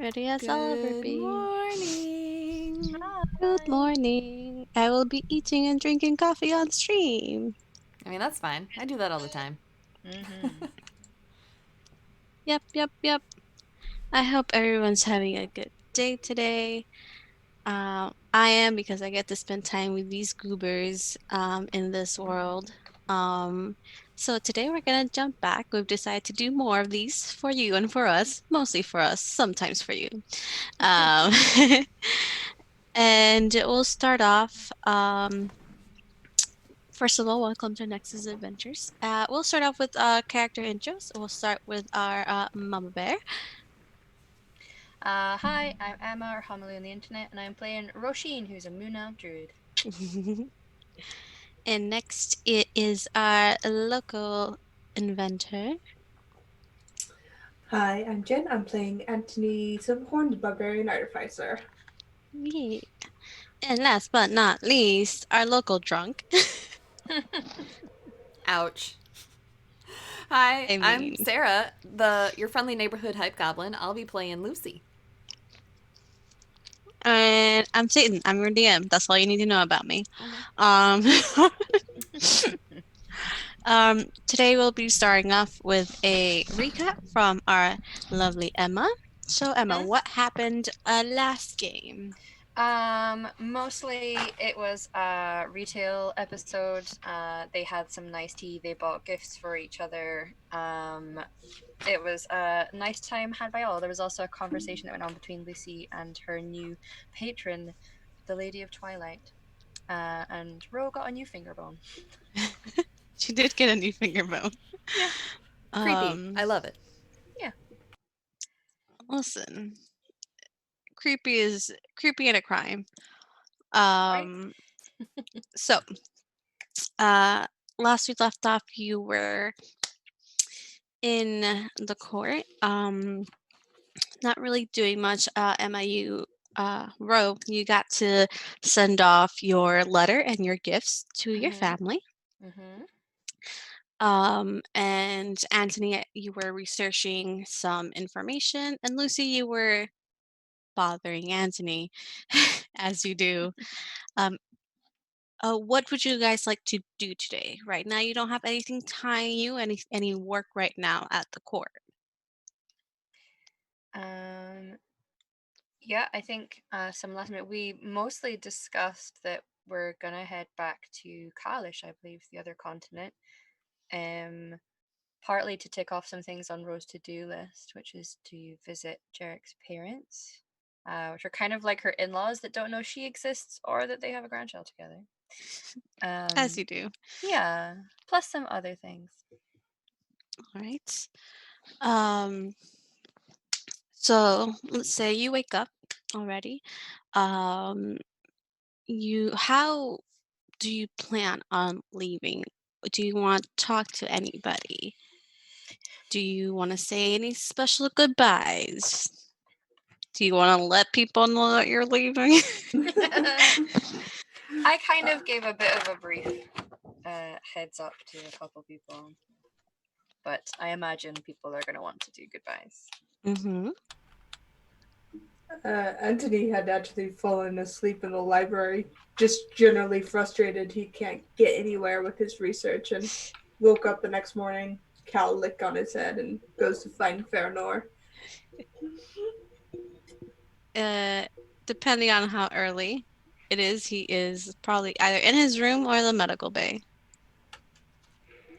ready as I'll ever Good be. morning. Good Hi. morning. I will be eating and drinking coffee on stream. I mean, that's fine. I do that all the time. Mm-hmm. Yep. I hope everyone's having a good day today. I am because I get to spend time with these goobers in this world. Um, so today we're gonna jump back. We've decided to do more of these for you and for us, mostly for us, sometimes for you. Um, and we'll start off. First of all, welcome to Nexus Adventures. We'll start off with character intros. We'll start with our Mama Bear. Hi, I'm Emma, or Homily on the internet, and I'm playing Roshin, who's a Muna druid. And next it is our local inventor. Hi, I'm Jen. I'm playing Anthony Silverhorn, the Barbarian Artificer. Yeah. And last but not least, our local drunk. Ouch. Hi, I I'm mean, Sarah, your friendly neighborhood hype goblin. I'll be playing Lucy. and I'm Satan. I'm your DM. That's all you need to know about me. Okay. Um, today we'll be starting off with a recap from our lovely Emma. So, Emma, Yes. what happened last game? Mostly it was a retail episode. They had some nice tea. They bought gifts for each other. It was a nice time had by all. There was also a conversation that went on between Lucy and her new patron, the Lady of Twilight. And Ro got a new finger bone. She did get a new finger bone. Yeah. Creepy. Um, I love it. Yeah. listen, creepy and a crime. Right? Um, so, uh, last we left off, you were in the court. Not really doing much. Emma, Ro, you got to send off your letter and your gifts to your Mm-hmm. family. Mm-hmm. And Anthony, you were researching some information, and Lucy, you were bothering Anthony, as you do. Um, what would you guys like to do today? Right now, you don't have anything tying you, any work right now at the court. Um, yeah, I think some last minute we mostly discussed that we're gonna head back to Kalish, I believe, the other continent. Um, Partly to tick off some things on Rose's to-do list, which is to visit Jarek's parents, which are kind of like her in-laws that don't know she exists or that they have a grandchild together. As Um, you do. yeah, plus some other things. All right. Um, so let's say you wake up already. Um, how do you plan on leaving? Do you want to talk to anybody? Do you want to say any special goodbyes? Do you want to let people know that you're leaving? I kind of gave a bit of a brief heads up to a couple people, but I imagine people are going to want to do goodbyes. Mm-hmm. Anthony had actually fallen asleep in the library, just generally frustrated he can't get anywhere with his research, and woke up the next morning, cowl lick on his head, and goes to find Farinor. Uh, Depending on how early it is, he is probably either in his room or the medical bay.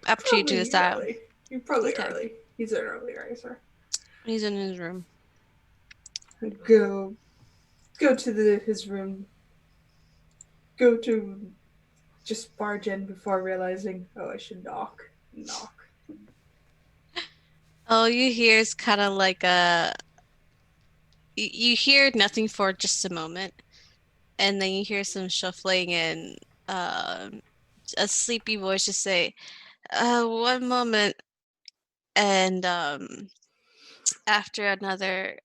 Up to you to Probably decide. early. You're probably Okay, early. He's an early riser. he's in his room. Go to his room. Go to just barge in before realizing, oh, I should knock. Oh, you hear is kind of like you hear nothing for just a moment, and then you hear some shuffling and a sleepy voice just say, one moment. And after another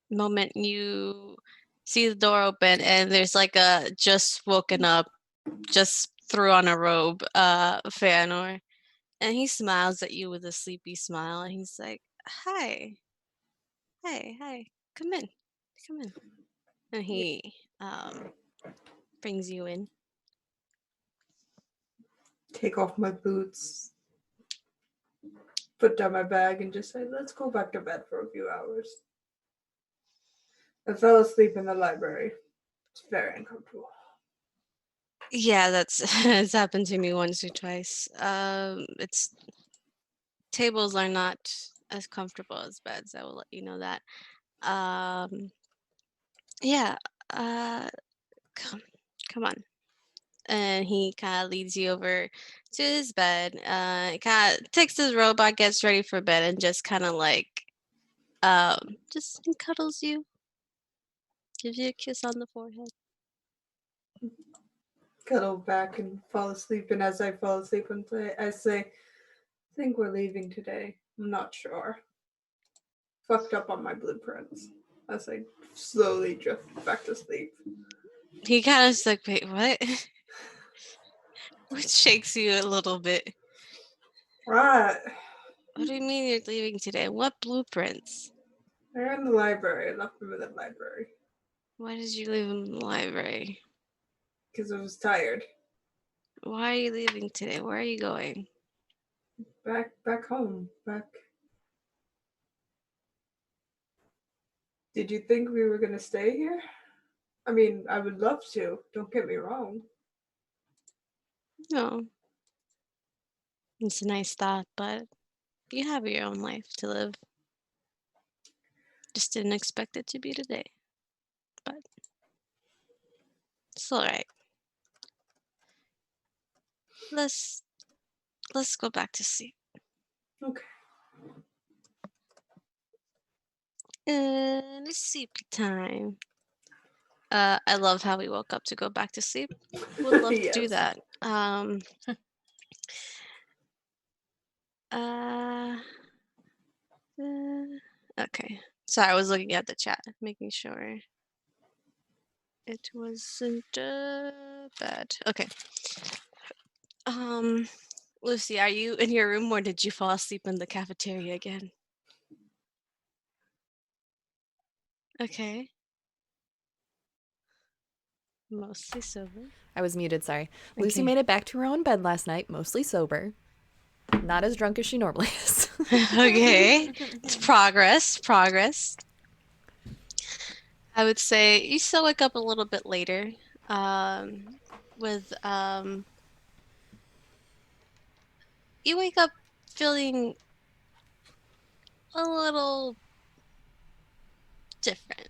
moment, you see the door open, and there's like a just woken up, just threw on a robe, Feanor. And he smiles at you with a sleepy smile, and he's like, "Hi, Hey, come in. Come in. And he brings you in. Take off my boots, put down my bag, and just say, let's go back to bed for a few hours. I fell asleep in the library. It's very uncomfortable. Yeah, that's it's happened to me once or twice. It's tables are not as comfortable as beds. I will let you know that. Yeah. Uh, come on. And he kind of leads you over to his bed. Kind of takes his robot, gets ready for bed, and just kind of like, just cuddles you, gives you a kiss on the forehead. Cuddle back and fall asleep. And as I fall asleep, I say, I think we're leaving today. I'm not sure. Fucked up on my blueprints. As I slowly drift back to sleep. He kind of like, wait, what? Which shakes you a little bit. Right. What do you mean you're leaving today? What blueprints? They're in the library. I left them in the library. Why did you leave in the library? Because I was tired. Why are you leaving today? Where are you going? Back home. Back. Did you think we were going to stay here? I mean, I would love to. Don't get me wrong. No. It's a nice thought, but you have your own life to live. Just didn't expect it to be today. But it's alright. Let's go back to sleep. Okay. It's sleepy time. I love how we woke up to go back to sleep. Would love to do Yes. that. Uh, okay. Sorry, I was looking at the chat, making sure it wasn't bad. Okay. Lucy, are you in your room or did you fall asleep in the cafeteria again? Okay. Mostly sober. I was muted, sorry. Lucy Okay. made it back to her own bed last night, mostly sober. Not as drunk as she normally is. Okay. It's progress. I would say you still wake up a little bit later. With you wake up feeling a little different.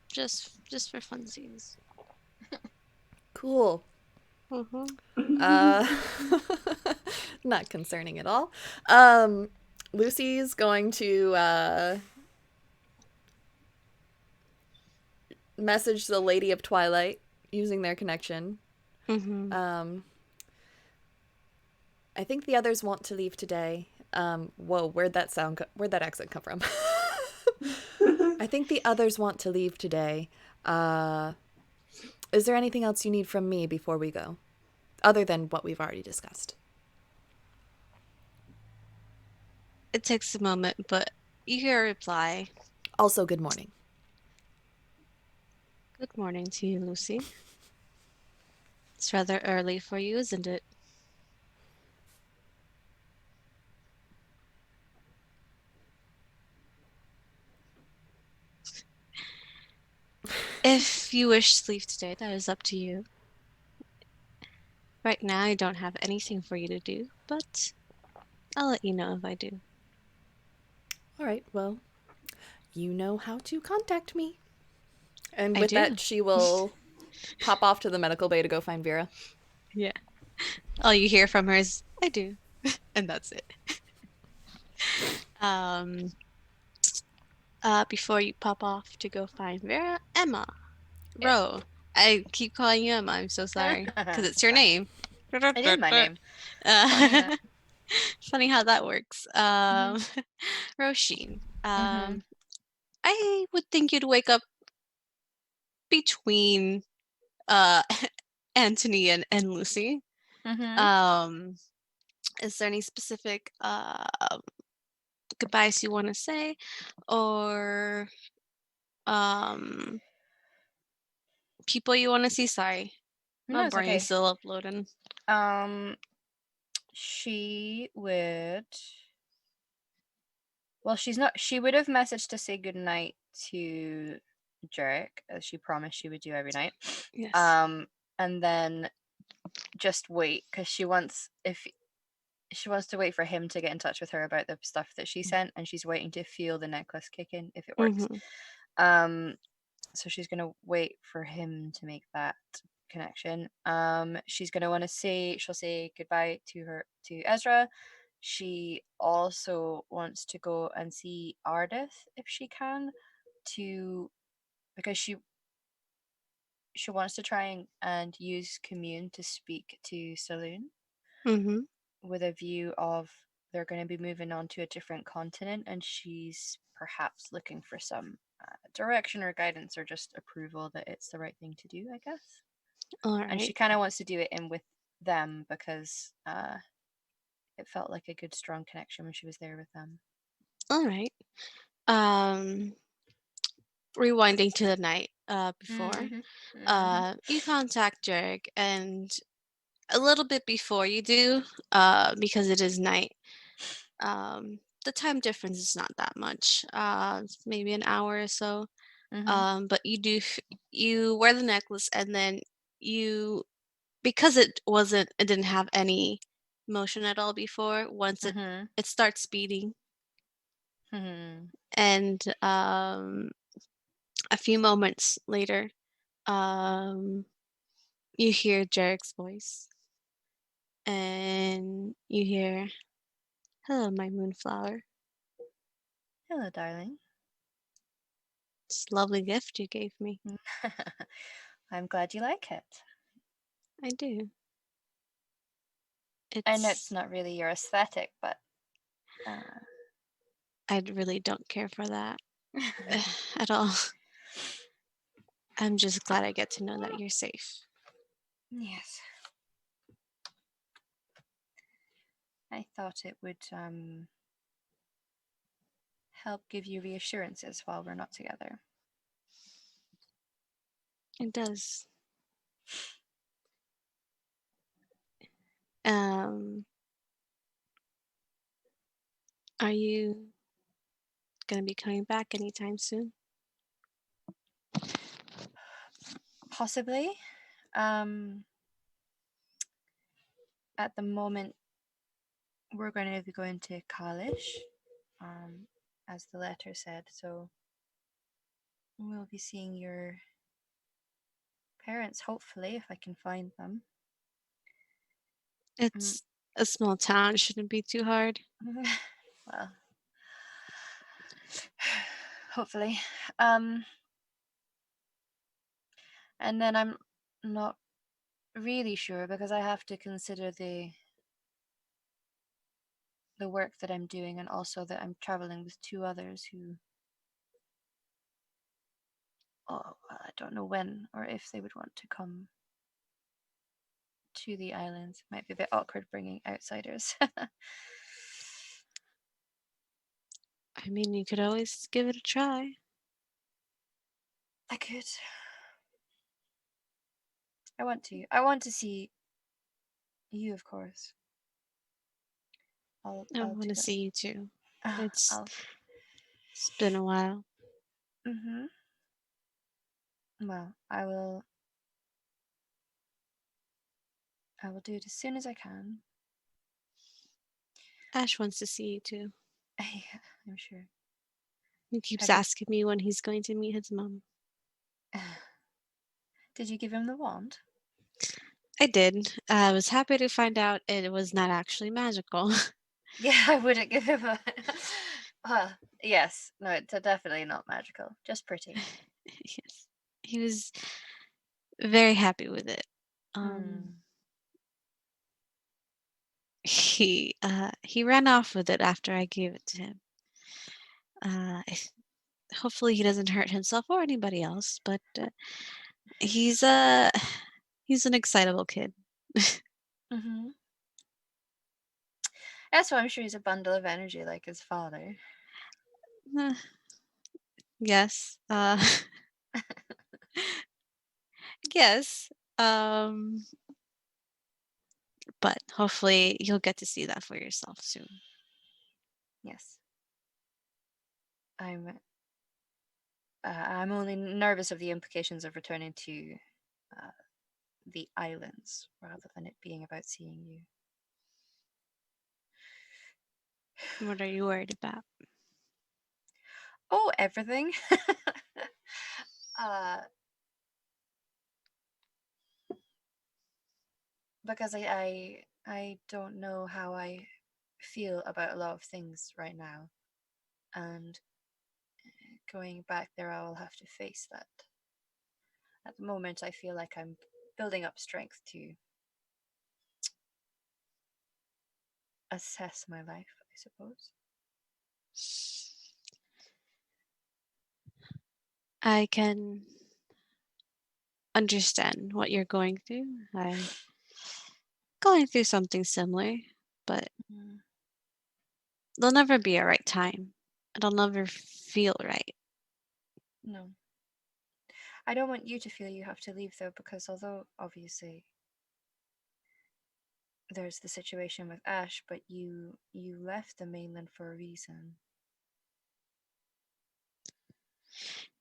Just for funsies. Cool. Mm-hmm. Not concerning at all. Lucy's going to message the Lady of Twilight using their connection. Mm-hmm. I think the others want to leave today. Whoa, where'd that accent come from? I think the others want to leave today. Is there anything else you need from me before we go? Other than what we've already discussed. It takes a moment, but you hear a reply. Also, good morning. Good morning to you, Lucy. It's rather early for you, isn't it? If you wish to leave today, that is up to you. Right now, I don't have anything for you to do, but I'll let you know if I do. All right, well, you know how to contact me. And I with do. that, she will pop off to the medical bay to go find Vera. Yeah. All you hear from her is, I do. And that's it. Before you pop off to go find Vera, Emma. Ro. I keep calling you Emma. I'm so sorry. Because it's your name. It is my name. Uh, funny how that works. Roisin. I would think you'd wake up between Anthony and Lucy. Mm-hmm. Is there any specific goodbyes you want to say, or um, people you want to see? Sorry, my No, it's brain's okay. still uploading. Um, she would. Well, she's not. She would have messaged to say goodnight to Jarek, as she promised she would do every night. Yes. And then just wait, because she wants to wait for him to get in touch with her about the stuff that she sent, and she's waiting to feel the necklace kick in if it works. Mm-hmm. So she's gonna wait for him to make that connection. She's gonna want to say she'll say goodbye to Ezra. She also wants to go and see Ardith if she can, to because she wants to try and use commune to speak to Saloon, Mm-hmm. with a view of they're going to be moving on to a different continent, and she's perhaps looking for some direction or guidance or just approval that it's the right thing to do, I guess. All And she right. kind of wants to do it in with them because it felt like a good strong connection when she was there with them. All right. Um, Rewinding to the night before, you contact Jarek, and a little bit before you do, because it is night. The time difference is not that much. Maybe an hour or so. But you wear the necklace, and then you, because it didn't have any motion at all before. Once it starts speeding, and a few moments later, um, you hear Jarek's voice, and you hear, "Hello, my moonflower. Hello, darling. It's a lovely gift you gave me." I'm glad you like it. I do. I know it's It's not really your aesthetic, but I really don't care for that at all. I'm just glad I get to know that you're safe. yes, I thought it would help give you reassurances while we're not together. It does. Um, are you gonna be coming back anytime soon? Possibly. At the moment, we're going to be going to college, as the letter said. So we'll be seeing your parents, hopefully, if I can find them. Mm. It's a small town. It shouldn't be too hard. Well, hopefully. And then I'm not really sure because I have to consider the work that I'm doing, and also that I'm traveling with two others who, oh, I don't know when or if they would want to come to the islands. It might be a bit awkward bringing outsiders. I mean, you could always give it a try. I could. I want to. I want to see you, of course. I I'll want do to that. see you too. It's I'll. it's been a while. Mhm. Well, I will. I will do it as soon as I can. Ash wants to see you too. Yeah, I'm sure. He keeps Have you? asking me when he's going to meet his mom. Did you give him the wand? I did. I was happy to find out it was not actually magical. Yeah, I wouldn't give him a. Yes, no, it's definitely not magical. Just pretty. Yes. He was very happy with it. Hmm. He ran off with it after I gave it to him. Uh, Hopefully he doesn't hurt himself or anybody else, but he's he's an excitable kid. Mhm. That's why I'm sure he's a bundle of energy like his father. Uh, yes. Yes. Um, but hopefully you'll get to see that for yourself soon. Yes. I'm only nervous of the implications of returning to uh, the islands rather than it being about seeing you. What are you worried about? Oh, everything. uh, because I don't know how I feel about a lot of things right now, and going back there, I will have to face that. At the moment, I feel like I'm building up strength to assess my life, I suppose. I can understand what you're going through. I going through something similar, but Mm, there'll never be a right time. It'll never feel right. no. I don't want you to feel you have to leave though, because although obviously there's the situation with Ash, but you left the mainland for a reason.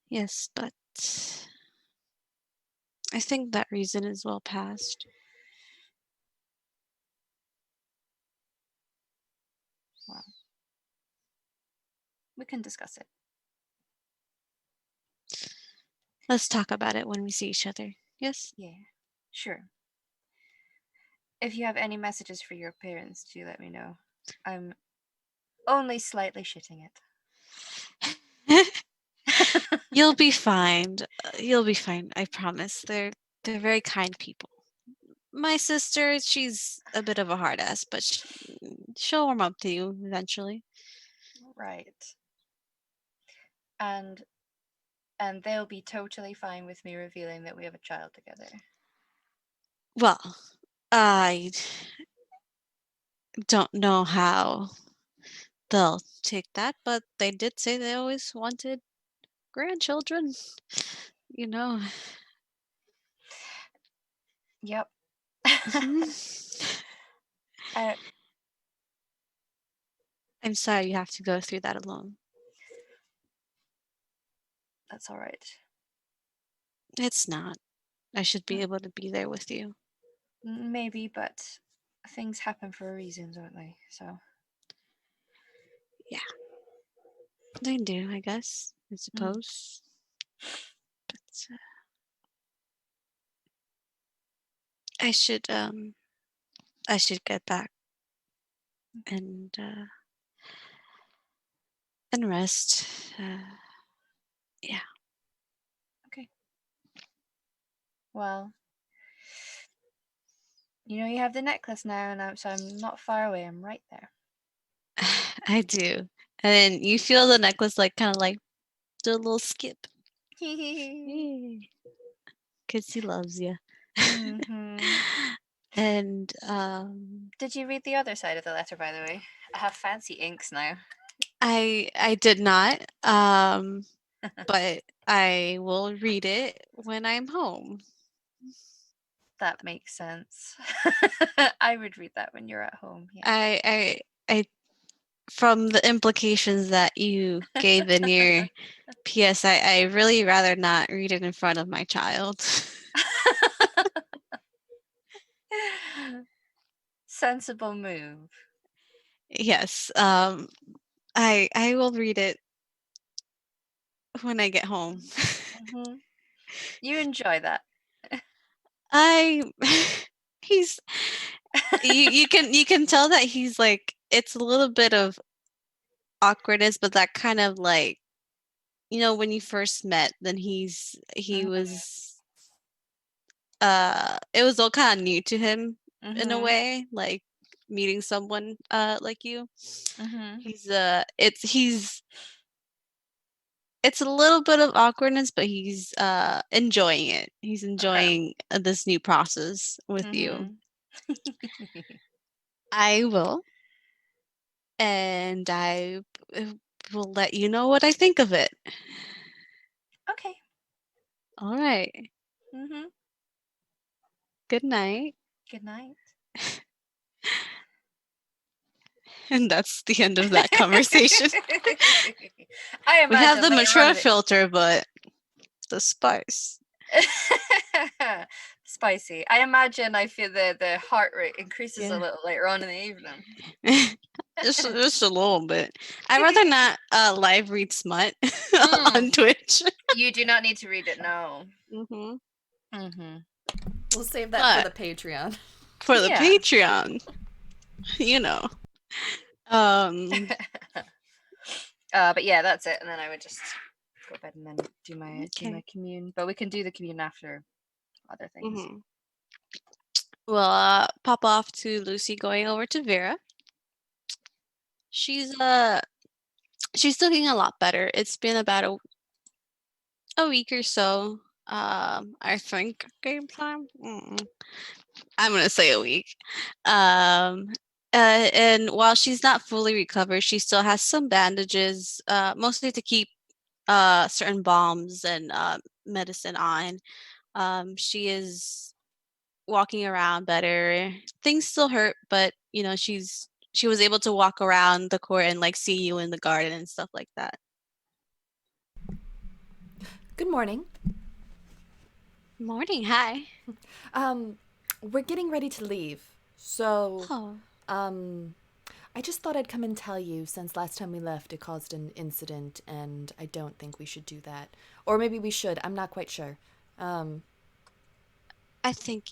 Yes, but I think that reason is well past. Well, we can discuss it. Let's talk about it when we see each other. Yes? Yeah, sure. If you have any messages for your parents, do let me know. I'm only slightly shitting it. You'll be fine. You'll be fine. I promise. They're very kind people. My sister, she's a bit of a hard ass, but she'll warm up to you eventually. Right. And and they'll be totally fine with me revealing that we have a child together. Well, I don't know how they'll take that, but they did say they always wanted grandchildren. You know. Yep. Mhm. uh, I'm sorry you have to go through that alone. that's all right. It's not. I should be able to be there with you. Maybe, but things happen for a reason, don't they? So. Yeah, they do, I guess. I Mm. suppose. But I should get back and rest. Yeah. Okay. Well, you have the necklace now, and so I'm not far away. I'm right there. I do. And then you feel the necklace like kind of like do a little skip. Because he loves you. Mm-hmm. And Did you read the other side of the letter, by the way? I have fancy inks now. I did not. But I will read it when I'm home. That makes sense. I would read that when you're at home. Yeah. I from the implications that you gave in your PS, I really rather not read it in front of my child. Sensible move. Yes, I will read it when I get home. Mm-hmm. You enjoy that. I he's you can tell that he's like it's a little bit of awkwardness, but that kind of like when you first met, then he was it was all kind of new to him in a Mm-hmm. way, like meeting someone like you. Mm-hmm. It's a little bit of awkwardness, but he's enjoying it. He's Okay. enjoying this new process with you. Mm-hmm. I will. and I will let you know what I think of it. Okay. All right. Mm-hmm. Good night. Good night. And that's the end of that conversation. I We have imagine the later on mature in it. filter, but the spice. Spicy. I imagine I feel the heart rate increases a Yeah. little later on in the evening. just a little bit. I'd rather not live read smut on Mm, Twitch. you do not need to read it, no. hmm Mm-hmm. We'll save that for But the Patreon. for the Yeah. Patreon, you know. Um But yeah, that's it. And then I would just go to bed and then do my okay. commune. But we can do the commune after other things. hmm We'll pop off to Lucy going over to Vera. She's she's looking a lot better. It's been about a week or so. I think game time. I'm gonna say a week. Um, and while she's not fully recovered, she still has some bandages, mostly to keep certain bombs and medicine on. She is walking around better. Things still hurt, but she was able to walk around the court and like see you in the garden and stuff like that. Good morning. Morning, hi. We're getting ready to leave. So, Oh, um, I just thought I'd come and tell you since last time we left it caused an incident and I don't think we should do that. Or maybe we should. I'm not quite sure. Um, I think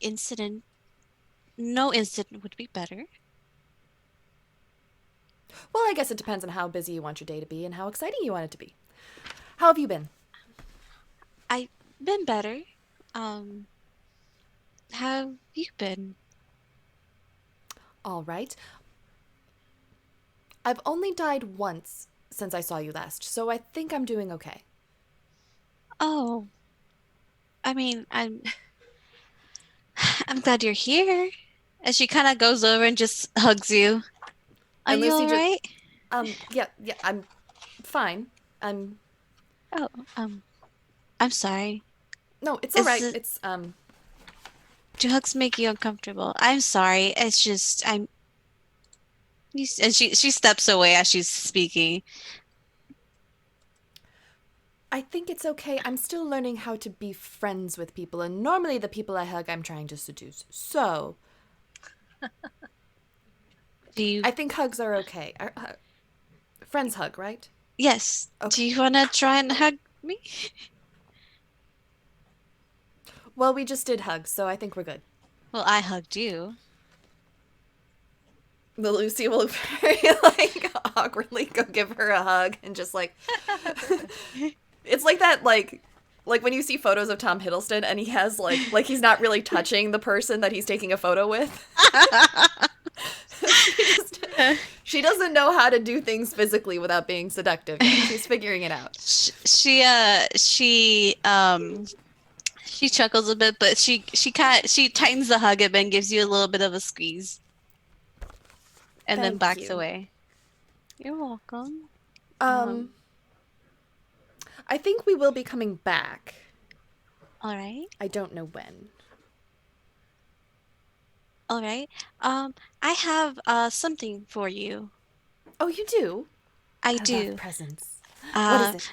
no incident would be better. well, I guess it depends on how busy you want your day to be and how exciting you want it to be. How have you been? I've been better. Um, how have you been? All right. I've only died once since I saw you last, so I think I'm doing okay. Oh, I mean, I'm glad you're here. And she kind of goes over and just hugs you. Are And you Lucy all just, right? yeah, I'm fine. Oh, I'm sorry. No, it's all Is right. it It's, Do hugs make you uncomfortable? I'm sorry. It's just and she steps away as she's speaking. I think it's okay. I'm still learning how to be friends with people, and normally the people I hug, I'm trying to seduce. So, Do you? I think hugs are okay. Friends hug, right? Yes. Do Okay. you want to try and hug me? Well, we just did hug, so I think we're good. Well, I hugged you. The Lucy will very, like, awkwardly go give her a hug and just, like, it's like that, like when you see photos of Tom Hiddleston and he has, like he's not really touching the person that he's taking a photo with. she just, she doesn't know how to do things physically without being seductive yet. She's figuring it out. She chuckles a bit, but she tightens the hug a bit and gives you a little bit of a squeeze, and then Thank backs you. away. You're welcome. Um, I think we will be coming back. All right, I don't know when. all right. I have something for you. Oh, you do? I I love do. presents. What is Uh, it?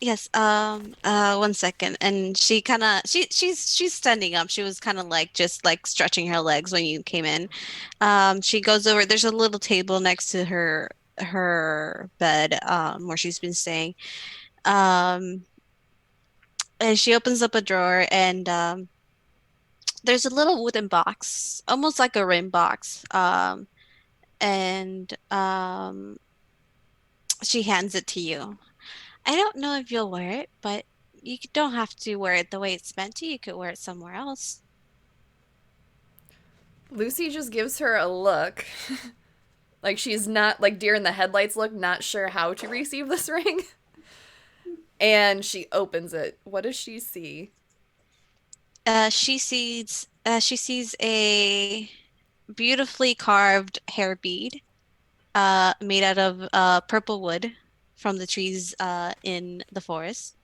yes. 1 second. And she's standing up. She was kind of like just like stretching her legs when you came in. She goes over. There's a little table next to her bed where she's been staying. Um, and she opens up a drawer and there's a little wooden box, almost like a ring box. And she hands it to you. I don't know if you'll wear it, but you don't have to wear it the way it's meant to. You could wear it somewhere else. Lucy just gives her a look. Like she's not, like deer in the headlights look, not sure how to receive this ring. And she opens it. What does she see? She sees a beautifully carved hair bead. made out of purple wood from the trees in the forest.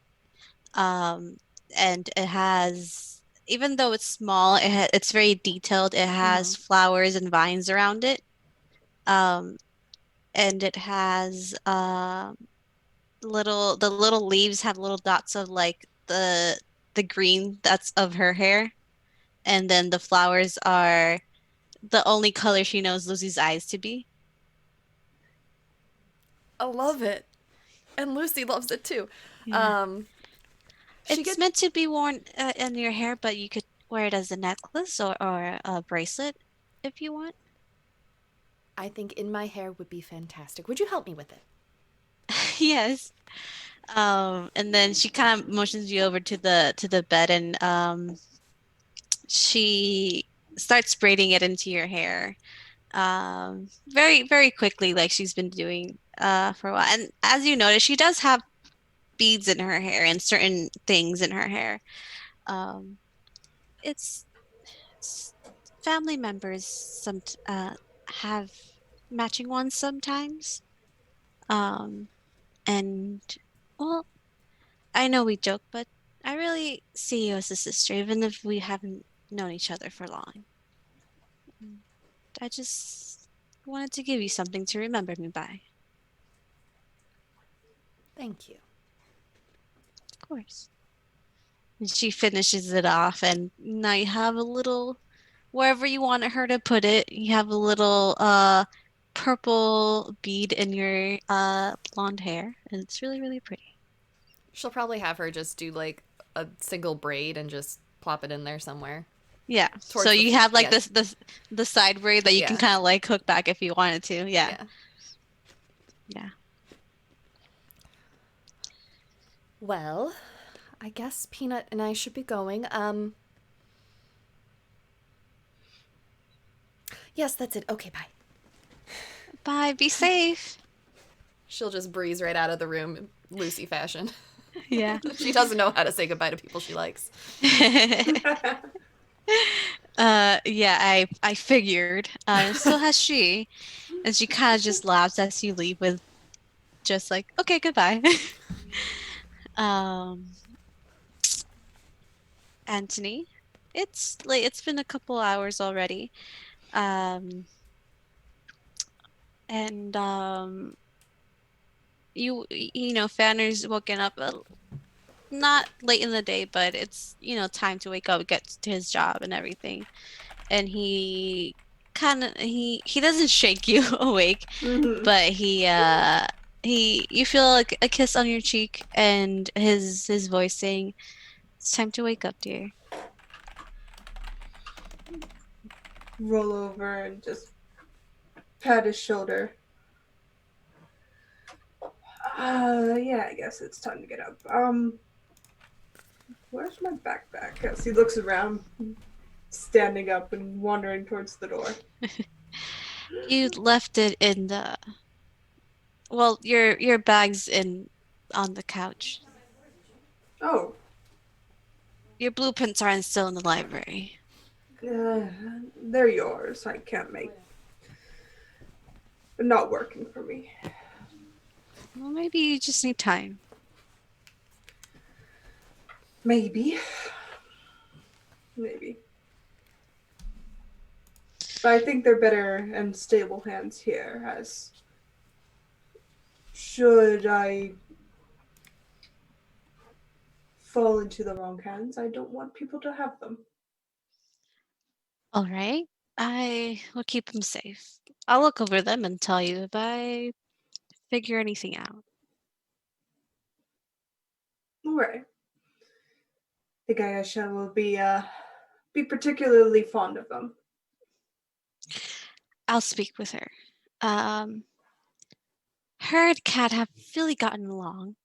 Um, and it has, even though it's small, it's very detailed. It has flowers and vines around it. Um, and it has the little leaves have little dots of like the green that's of her hair. And then the flowers are the only color she knows Lucy's eyes to be. I love it. And Lucy loves it too. Yeah. Um, she It's get meant to be worn in your hair, but you could wear it as a necklace or a bracelet if you want. I think in my hair would be fantastic. Would you help me with it? Yes. And then she kind of motions you over to the bed and she starts braiding it into your hair. Very, very quickly, like she's been doing for a while. And as you notice, she does have beads in her hair and certain things in her hair. Um, it's, it's family members have matching ones sometimes. Um, and well, I know we joke, but I really see you as a sister, even if we haven't known each other for long. Mm, I just wanted to give you something to remember me by. Thank you. Of course. And she finishes it off, and now you have a little, wherever you wanted her to put it, you have a little purple bead in your blonde hair, and it's really, really pretty. She'll probably have her just do like a single braid and just plop it in there somewhere. Yeah. So Towards the you have like yeah. the side braid that you can Yeah. kind of like hook back if you wanted to. Yeah. Yeah. Yeah. Well, I guess Peanut and I should be going. Yes, that's it. Okay, bye. Bye. Be safe. She'll just breeze right out of the room, Lucy fashion. Yeah. She doesn't know how to say goodbye to people she likes. Yeah, I figured. So has she. And she kind of just laughs as you leave with just like, okay, goodbye. Um, Anthony, it's late. It's been a couple hours already. Um, and you know, Fanner's woken up not late in the day, but it's, you know, time to wake up, get to his job and everything. And he doesn't shake you awake, Mhm. but he you feel like a kiss on your cheek and his voice saying, "It's time to wake up, dear." Roll over and just pat his shoulder. Yeah, I guess it's time to get up. Where's my backpack? As he looks around, standing up and wandering towards the door. You left it in the well, your bag's in on the couch. Oh, Your blueprints aren't still in the library. uh, they're yours. I can't make. They're not working for me. Well, maybe you just need time. Maybe. Maybe. But I think they're better and stable hands here, as should I fall into the wrong hands, I don't want people to have them. All right. I will keep them safe. I'll look over them and tell you if I figure anything out. Alright. The Ayesha will be particularly fond of them. I'll speak with her. Um, her and Kat have really gotten along.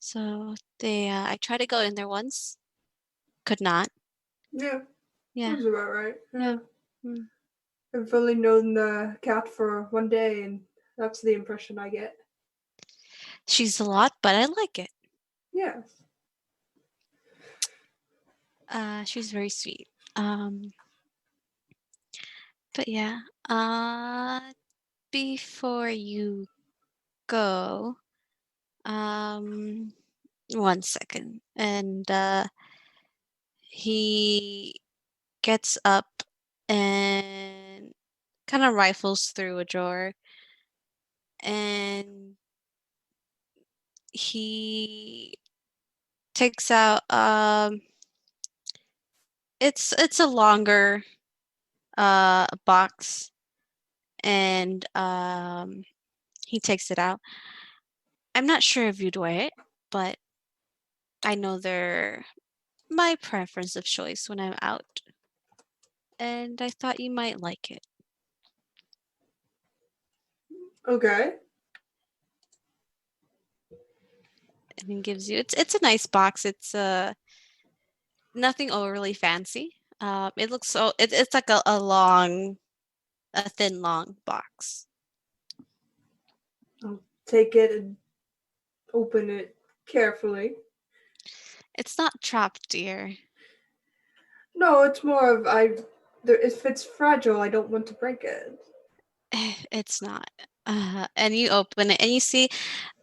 So I tried to go in there once, could not. Yeah, Yeah, sounds about right. yeah. Yeah. Mm. I've only known the cat for one day, and that's the impression I get. She's a lot, but I like it. Yes. She's very sweet. But yeah. Uh, before you go, 1 second. And he gets up and kind of rifles through a drawer, and he takes out it's a longer box, and he takes it out. I'm not sure if you'd wear it, but I know they're my preference of choice when I'm out, and I thought you might like it. Okay. And he gives you it's a nice box. It's nothing overly fancy. It looks so it's like a thin long box. I'll take it and open it carefully. It's not trapped, dear. No, it's more of if it's fragile, I don't want to break it. It's not. And you open it and you see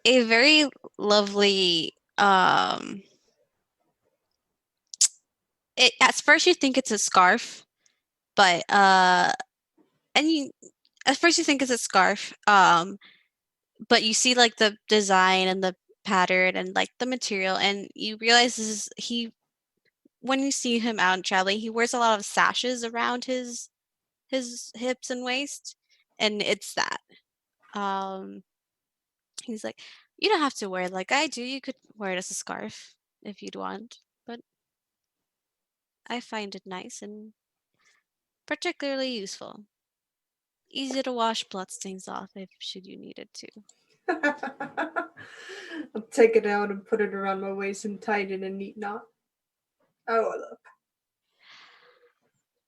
a very lovely it at first you think it's a scarf, but and you at first you think it's a scarf, but you see like the design and the pattern and like the material, and you realize this is he when you see him out and traveling, he wears a lot of sashes around his hips and waist, and it's that. Um, he's like, you don't have to wear it like I do. You could wear it as a scarf if you'd want, but I find it nice and particularly useful. Easy to wash bloodstains off if should you need it to. I'll take it out and put it around my waist and tie it in a neat knot. Oh, look.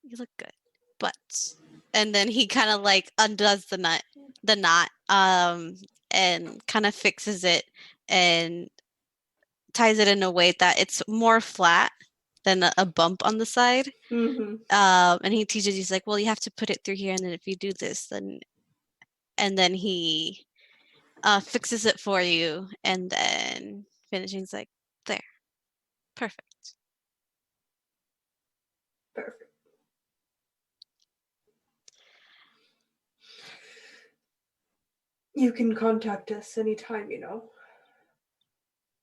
You look good, but and then he kind of like undoes the knot, and kind of fixes it and ties it in a way that it's more flat than a bump on the side. Mm-hmm. And he teaches he's like, well, you have to put it through here, and then if you do this, then and then he fixes it for you, and then finishing's like, there, perfect. Perfect. You can contact us anytime, you know.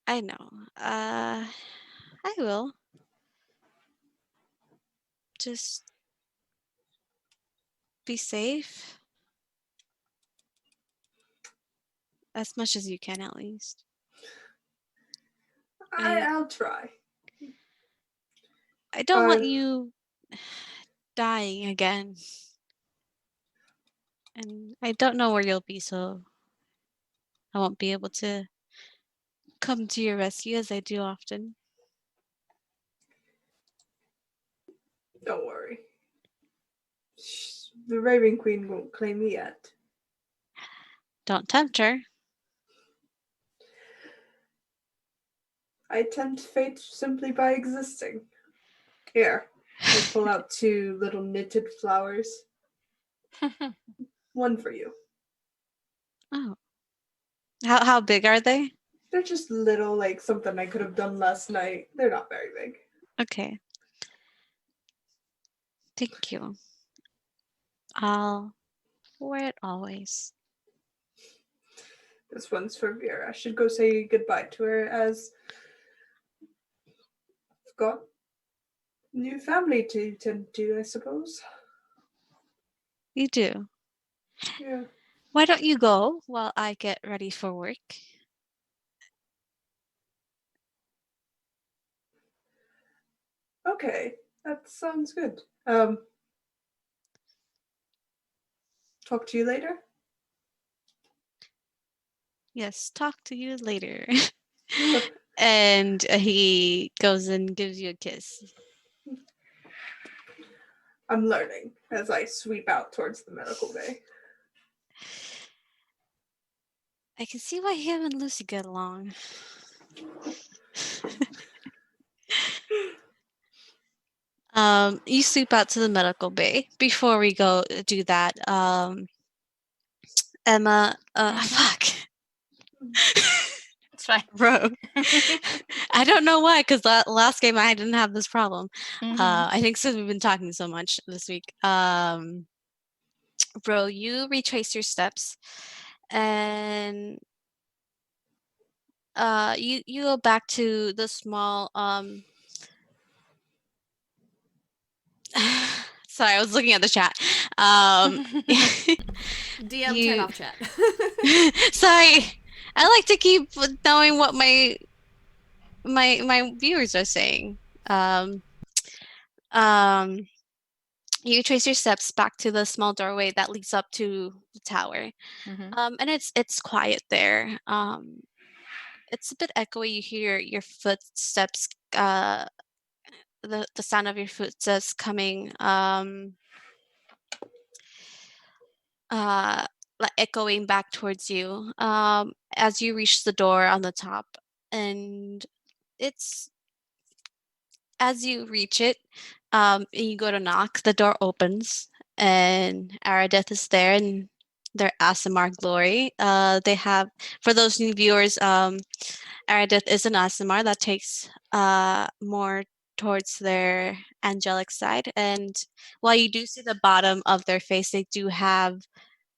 I know. I will. Just be safe as much as you can, at least. I'll try. I don't want you dying again. And I don't know where you'll be, so I won't be able to come to your rescue as I do often. Don't worry. The Raven Queen won't claim me yet. Don't tempt her. I tempt fate simply by existing. Here, I pull out 2 little knitted flowers. One for you. Oh. How big are they? They're just little, like something I could have done last night. They're not very big. Okay. Thank you. I'll wear it always. This one's for Vera. I should go say goodbye to her as I've got new family to tend to, I suppose. You do. Yeah. Why don't you go while I get ready for work? Okay. That sounds good. Talk to you later. Yes, talk to you later. And he goes and gives you a kiss. I'm learning as I sweep out towards the medical bay. I can see why him and Lucy get along. You sweep out to the medical bay. Before we go do that, Emma, Mhm. fuck. It's fine. Bro. I don't know why, because last game I didn't have this problem. Mhm. I think since we've been talking so much this week. Bro, you retrace your steps and you go back to the small sorry, I was looking at the chat. DM, turn You off chat. sorry. I like to keep knowing what my viewers are saying. Um um you trace your steps back to the small doorway that leads up to the tower. Mhm. And it's quiet there. It's a bit echoey. You hear your footsteps, the sound of your footsteps coming, uh, like echoing back towards you, as you reach the door on the top, and it's as you reach it, and you go to knock, the door opens, and Aradith is there, and their Asimar glory. They have, for those new viewers, Aradith is an Asimar that takes more towards their angelic side, and while you do see the bottom of their face, they do have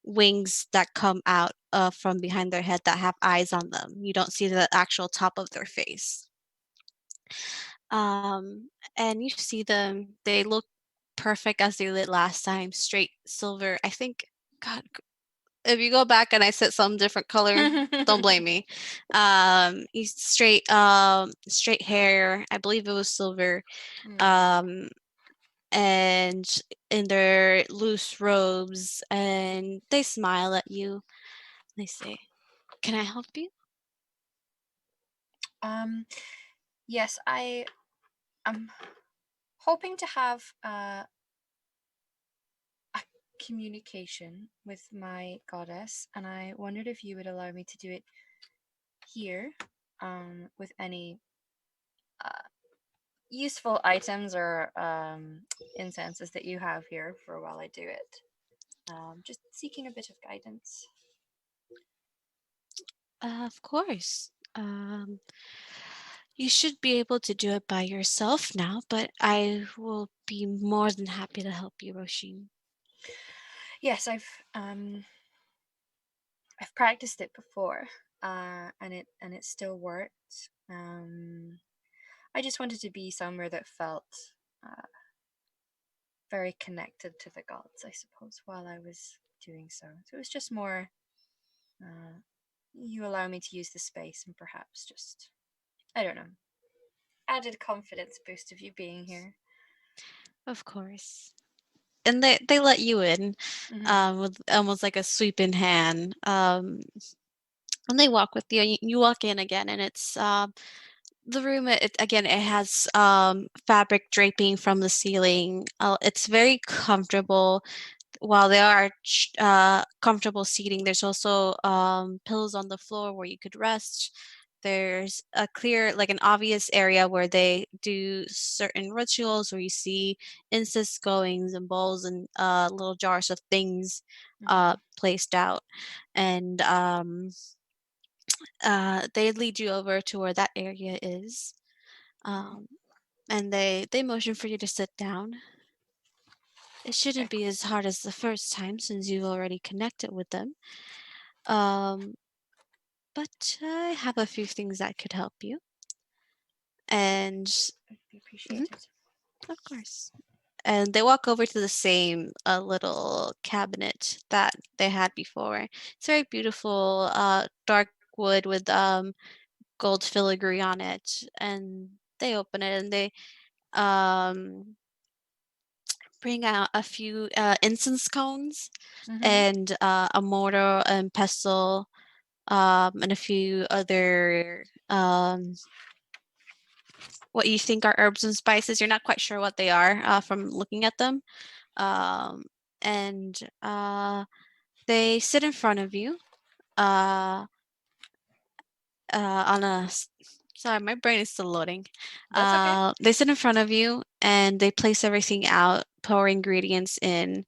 wings that come out from behind their head that have eyes on them. You don't see the actual top of their face. And you see them, they look perfect as they did last time, straight silver. I think, God, if you go back and I said some different color, don't blame me. You straight hair. I believe it was silver. Mm. Um, and in their loose robes, and they smile at you. They say, "Can I help you?" Um. Yes, am hoping to have a communication with my goddess, and I wondered if you would allow me to do it here, with any uh, useful items or incenses that you have here for while I do it. Just seeking a bit of guidance. Of course. You should be able to do it by yourself now, but I will be more than happy to help you, Roshin. Yes, I've practiced it before, and it still worked. I just wanted to be somewhere that felt uh, very connected to the gods, I suppose, while I was doing so. So it was just more, uh, you allow me to use the space and perhaps just, I don't know, added confidence boost of you being here. Of course. And they let you in, Mm-hmm. with almost like a sweeping hand. And they walk with you. And you walk in again, and it's the room. Again, it has fabric draping from the ceiling. It's very comfortable. While there are comfortable seating, there's also pillows on the floor where you could rest. There's a clear, like an obvious area where they do certain rituals where you see incense goings and bowls and little jars of things Mm-hmm. placed out. And they lead you over to where that area is. Mm-hmm. Um, and they motion for you to sit down. It shouldn't be as hard as the first time since you've already connected with them. Um, but I have a few things that could help you. And It'd be mhm, appreciated. of course. And they walk over to the same little cabinet that they had before. It's very beautiful, dark wood with gold filigree on it. And they open it and they um, bring out a few incense cones Mm-hmm. and a mortar and pestle, and a few other what you think are herbs and spices. You're not quite sure what they are from looking at them. Um, and they sit in front of you uh, on sorry, my brain is still loading. That's okay. They sit in front of you and they place everything out, pour ingredients in,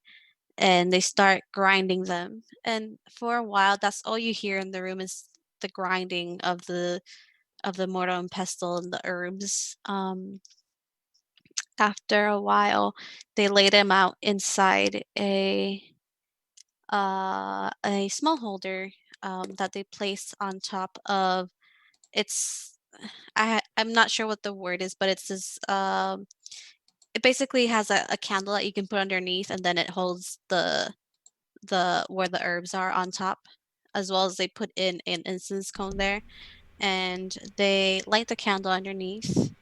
and they start grinding them. And for a while, that's all you hear in the room is the grinding of the mortar and pestle and the herbs. After a while, they lay them out inside a small holder that they place on top of it's. I'm not sure what the word is, but it's this. It basically has a candle that you can put underneath, and then it holds the where the herbs are on top, as well as they put in an incense cone there, and they light the candle underneath,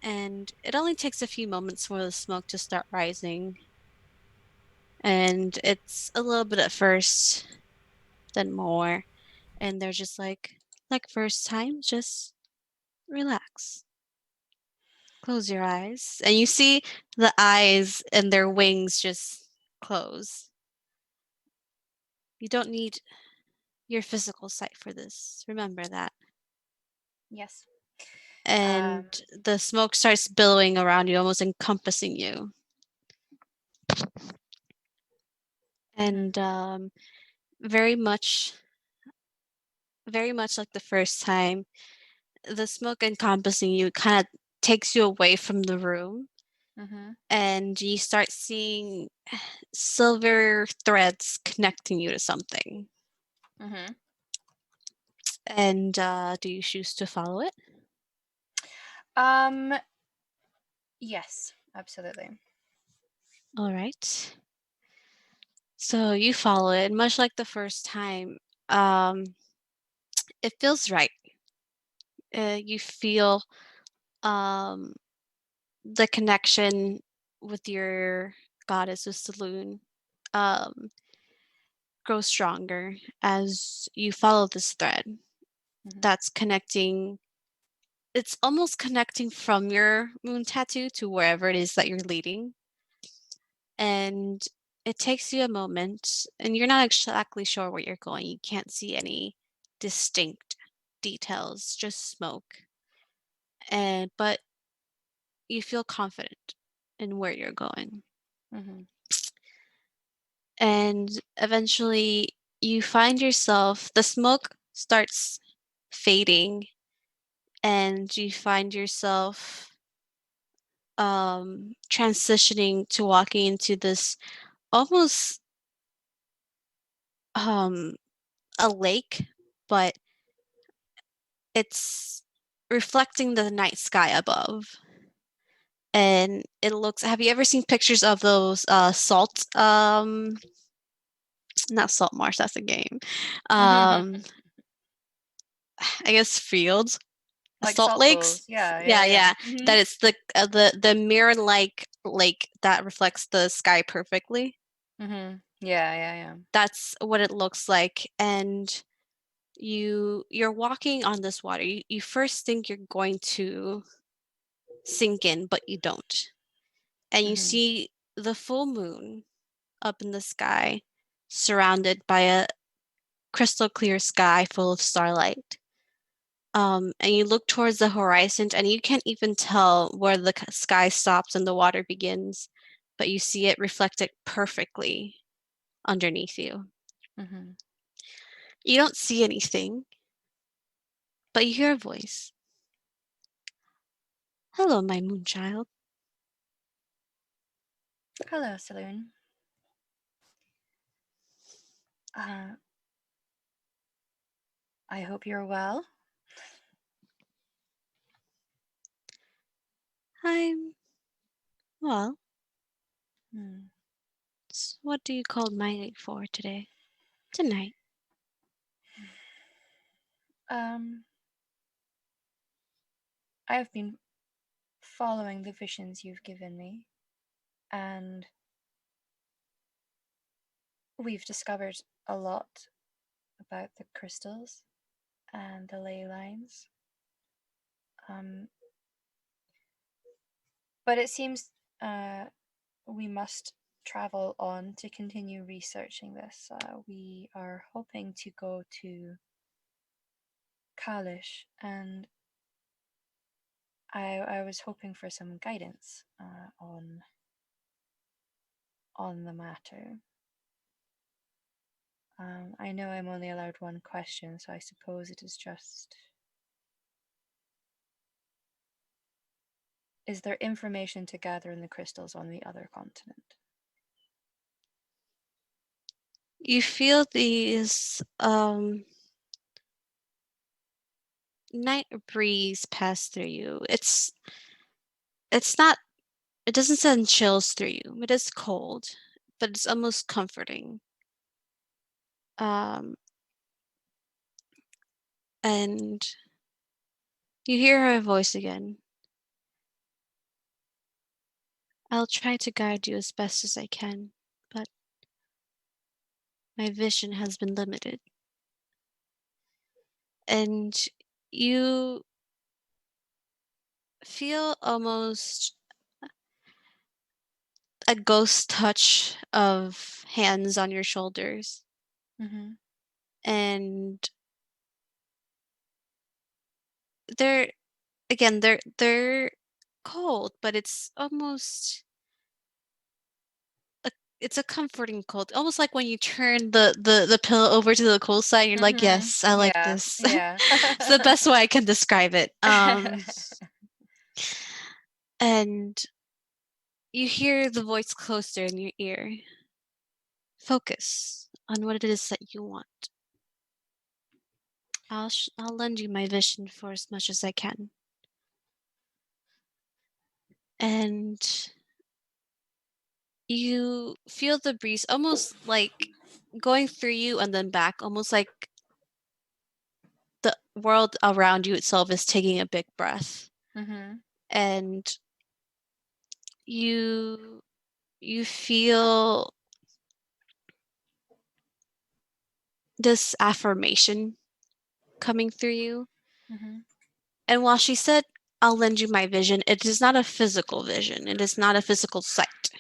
and it only takes a few moments for the smoke to start rising, and it's a little bit at first, then more, and they're just like first time, just relax. Close your eyes. And you see the eyes and their wings just close. You don't need your physical sight for this. Remember that. Yes. And the smoke starts billowing around you, almost encompassing you. And very much, very much like the first time, the smoke encompassing you kind of takes you away from the room, Mm-hmm. and you start seeing silver threads connecting you to something. Mm-hmm. And do you choose to follow it? Um. Yes, absolutely. All right. So you follow it, and much like the first time, um, it feels right. You feel um, the connection with your goddess, with Saloon, um, grow stronger as you follow this thread Mm-hmm. that's connecting. It's almost connecting from your moon tattoo to wherever it is that you're leading. And it takes you a moment, and you're not exactly sure where you're going. You can't see any distinct details, just smoke. And but you feel confident in where you're going. Mm-hmm. And eventually you find yourself, the smoke starts fading, and you find yourself transitioning to walking into this almost um a lake, but it's reflecting the night sky above. And it looks, have you ever seen pictures of those salt not salt marsh, that's a game. Um I guess fields, Like salt salt lakes. pools. Yeah, yeah, Yeah, yeah. yeah. Mm-hmm. That it's the mirror like lake that reflects the sky perfectly. Mm-hmm. Yeah, yeah, yeah. That's what it looks like. And you're walking on this water. You first think you're going to sink in, but you don't. And you Mm-hmm. see the full moon up in the sky, surrounded by a crystal clear sky full of starlight. And you look towards the horizon, and you can't even tell where the sky stops and the water begins, but you see it reflected perfectly underneath you. Mm-hmm. You don't see anything, but you hear a voice. Hello, my moon child. Hello, Saloon. Uh, I hope you're well. I'm, well, Hmm. what do you call my for today? Tonight. Um, I have been following the visions you've given me, and we've discovered a lot about the crystals and the ley lines. Um, but it seems uh, we must travel on to continue researching this. We are hoping to go to Kalish, and I was hoping for some guidance on the matter. I know I'm only allowed one question, so I suppose it is just. Is there information to gather in the crystals on the other continent? You feel these night breeze pass through you. It's not, it doesn't send chills through you. It is cold, but it's almost comforting. Um and you hear her voice again. I'll try to guide you as best as I can, but my vision has been limited. And you feel almost a ghost touch of hands on your shoulders. Mm-hmm. And they're they're cold, but it's almost a, it's a comforting cold, almost like when you turn the pillow over to the cold side. You're like, Mm-hmm. yes, I like Yeah, this. yeah. It's the best way I can describe it. And you hear the voice closer in your ear. Focus on what it is that you want. I'll lend you my vision for as much as I can. And you feel the breeze almost like going through you and then back, almost like the world around you itself is taking a big breath. Mm-hmm. And you you feel this affirmation coming through you. Mm-hmm. And while she said, I'll lend you my vision, it is not a physical vision. It is not a physical sight.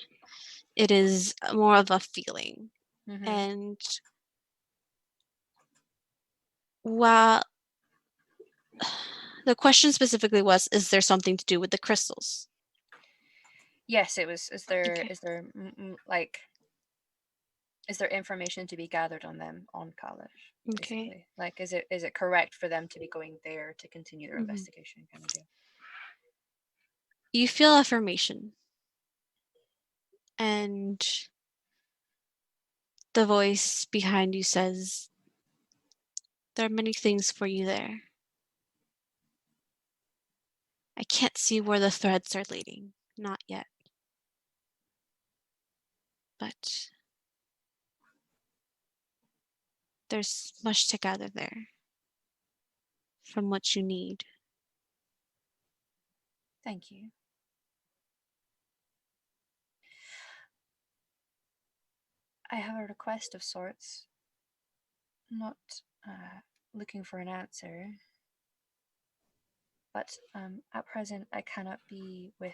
It is more of a feeling. Mm-hmm. And while the question specifically was, is there something to do with the crystals? Yes, it was. Okay. Is there like is there information to be gathered on them on Kalish? Okay. Basically, like is it correct for them to be going there to continue their Mhm. investigation, kind of deal? You feel affirmation, and the voice behind you says, there are many things for you there. I can't see where the threads are leading. Not yet. But there's much to gather there from what you need. Thank you. I have a request of sorts. Not looking for an answer, but at present I cannot be with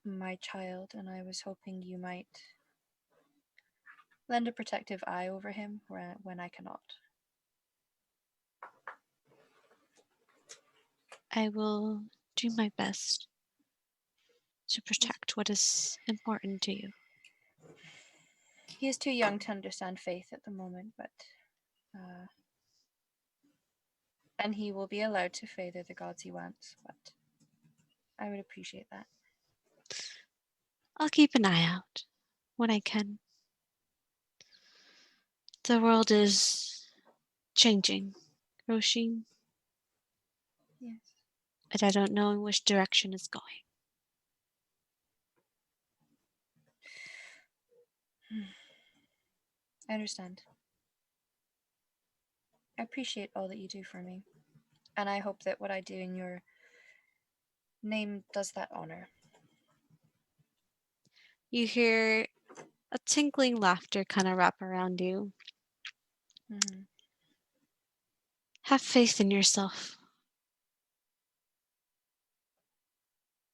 my child, and I was hoping you might lend a protective eye over him when I cannot. I will do my best to He's, protect what is important to you. he is too young to understand faith at the moment, but and he will be allowed to father the gods he wants, but I would appreciate that. I'll keep an eye out when I can. The world is changing, Roshin, Yes. and I don't know in which direction it's going. I understand. I appreciate all that you do for me, and I hope that what I do in your name does that honor. You hear a tinkling laughter kind of wrap around you. Mm-hmm. Have faith in yourself.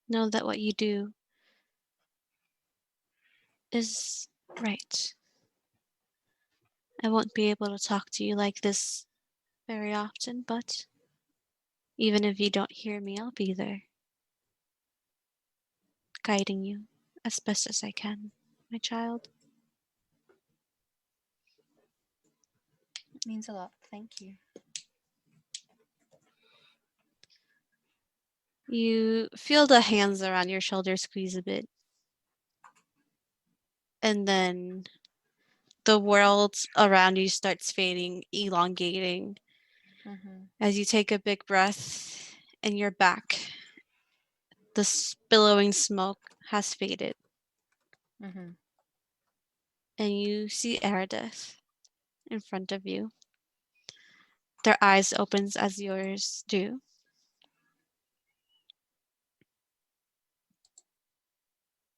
Know that what you do is right. I won't be able to talk to you like this very often, but even if you don't hear me, I'll be there, guiding you as best as I can, my child. Means a lot. Thank you. You feel the hands around your shoulder squeeze a bit. And then the world around you starts fading, elongating. As you take a big breath and you're back, the billowing smoke has faded. And you see Eridith in front of you. Their eyes opens as yours do.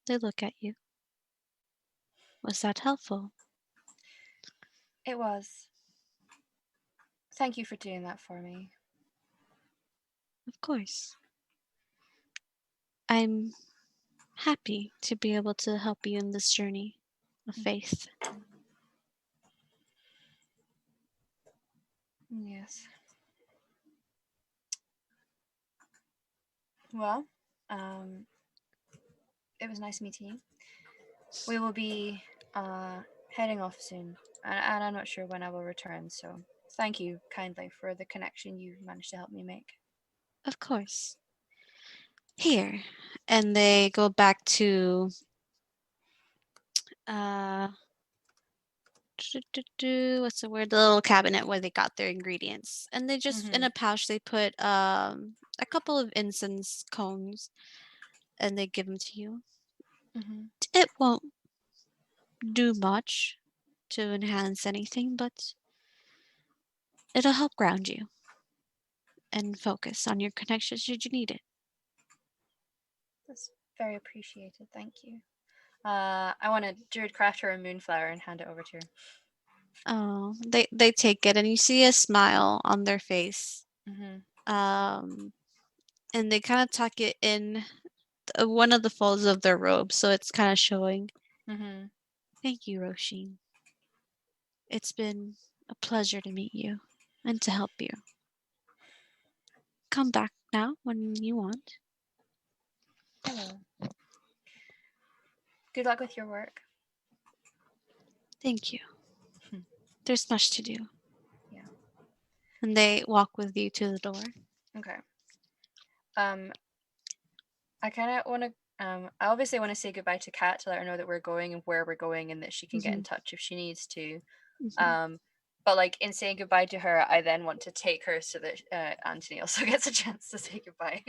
They look at you. Was that helpful? It was. Thank you for doing that for me. Of course. I'm happy to be able to help you in this journey of faith. Yes. Well, it was nice meeting you. We will be heading off soon, and I'm not sure when I will return, so thank you kindly for the connection you managed to help me make. Of course. Here. And they go back to what's the word? The little cabinet where they got their ingredients. And they just in a pouch they put a couple of incense cones and they give them to you. It won't do much to enhance anything, but it'll help ground you and focus on your connection should you need it. That's very appreciated. Thank you. I want to druid craft her a moonflower and hand it over to her. Oh, they take it and you see a smile on their face. And they kind of tuck it in one of the folds of their robe, so it's kind of showing. Thank you, Roisin. It's been a pleasure to meet you and to help you. Come back now when you want. I will. Good luck with your work. Thank you. There's much to do. Yeah. And they walk with you to the door. Okay. I kind of want to. I obviously want to say goodbye to Kat to let her know that we're going and where we're going, and that she can get in touch if she needs to. But like in saying goodbye to her, I then want to take her so that Anthony also gets a chance to say goodbye.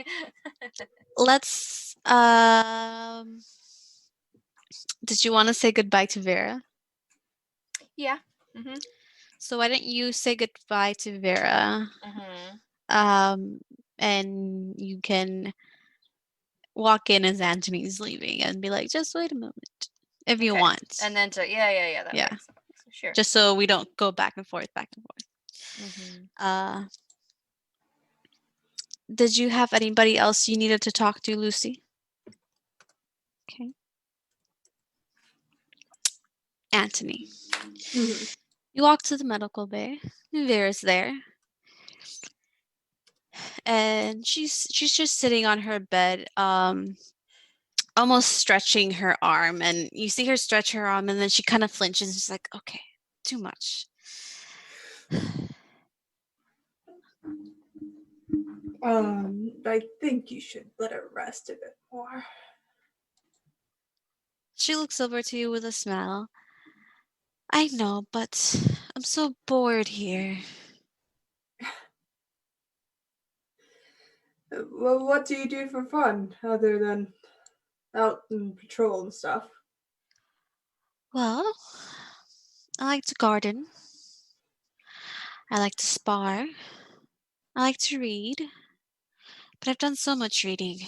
Let's. Did you want to say goodbye to Vera? Yeah. So why don't you say goodbye to Vera? And you can walk in as Anthony's leaving and be like, just wait a moment, if you want. And then to yeah, that works. Sure. Just so we don't go back and forth. Did you have anybody else you needed to talk to, Lucy? Okay. Anthony. You walk to the medical bay. Vera's there. And she's just sitting on her bed, almost stretching her arm. And you see her stretch her arm, and then she kind of flinches. She's like, okay, too much. I think you should let her rest a bit more. She looks over to you with a smile. I know, but I'm so bored here. Well, what do you do for fun other than out and patrol and stuff? Well, I like to garden. I like to spar. I like to read. But I've done so much reading.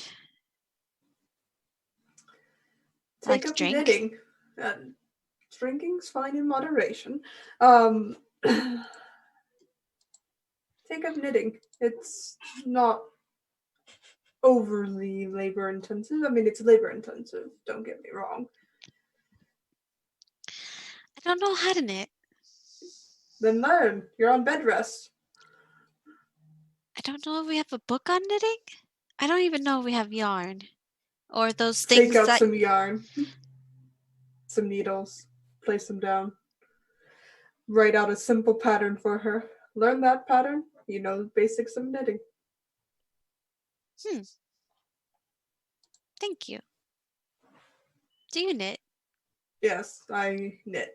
I like Take to up drink. knitting. Drinking's fine in moderation. Take up knitting. It's not overly labor intensive. I mean, it's labor intensive, don't get me wrong. I don't know how to knit. Then learn. You're on bed rest. I don't know if we have a book on knitting. I don't even know if we have yarn. Or those things Take out that... some yarn. Some needles. Place them down. write out a simple pattern for her. Learn that pattern, you know the basics of knitting. Hmm. Thank you. Do you knit? Yes, I knit.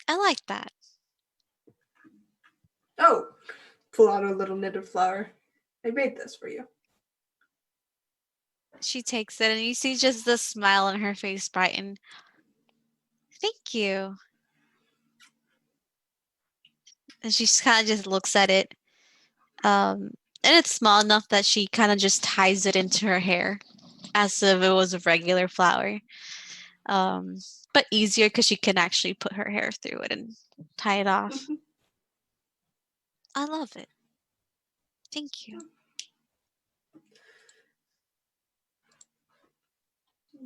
I like that. Oh, pull out a little knitted flower. I made this for you. She takes it, and you see just the smile on her face brighten. Thank you. And she kind of just looks at it. And it's small enough that she kind of just ties it into her hair as if it was a regular flower. Um, but easier because she can actually put her hair through it and tie it off. I love it. Thank you.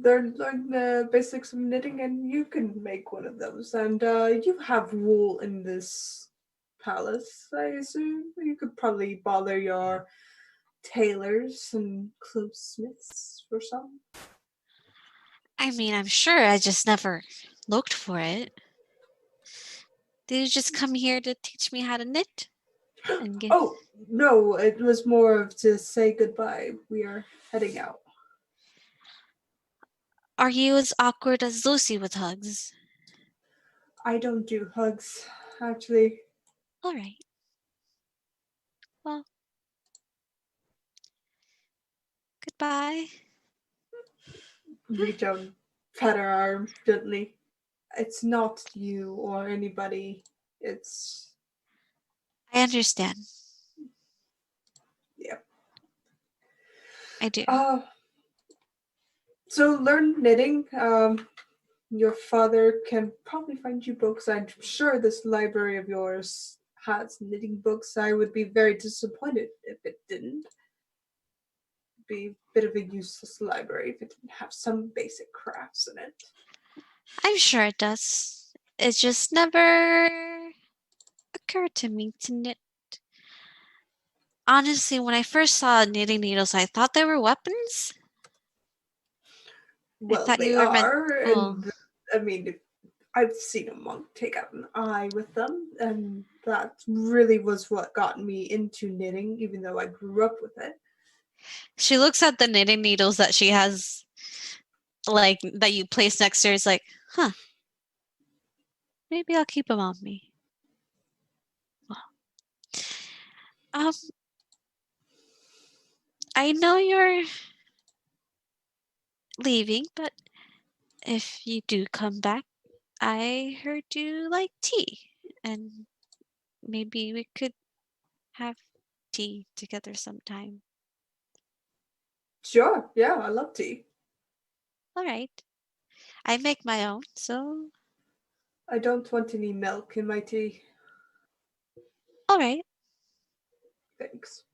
Learn the basics of knitting, and you can make one of those. And you have wool in this palace, I assume. You could probably bother your tailors and clothesmiths for some. I mean, I'm sure I just never looked for it. Did you just come here to teach me how to knit? And get... Oh, no, it was more of to say goodbye. We are heading out. Are you as awkward as Lucy with hugs? I don't do hugs, actually. All right. Well, goodbye. Reach out and pat her arm gently. It's not you or anybody. It's, I understand. yeah. I do. So learn knitting. Your father can probably find you books. I'm sure this library of yours has knitting books. I would be very disappointed if it didn't. It'd be a bit of a useless library if it didn't have some basic crafts in it. I'm sure it does. It just never occurred to me to knit. Honestly, when I first saw knitting needles, I thought they were weapons. I Well, thought they you were meant. are, Well, and I mean, I've seen a monk take out an eye with them, and that really was what got me into knitting, even though I grew up with it. she looks at the knitting needles that she has, like that you place next to her. Is like, huh? Maybe I'll keep them on me. Well, um, I know you're leaving, but if you do come back, I heard you like tea, and maybe we could have tea together sometime. Sure, yeah, I love tea. All right. I make my own, so I don't want any milk in my tea. all right. Thanks.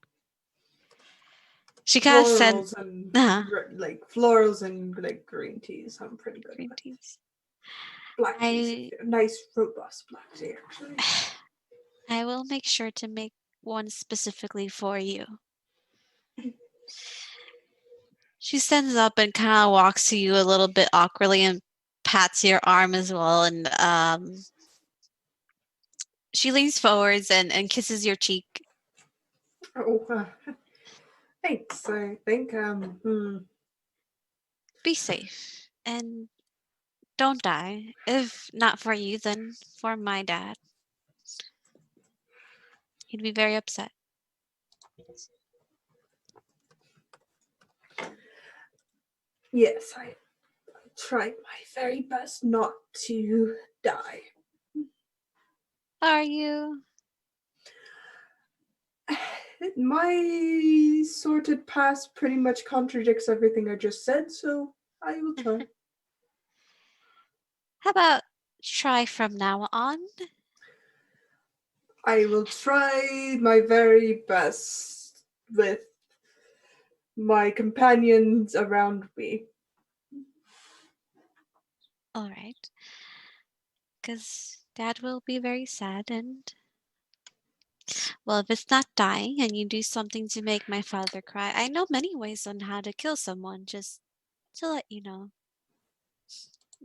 She kind of sent Florals and florals and like green teas. I'm pretty good green with. teas. Black teas, I nice robust black tea actually. I will make sure to make one specifically for you. She stands up and kind of walks to you a little bit awkwardly and pats your arm as well, and she leans forwards and kisses your cheek. Oh, thanks. I think Be safe and don't die. If not for you, then for my dad. He'd be very upset. yes, I tried my very best not to die. Are you? My sorted past pretty much contradicts everything I just said, so I will try. How about try from now on? I will try my very best with my companions around me. All right. Because dad will be very sad and well, if it's not dying and you do something to make my father cry, I know many ways on how to kill someone, just to let you know.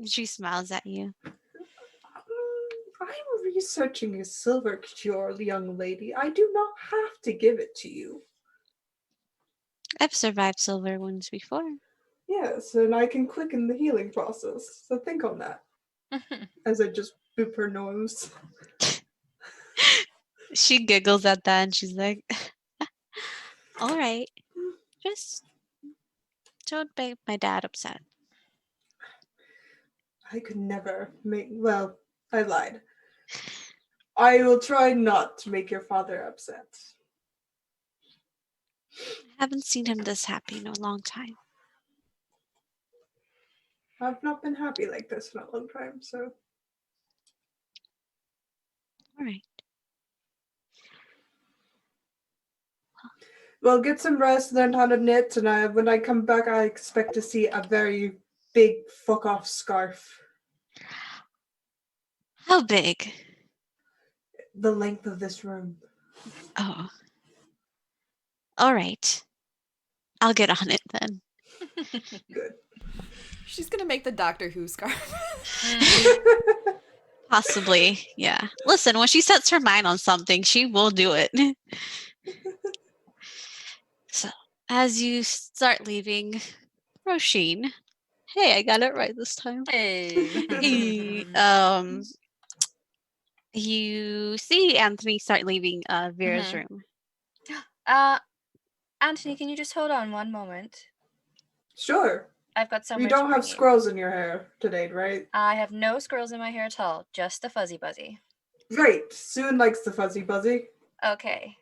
She smiles at you. I'm researching a silver cure, young lady. I do not have to give it to you. I've survived silver wounds before. Yes, and I can quicken the healing process. So think on that. As I just boop her nose. She giggles at that and she's like, all right, just don't make my dad upset. I could never make. Well, I lied. I will try not to make your father upset. I haven't seen him this happy in a long time. I've not been happy like this in a long time, so. All right. Well, get some rest, learn how to knit, and when I come back, I expect to see a very big fuck off scarf. How big? The length of this room. Oh. All right. I'll get on it then. Good. She's gonna make the Doctor Who scarf. Possibly, yeah. Listen, when she sets her mind on something, she will do it. So, as you start leaving, Roisin, hey, I got it right this time. Hey. You see Anthony start leaving Vera's room. Anthony, can you just hold on one moment? Sure. I've got somewhere You to don't have bring you. squirrels in your hair today, right? I have no squirrels in my hair at all, just a fuzzy buzzy. Great. Soon likes the fuzzy buzzy. Okay.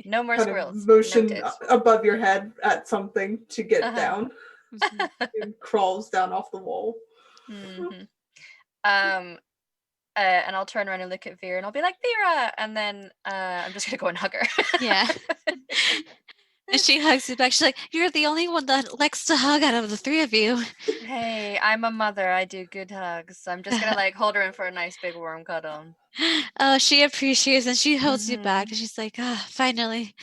No more Kind squirrels. of motion Noted. above your head at something to get down. Mhm. And crawls down off the wall. Mm-hmm. And I'll turn around and look at Vera and I'll be like, Vera! And then I'm just gonna go and hug her. Yeah. And she hugs you back. She's like, you're the only one that likes to hug out of the three of you. Hey, I'm a mother. I do good hugs. I'm just gonna like hold her in for a nice big warm cuddle. Oh, she appreciates and she holds you back. Mhm. And she's like, finally.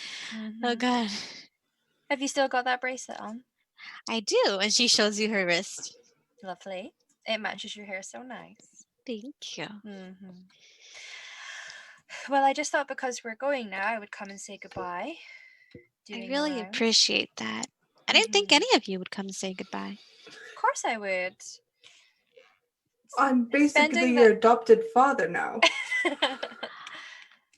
Oh, Mhm. God. Have you still got that bracelet on? I do. And she shows you her wrist. Lovely. It matches your hair so nice. Thank you. Mm-hmm. Well, I just thought because we're going now, I would come and say goodbye. I Doing the really rounds. appreciate that. I didn't think Mhm. any of you would come and say goodbye. Of course I would. I'm basically Spending your adopted father now.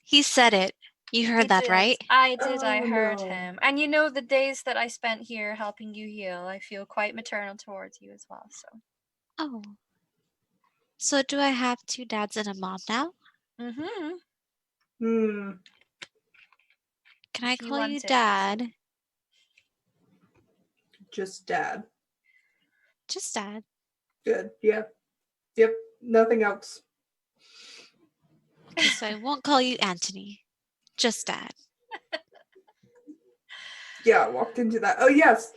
He said it. You heard that, right? I did. I Oh, heard no. him. And you know, the days that I spent here helping you heal, I feel quite maternal towards you as well. So. Oh. So do I have two dads and a mom now? Mm-hmm. Can I If you call you want it. Dad? Just dad. Just Dad. Good. Yeah. Yep. Nothing else. Okay, so I won't call you Anthony. Just Dad. Yeah, I walked into that. Oh, yes.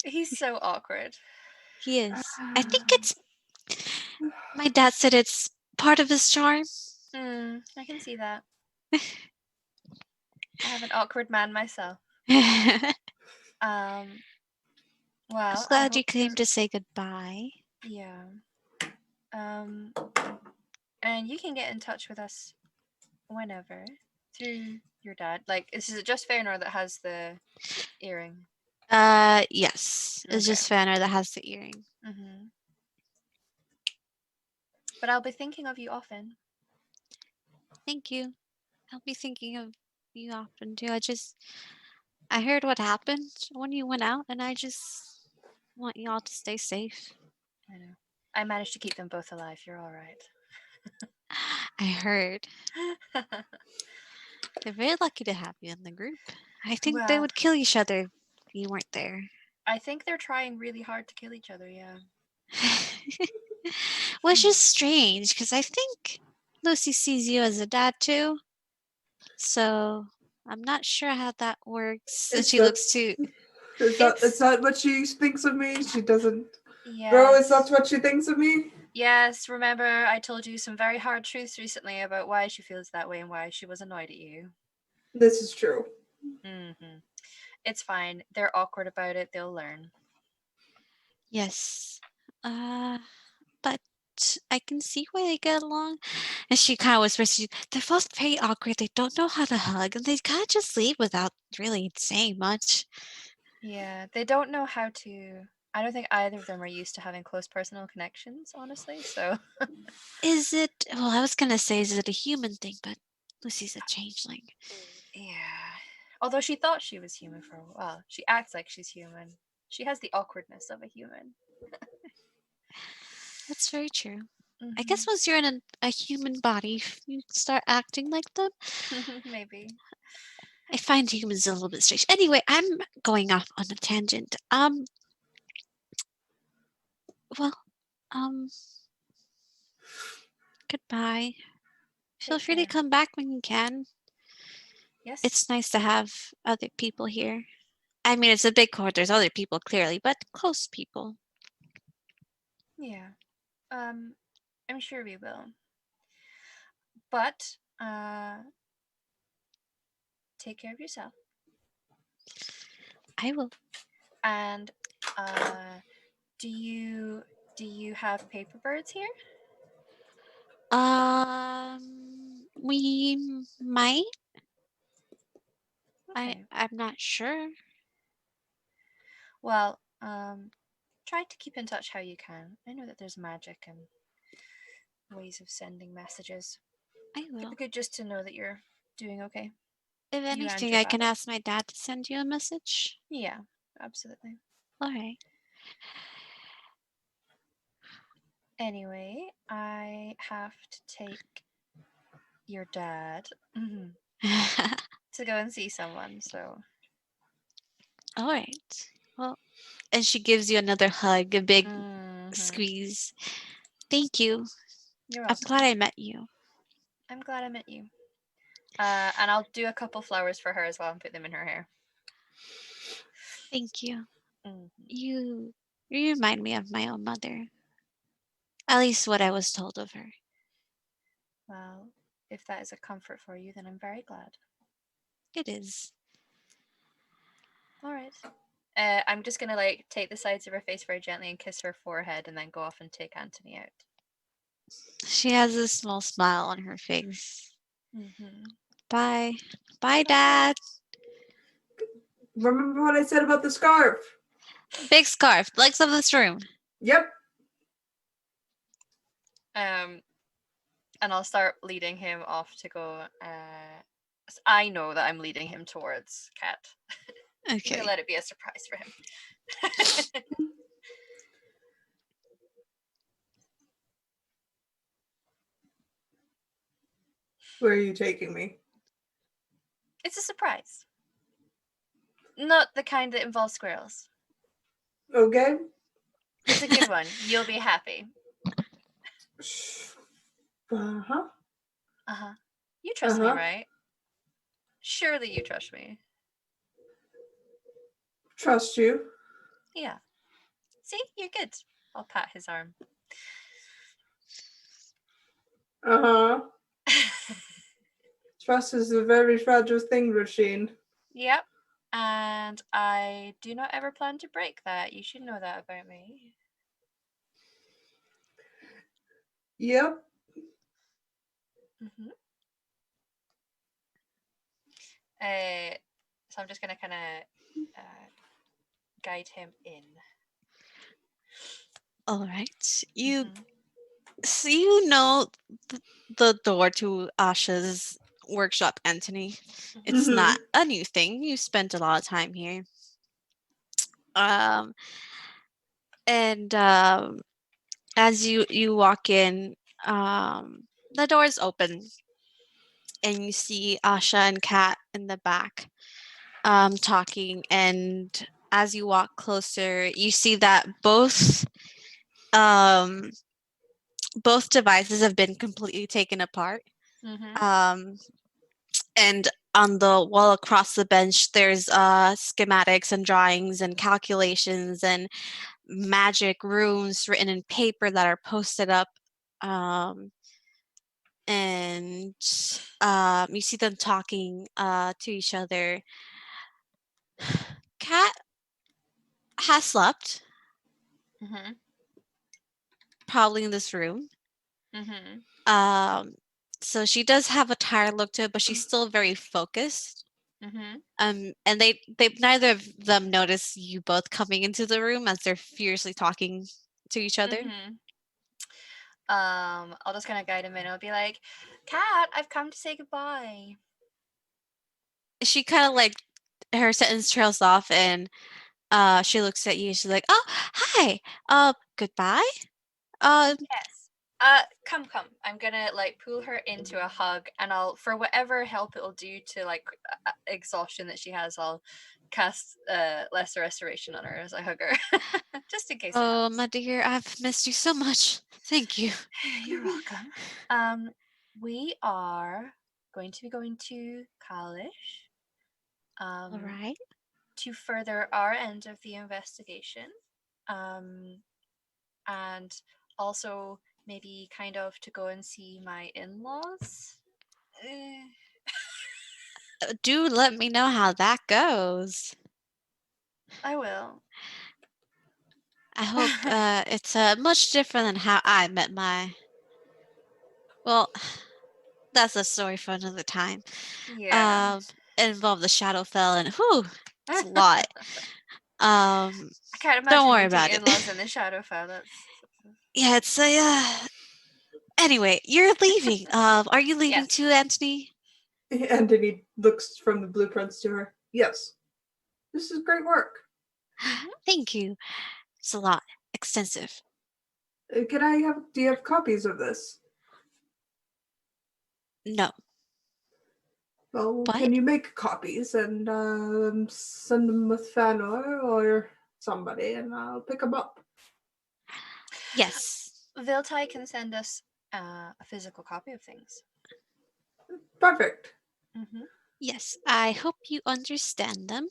He's so awkward. He is. I think it's. My dad said it's part of his charm. I can see that. I have an awkward man myself. I'm Well, I glad you hope came to say goodbye. Yeah. And you can get in touch with us whenever through your dad. Like, is it just Fëanor that has the earring? Yes. It's Okay. just Fanner that has the earring. Mm-hmm. But I'll be thinking of you often. Thank you. I'll be thinking of you often too. I heard what happened when you went out, and I just want you all to stay safe. I know. I managed to keep them both alive. You're all right. I heard. They're very lucky to have you in the group. I think they Well, would kill each other if you weren't there. I think they're trying really hard to kill each other, yeah. Which is strange, because I think Lucy sees you as a dad too. So I'm not sure how that works. And Is she that- looks to. Is that what she thinks of me? She doesn't. Yes. Bro, is that what she thinks of me? Yes, remember I told you some very hard truths recently about why she feels that way and why she was annoyed at you. This is true. Mm-hmm. It's fine. They're awkward about it. They'll learn. Yes. But but I can see why they get along. And she kind of whispers, they're both very awkward. They don't know how to hug, and they kind of just leave without really saying much. Yeah, they don't know how to. I don't think either of them are used to having close personal connections, honestly. So, Is it, well, I was going to say, is it a human thing, but Lucy's a changeling. yeah. Although she thought she was human for a while, she acts like she's human. She has the awkwardness of a human. That's very true. I guess Mhm. once you're in a human body, you start acting like them. Maybe. I find humans a little bit strange. Anyway, I'm going off on a tangent. Well, um, goodbye. Feel Take free to care. come back when you can. Yes. It's nice to have other people here. I mean, it's a big court. There's other people clearly, but close people. Yeah. I'm sure we will. But take care of yourself. I will. And do you have paper birds here? We might. Okay. I'm not sure. Well, try to keep in touch how you can. I know that there's magic and ways of sending messages. I It'd will. be good just to know that you're doing okay. If You and anything, your I can babbitt. ask my dad to send you a message. Yeah, absolutely. All right. Anyway, I have to take your dad to go and see someone, so All right. Well, and she gives you another hug, a big mhm. squeeze. Thank you. You're I'm glad welcome. I met you. I'm glad I met you. And I'll do a couple flowers for her as well and put them in her hair. Thank you. Mhm. You remind me of my own mother. At least what I was told of her. Well, if that is a comfort for you, then I'm very glad. It is. All right. I'm just gonna take the sides of her face very gently and kiss her forehead, and then go off and take Anthony out. She has a small smile on her face. Mm-hmm. Bye. Bye, Bye. Dad. Remember what I said about the scarf? Big scarf, legs of this room. Yep. And I'll start leading him off to go. I know that I'm leading him towards Cat. I'm gonna Okay. let it be a surprise for him. Where are you taking me? It's a surprise. Not the kind that involves squirrels. Okay. It's a good one. You'll be happy. Uh-huh. Uh-huh. You trust me, right? Surely you trust me. Trust you. Yeah. See, you're good. I'll pat his arm. Uh-huh. Trust is a very fragile thing, Rasheen. Yep. And I do not ever plan to break that. You should know that about me. Yep. Mm-hmm. So I'm just gonna kind of guide him in. All right. Mm-hmm. So you know the door to Asha's workshop, Anthony. It's Mm-hmm. not a new thing. You spent a lot of time here. Um, and as you walk in, the doors open, and you see Asha and Kat in the back, talking. And as you walk closer, you see that um, both devices have been completely taken apart. Mm-hmm. And on the wall across the bench, there's schematics and drawings and calculations and magic runes written in paper that are posted up. Um, and you see them talking to each other. Kat has slept, Mm-hmm. probably in this room. Mm-hmm. Um, so she does have a tired look to it, but she's still very focused. Mm-hmm. And they neither of them notice you both coming into the room as they're furiously talking to each other. Mm-hmm. I'll just kind of guide him in. I'll be like, Cat, I've come to say goodbye. She kind of like her sentence trails off, and she looks at you. She's like, "Oh, hi. Goodbye. Uh, Yes. Come. I'm gonna like pull her into a hug, and I'll, for whatever help it'll do to like exhaustion that she has, I'll cast lesser restoration on her as I hug her, just in case it oh, helps. my dear, I've missed you so much. Thank you." You're welcome. We are going to be going to college. All Um, right. to further our end of the investigation. Um, and also maybe kind of to go and see my in-laws. Eh, Do let me know how that goes. I will. I hope it's much different than how I met my. Well, that's a story for another time. Yeah. Um, it involved the Shadowfell, and whew, it's a lot. Um, I can't don't imagine worry meeting about it. in-laws in the Shadowfell. That's Yeah, it's a. Anyway, you're leaving. Are you leaving yes. too, Anthony? Anthony looks from the blueprints to her. Yes, this is great work. Mm-hmm. Thank you. It's a lot, extensive. Can I have? Do you have copies of this? No, Well, but can you make copies and send them with Fanor or somebody, and I'll pick them up. yes, Viltai can send us a physical copy of things. Perfect. Mm-hmm. yes. I hope you understand them.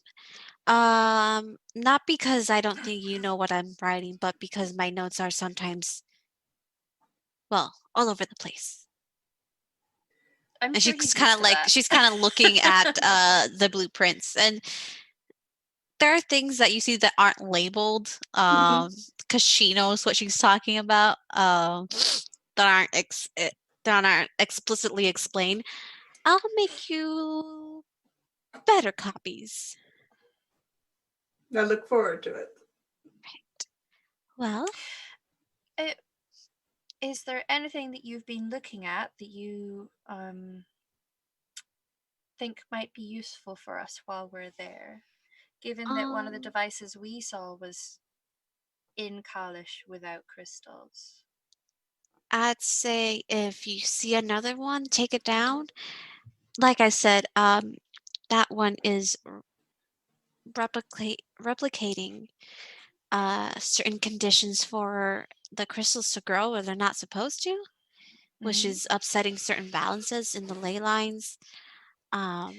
Not because I don't think you know what I'm writing, but because my notes are sometimes, well, all over the place. I'm And sure she's he's kind used of to like that. she's kind of looking at the blueprints, and there are things that you see that aren't labeled, because she knows what she's talking about, that aren't explicitly explained. I'll make you better copies. I look forward to it. Well, Uh, is there anything that you've been looking at that you think might be useful for us while we're there? Given that one of the um, devices we saw was in Kalish without crystals. I'd say if you see another one, take it down. Like I said, that one is replicating certain conditions for the crystals to grow where they're not supposed to, which Mm-hmm. is upsetting certain balances in the ley lines. Um,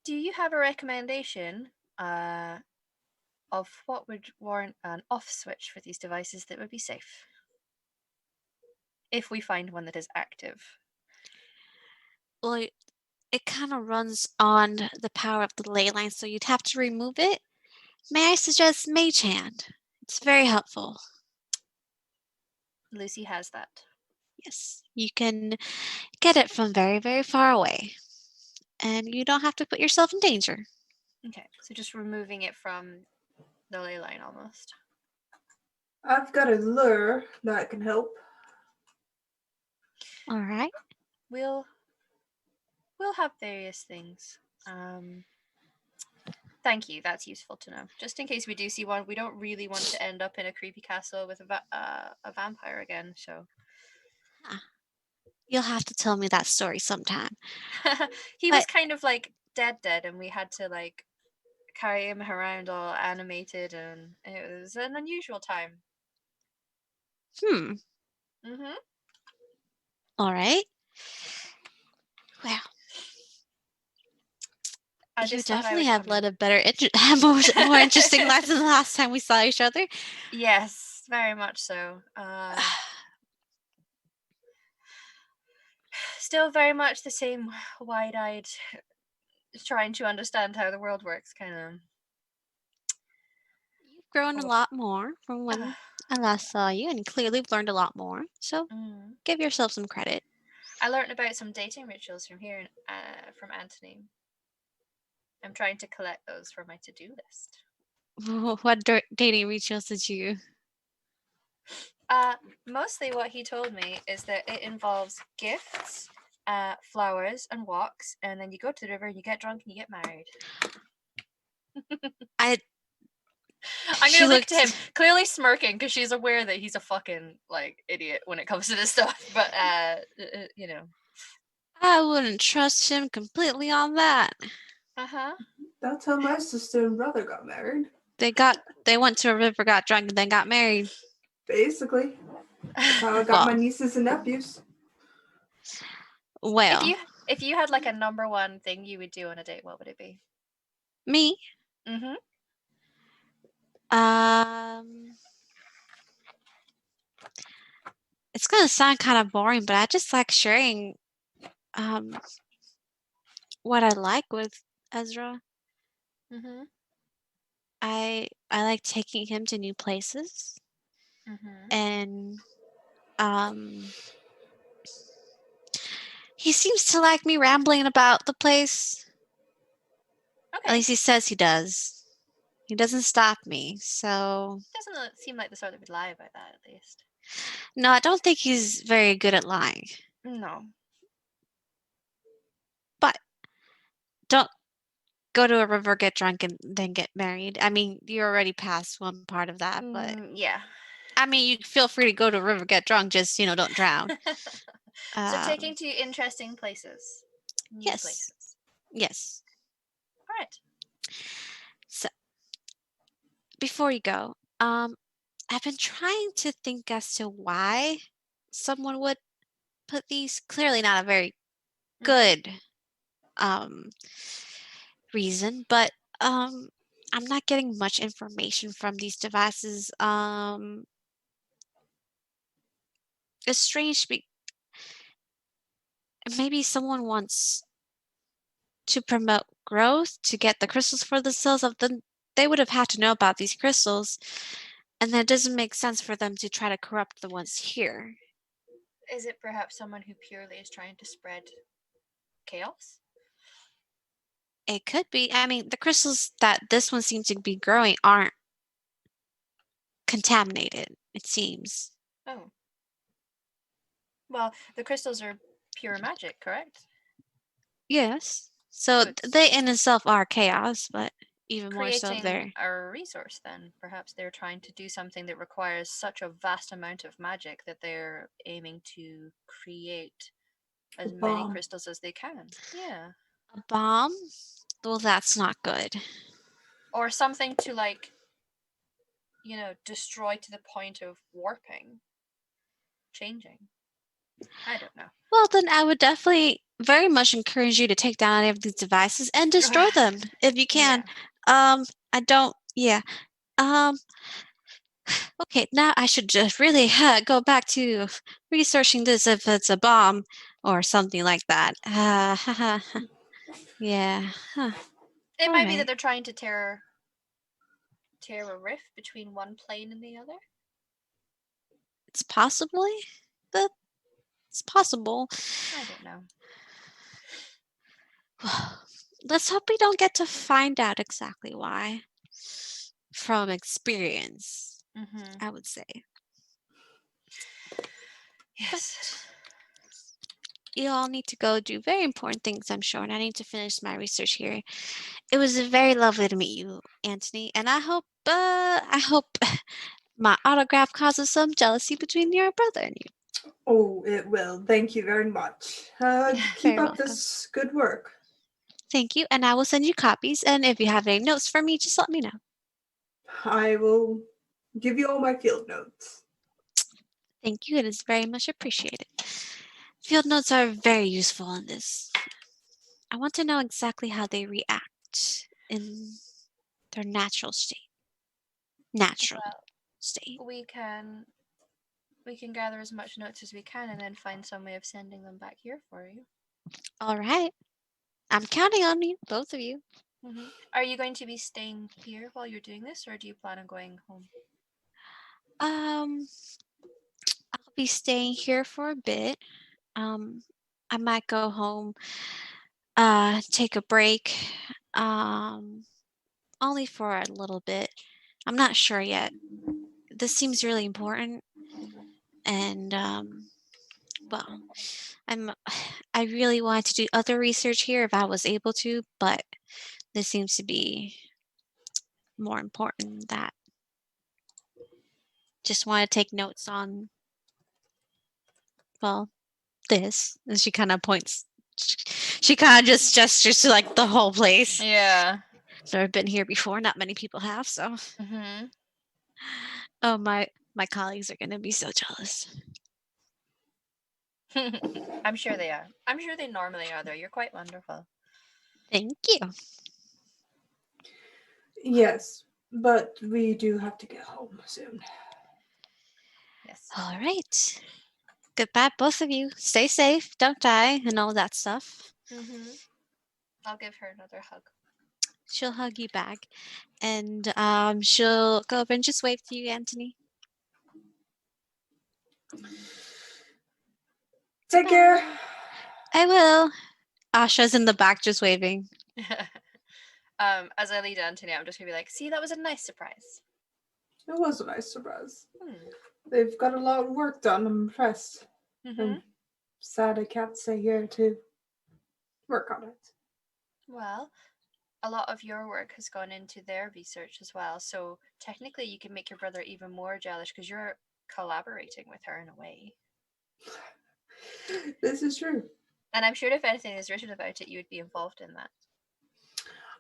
Do you have a recommendation of what would warrant an off switch for these devices that would be safe? If we find one that is active. well, it kind of runs on the power of the ley line, so you'd have to remove it. May I suggest Mage Hand? It's very helpful. Lucy has that. Yes, you can get it from very, very far away, and you don't have to put yourself in danger. Okay, so just removing it from the ley line almost. I've got a lure that can help. All right. We'll have various things. Thank you. That's useful to know. Just in case we do see one, we don't really want to end up in a creepy castle with a vampire again. So Ah, you'll have to tell me that story sometime. he was But kind of like dead, and we had to like carry him around all animated, and it was an unusual time. hmm, Mm-hmm. all right. Well, I you just thought I definitely would have come led in. a better, more interesting life than the last time we saw each other. Yes, very much so. Still very much the same wide-eyed, trying to understand how the world works, kind of. You've grown a Oh, lot more from when I last saw you and clearly have learned a lot more. So Mm. give yourself some credit. I learned about some dating rituals from here, from Anthony. I'm trying to collect those for my to-do list. What dating rituals did you? Mostly what he told me is that it involves gifts, flowers, and walks, and then you go to the river, you get drunk, and you get married. I. I'm She gonna look to looked. him, clearly smirking because she's aware that he's a fucking like idiot when it comes to this stuff. But you know. I wouldn't trust him completely on that. Uh-huh. That's how my sister and brother got married. They went to a river, got drunk, and then got married. Basically. That's how I got Well, my nieces and nephews. well, if you had like a number one thing you would do on a date, what would it be? me. Mm-hmm. Um, it's gonna sound kind of boring, but I just like sharing um what I like with Ezra. Mm-hmm. I like taking him to new places Mm-hmm. and um he seems to like me rambling about the place. At Okay. least he says he does. He doesn't stop me. So, Doesn't seem like the sort that would lie about that, at least. no, I don't think he's very good at lying. No. But don't go to a river, get drunk, and then get married. I mean, you're already past one part of that, but Yeah. I mean, you feel free to go to a river, get drunk, just, don't drown. So Um, taking to interesting places. New yes. places. Yes. All right. So, before you go, I've been trying to think as to why someone would put these. Clearly not a very good um reason, but I'm not getting much information from these devices. It's strange. Maybe someone wants to promote growth to get the crystals for the cells of them. They would have had to know about these crystals, and then it doesn't make sense for them to try to corrupt the ones here. Is it perhaps someone who purely is trying to spread chaos? It could be. I mean, the crystals that this one seems to be growing aren't contaminated, it seems. Oh. Well, the crystals are pure magic, correct? Yes. So So it's they in itself are chaos, but even more so creating there. a resource then. Perhaps they're trying to do something that requires such a vast amount of magic that they're aiming to create A as many bomb. crystals as they can. Yeah. A bomb? Well, that's not good. Or something to like, destroy to the point of warping, changing. I don't know. Well, then I would definitely very much encourage you to take down any of these devices and destroy them if you can. Yeah. I don't, yeah. Um, okay, now I should just really go back to researching this if it's a bomb or something like that. Yeah. Huh. It All might be that right. they're trying to tear a rift between one plane and the other. It's possibly that it's possible. I don't know. Let's hope we don't get to find out exactly why. From experience, Mm-hmm. I would say. Yes. But you all need to go do very important things, I'm sure, and I need to finish my research here. It was very lovely to meet you, Anthony, and I hope my autograph causes some jealousy between your brother and you. Oh, it will. Thank you very much. Keep Very up welcome. this good work. Thank you, and I will send you copies, and if you have any notes for me, just let me know. I will give you all my field notes. Thank you, it is very much appreciated. Field notes are very useful in this. I want to know exactly how they react in their natural state. Natural Well, state. we can gather as much notes as we can and then find some way of sending them back here for you. All right. I'm counting on you, both of you. Are you going to be staying here while you're doing this, or do you plan on going home? I'll be staying here for a bit. Um, I might go home, take a break. Um, Only for a little bit. I'm not sure yet. This seems really important, and well, I'm. I really wanted to do other research here if I was able to, but this seems to be more important than that. Just want to take notes on, well, this. And she kind of points. She kind of just gestures to like the whole place. Yeah. So I've been here before. Not many people have. So, Mm-hmm. oh my colleagues are gonna be so jealous. I'm sure they are. I'm sure they normally are, though. You're quite wonderful. Thank you. Yes, but we do have to get home soon. Yes. All right. Goodbye, both of you. Stay safe. Don't die, and all that stuff. Mm-hmm. I'll give her another hug. She'll hug you back, and she'll go up and just wave to you, Anthony. Take care. Bye. I will. Asha's in the back just waving. As I lead Anthony, I'm just gonna be like, see, that was a nice surprise. It was a nice surprise. Hmm. They've got a lot of work done. I'm impressed. Mm-hmm. I'm sad I can't stay here to work on it. Well, a lot of your work has gone into their research as well, so technically you can make your brother even more jealous because you're collaborating with her in a way. This is true. And I'm sure if anything is written about it, you would be involved in that.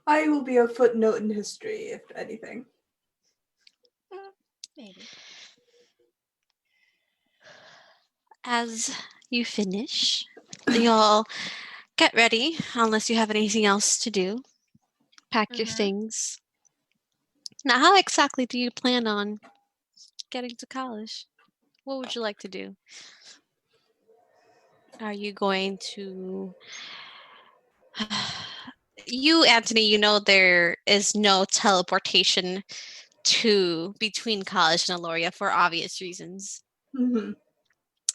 I will be a footnote in history, if anything. Maybe. As you finish, you'll get ready, unless you have anything else to do. Pack your Mhm. things. Now, how exactly do you plan on getting to college? What would you like to do? Are you going to... You, Anthony, you know there is no teleportation to between college and Aloria for obvious reasons. Mm-hmm.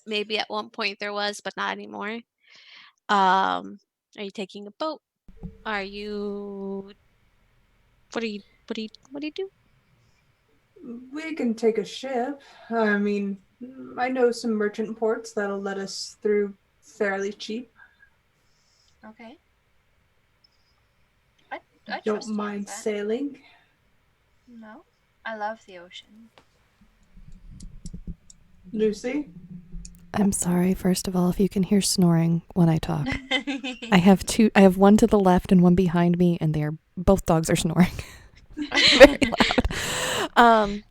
Maybe at one point there was, but not anymore. Are you taking a boat? Are you... What do you do? We can take a ship. I mean, I know some merchant ports that'll let us through fairly cheap. Okay. I Don't trust you with mind that. sailing. No, I love the ocean. Lucy? I'm sorry, first of all, if you can hear snoring when I talk. I have one to the left and one behind me, and both dogs are snoring. Very loud.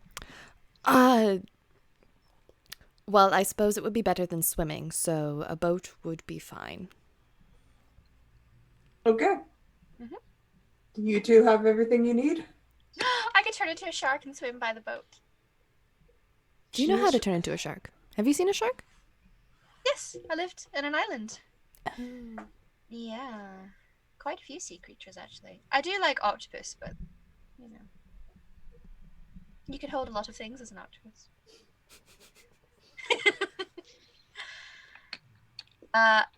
Well, I suppose it would be better than swimming, so a boat would be fine. Okay. Mhm. You two have everything you need? I could turn into a shark and swim by the boat. Do you know how to turn into a shark? Have you seen a shark? Yes, I lived in an island. Yeah, quite a few sea creatures actually. I do like octopus, but you know, you can hold a lot of things as an octopus.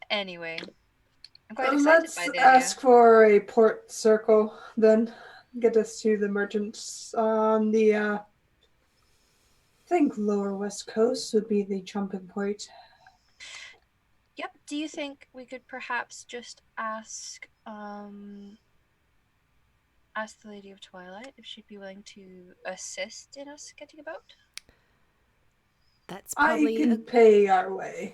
Anyway, I'm quite excited Let's by the idea. ask for a port circle, then. Get us to the merchants on the, I think lower west coast would be the jumping point. Yep. Do you think we could perhaps just ask the Lady of Twilight if she'd be willing to assist in us getting a boat? That's I probably can pay our way.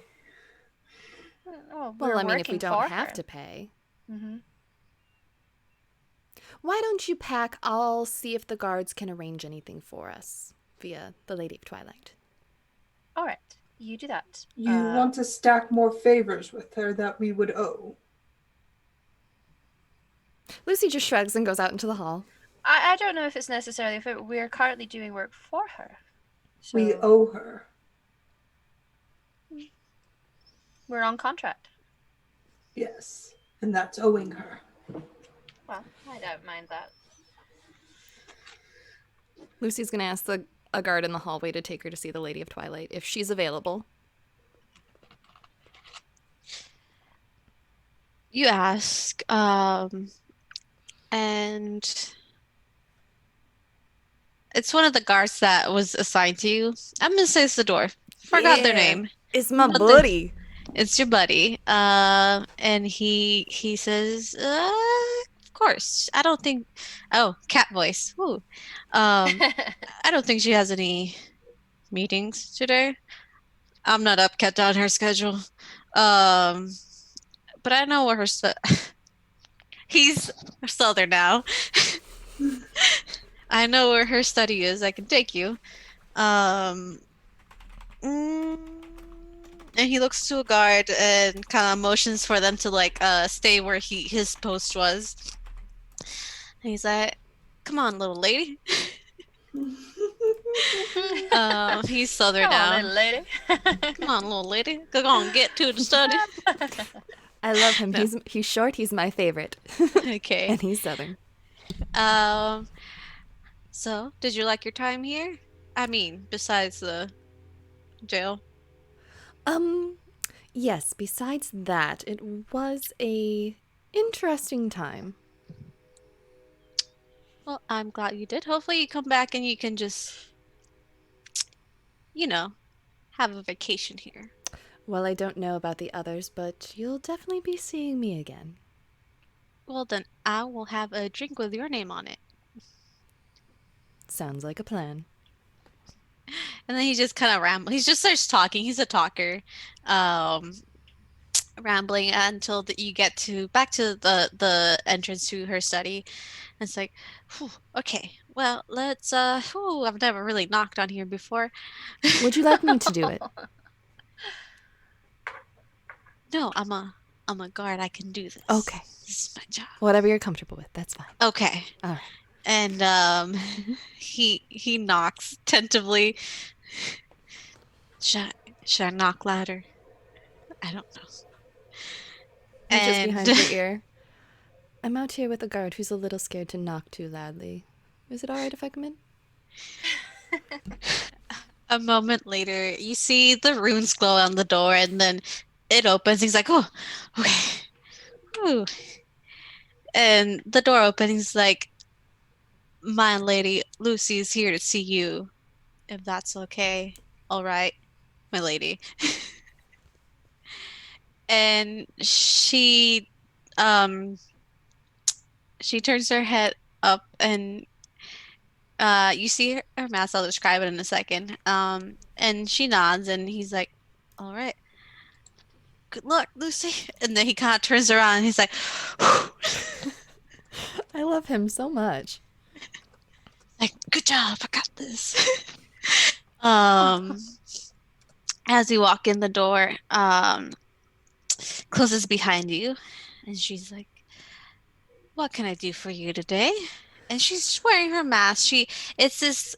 Oh, well, we're I mean, if we working don't for have her. to pay. Mm-hmm. Why don't you pack? I'll see if the guards can arrange anything for us via the Lady of Twilight. All right, you do that. You want to stack more favors with her that we would owe. Lucy just shrugs and goes out into the hall. I don't know if it's necessarily if we're currently doing work for her. So We owe her. we're on contract. Yes, and that's owing her. Well, I don't mind that. Lucy's going to ask the a guard in the hallway to take her to see the Lady of Twilight if she's available. You ask, and it's one of the guards that was assigned to you. I'm gonna say it's the dwarf. Forgot their Yeah, name. it's my But they, buddy. it's your buddy. And he says, of course. I don't think. Oh, cat voice. Woo. I don't think she has any meetings today. I'm not up, kept on her schedule. Um, but I know where her he's southern now. I know where her study is. I can take you. Um, mm, and he looks to a guard and kind of motions for them to like stay where his post was. And he's like, "Come on, little lady." He's southern Come on, now. little lady. Come on, little lady. Go on, get to the study. I love him. No. He's short. He's my favorite. Okay. And he's southern. Um, so did you like your time here? I mean, besides the jail. Yes, besides that, it was a interesting time. Well, I'm glad you did. Hopefully you come back and you can just, you know, have a vacation here. Well, I don't know about the others, but you'll definitely be seeing me again. Well, then I will have a drink with your name on it. Sounds like a plan. And then he just kind of rambles. He just starts talking. He's a talker. Um, Rambling until you get back to the entrance to her study. And it's like, whew, okay, well, let's I've never really knocked on here before. Would you like me to do it? No, I'm a guard. I can do this. Okay. This is my job. Whatever you're comfortable with, that's fine. Okay. All right. And he knocks tentatively. Should I knock louder? I don't know. Just And behind her ear. I'm out here with a guard who's a little scared to knock too loudly. Is it all right if I come in? a moment later, you see the runes glow on the door, and then it opens. He's like, "Oh, okay." Ooh. And the door opens. He's like, "My lady Lucy's here to see you, if that's okay." All right, my lady. And um she turns her head up, and you see her mask. I'll describe it in a second. And she nods, and he's like, "All right, good luck, Lucy." And then he kind of turns around, and he's like, I love him so much. "Like, good job, I got this." um, as you walk in the door, closes behind you, and she's like, "What can I do for you today?" And she's wearing her mask. It's this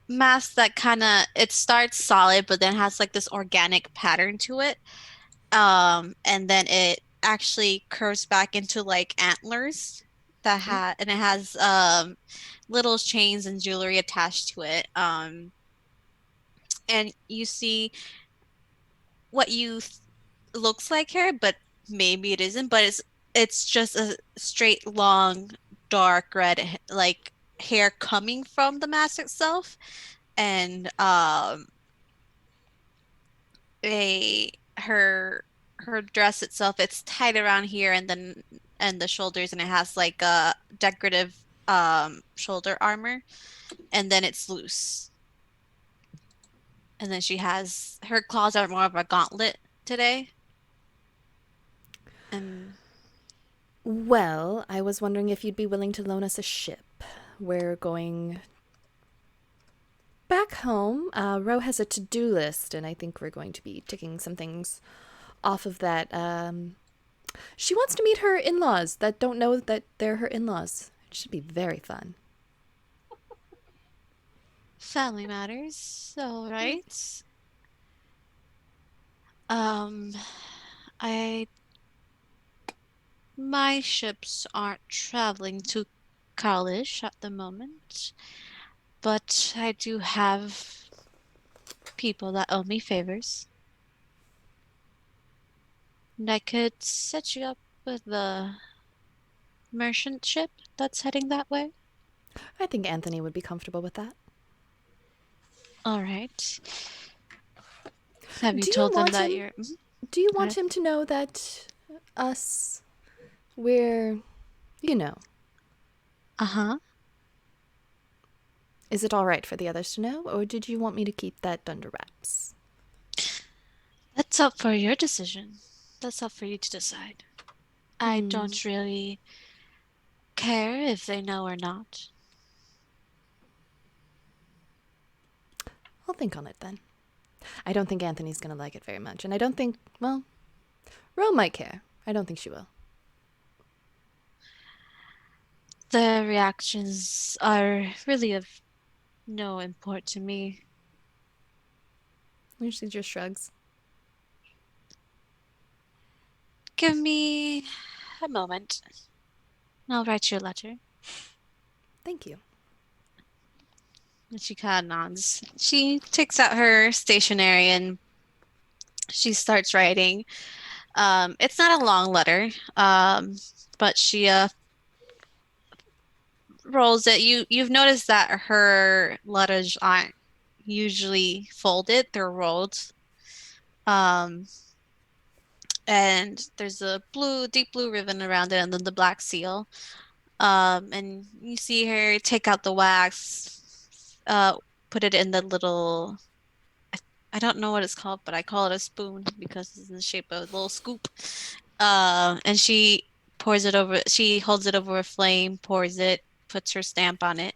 mask that kind of it starts solid, but then has like this organic pattern to it. And then it actually curves back into like antlers and it has little chains and jewelry attached to it. And you see what looks like hair, but maybe it isn't. But it's just a straight, long, dark red like hair coming from the mask itself, and a her dress itself, it's tied around here and the shoulders, and it has like a decorative shoulder armor, and then it's loose. And then she has her claws are more of a gauntlet today. And Well, I was wondering if you'd be willing to loan us a ship. We're going back home. Ro has a to-do list, and I think we're going to be ticking some things off of that. She wants to meet her in-laws that don't know that they're her in-laws. It should be very fun. family matters, all right. Um, I my ships aren't traveling to college at the moment. but I do have people that owe me favors. And I could set you up with a merchant ship that's heading that way. I think Anthony would be comfortable with that. All right. Have you Do you told them want that him? you're... Mhm. Do you Go want ahead. him to know that we're, you know, Uh-huh. is it all right for the others to know, or did you want me to keep that under wraps? That's up for your decision. That's up for you to decide. I don't really care if they know or not. I'll think on it then. I don't think Anthony's going to like it very much, and I don't think, well, Ro might care. I don't think she will. The reactions are really of no import to me. She just shrugs. Give me a moment. I'll write you a letter. Thank you. And she kind of nods. She takes out her stationery and she starts writing. It's not a long letter, but she rolls it. You've noticed that her letters aren't usually folded; they're rolled. Um, and there's a deep blue ribbon around it, and then the black seal. And you see her take out the wax, put it in the little, I don't know what it's called, but I call it a spoon because it's in the shape of a little scoop. And she holds it over a flame, pours it, puts her stamp on it.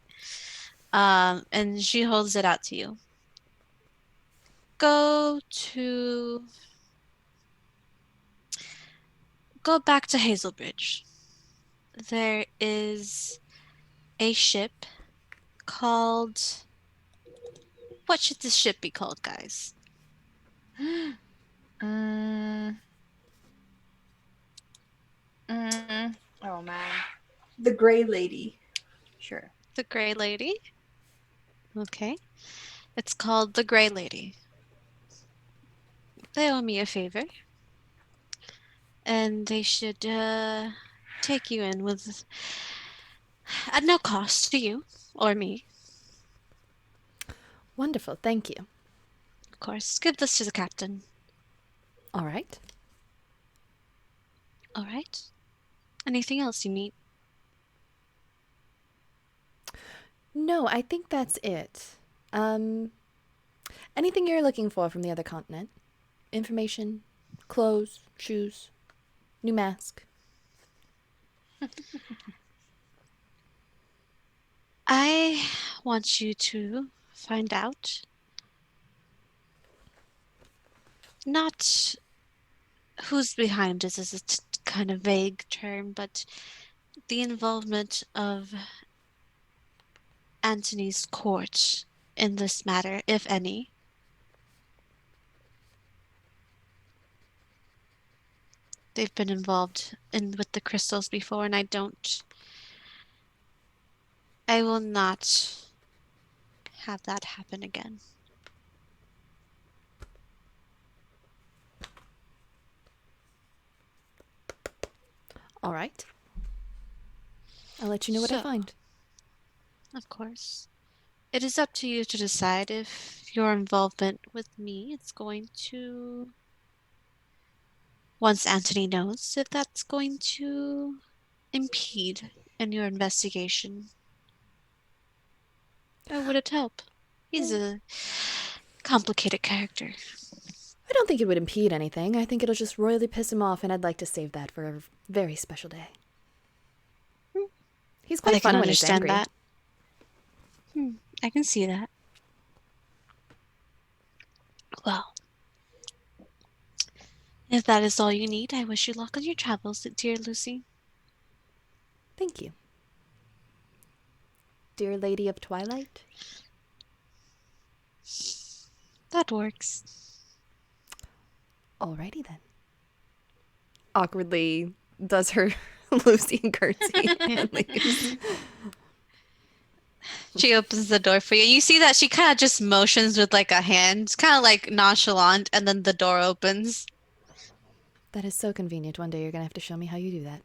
And she holds it out to you. Go to, go back to Hazelbridge. There is a ship called, what should this ship be called, guys? Mm, oh man. The Gray Lady. Sure. The Gray Lady? Okay. It's called the Gray Lady. They owe me a favor. And they should take you in with at no cost to you or me, Wonderful, thank you. of course. Give this to the captain. All right. All right. Anything else you need? No, I think that's it. Anything you're looking for from the other continent? Information, clothes, shoes, new mask. I want you to find out not who's behind this is a kind of vague term, but the involvement of Antony's court in this matter, if any. They've been involved with the crystals before, and I will not have that happen again. All right. I'll let you know what I So, find. of course, it is up to you to decide if your involvement with me is going to, once Antony knows, if that's going to impede in your investigation. Or would it help? He's a complicated character. I don't think it would impede anything. I think it'll just royally piss him off, and I'd like to save that for a very special day. He's I quite can fun when he's understand angry. that. I can see that. Well, if that is all you need, I wish you luck on your travels, dear Lucy. Thank you. Dear Lady of Twilight? That works. Alrighty then. Awkwardly does her Lucy curtsy and leaves. She opens the door for you. You see that she kind of just motions with like a hand, kind of like nonchalant, and then the door opens. That is so convenient. One day you're going to have to show me how you do that.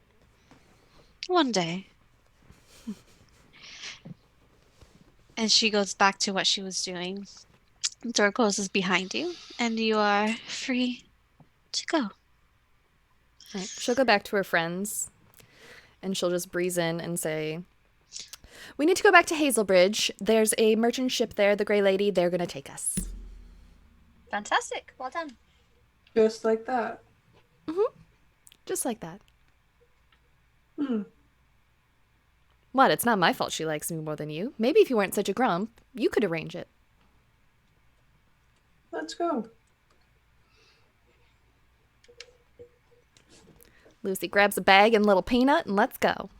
One day. And she goes back to what she was doing. The door closes behind you, and you are free to go. Right. She'll go back to her friends, and she'll just breeze in and say, "We need to go back to Hazelbridge. There's a merchant ship there, the Grey Lady. They're going to take us." Fantastic. Well done. Just like that. Just like that. Hmm. What? It's not my fault she likes me more than you. Maybe if you weren't such a grump, you could arrange it. Let's go. Lucy grabs a bag and a little peanut, and let's go.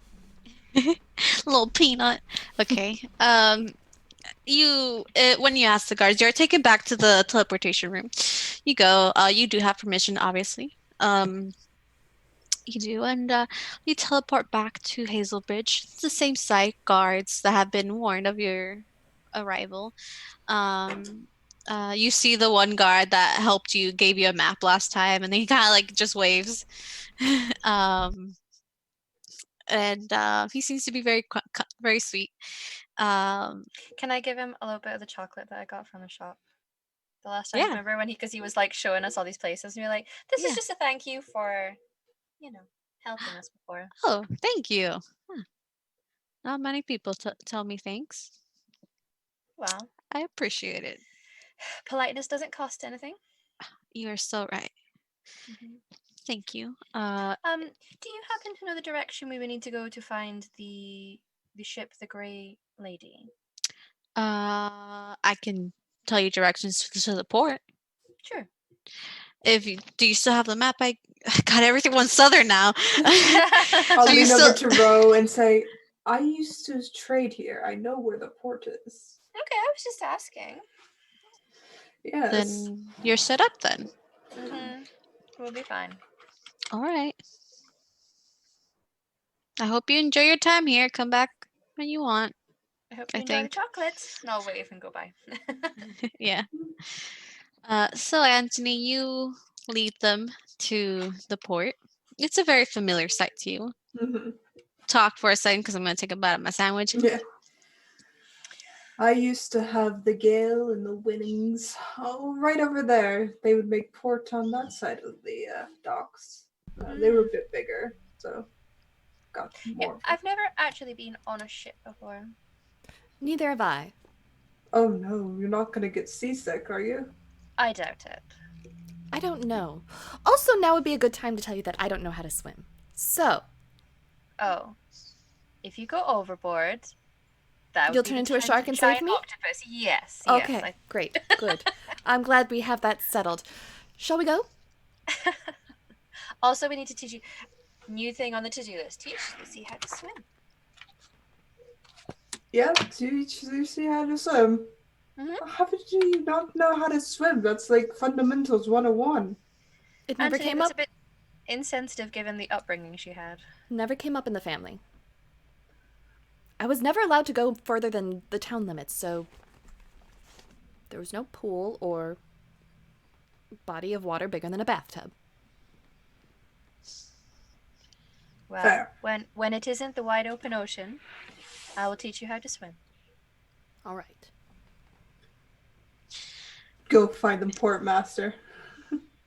Little peanut. Okay. When you ask the guards, you're taken back to the teleportation room. You go. You do have permission, obviously. You do, and you teleport back to Hazelbridge. It's the same site. Guards that have been warned of your arrival. Um, you see the one guard that helped you, gave you a map last time, and then he kind of like just waves. um, and he seems to be very sweet. Can I give him a little bit of the chocolate that I got from the shop? The last time, Yeah, remember when because he was like showing us all these places, and we are like, "This is yeah. just a thank you for, helping us before." Oh, thank you. Huh. Not many people tell me thanks. Well, I appreciate it. politeness doesn't cost anything. You are so right. Mm-hmm. Thank you. Do you happen to know the direction we would need to go to find the ship, the Grey Lady? I can tell you directions to the port. Sure. Do you still have the map? I got everything one southern now. I'll Do you lean still? over to Ro and say, I used to trade here. I know where the port is. Okay, I was just asking. Yes. Then you're set up then. Mm-hmm. We'll be fine. All right. I hope you enjoy your time here. Come back when you want. I hope I you enjoy the think. chocolate. No, wait, and go by. Yeah. So Anthony, you lead them to the port. It's a very familiar sight to you. Mm-hmm. Talk for a second because I'm going to take a bite of my sandwich. Yeah. I used to have the Gale and the Winnings right over there. They would make port on that side of the docks. They were a bit bigger, so got more. Yeah, I've never actually been on a ship before. Neither have I. Oh no, you're not going to get seasick, are you? I doubt it. I don't know. Also, now would be a good time to tell you that I don't know how to swim. So, Oh, if you go overboard, that would you'll be turn the into a time shark to and try save an me? octopus. Yes. okay, Yes. great, good. I'm glad we have that settled. Shall we go? Also, we need to teach you new thing on the to-do list. Teach Lucy how to swim. Yeah, teach Lucy how to swim. Mm-hmm. How do you not know how to swim? That's like fundamentals 101. It never Anthony, came that's up. a bit insensitive given the upbringing she had. Never came up in the family. I was never allowed to go further than the town limits, so there was no pool or body of water bigger than a bathtub. Well, Fair. when it isn't the wide open ocean, I will teach you how to swim. All right. Go find the port master.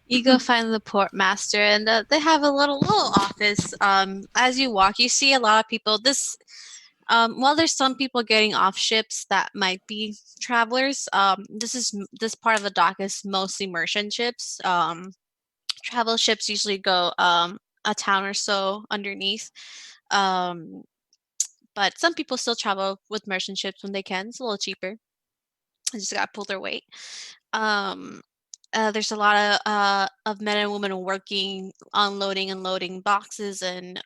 You go find the port master, and they have a little office. As you walk, you see a lot of people. While there's some people getting off ships that might be travelers, this part of the dock is mostly merchant ships. Travel ships usually go a town or so underneath. But some people still travel with merchant ships when they can. It's a little cheaper. They just gotta pull their weight. Um, there's a lot of men and women working, unloading and loading boxes and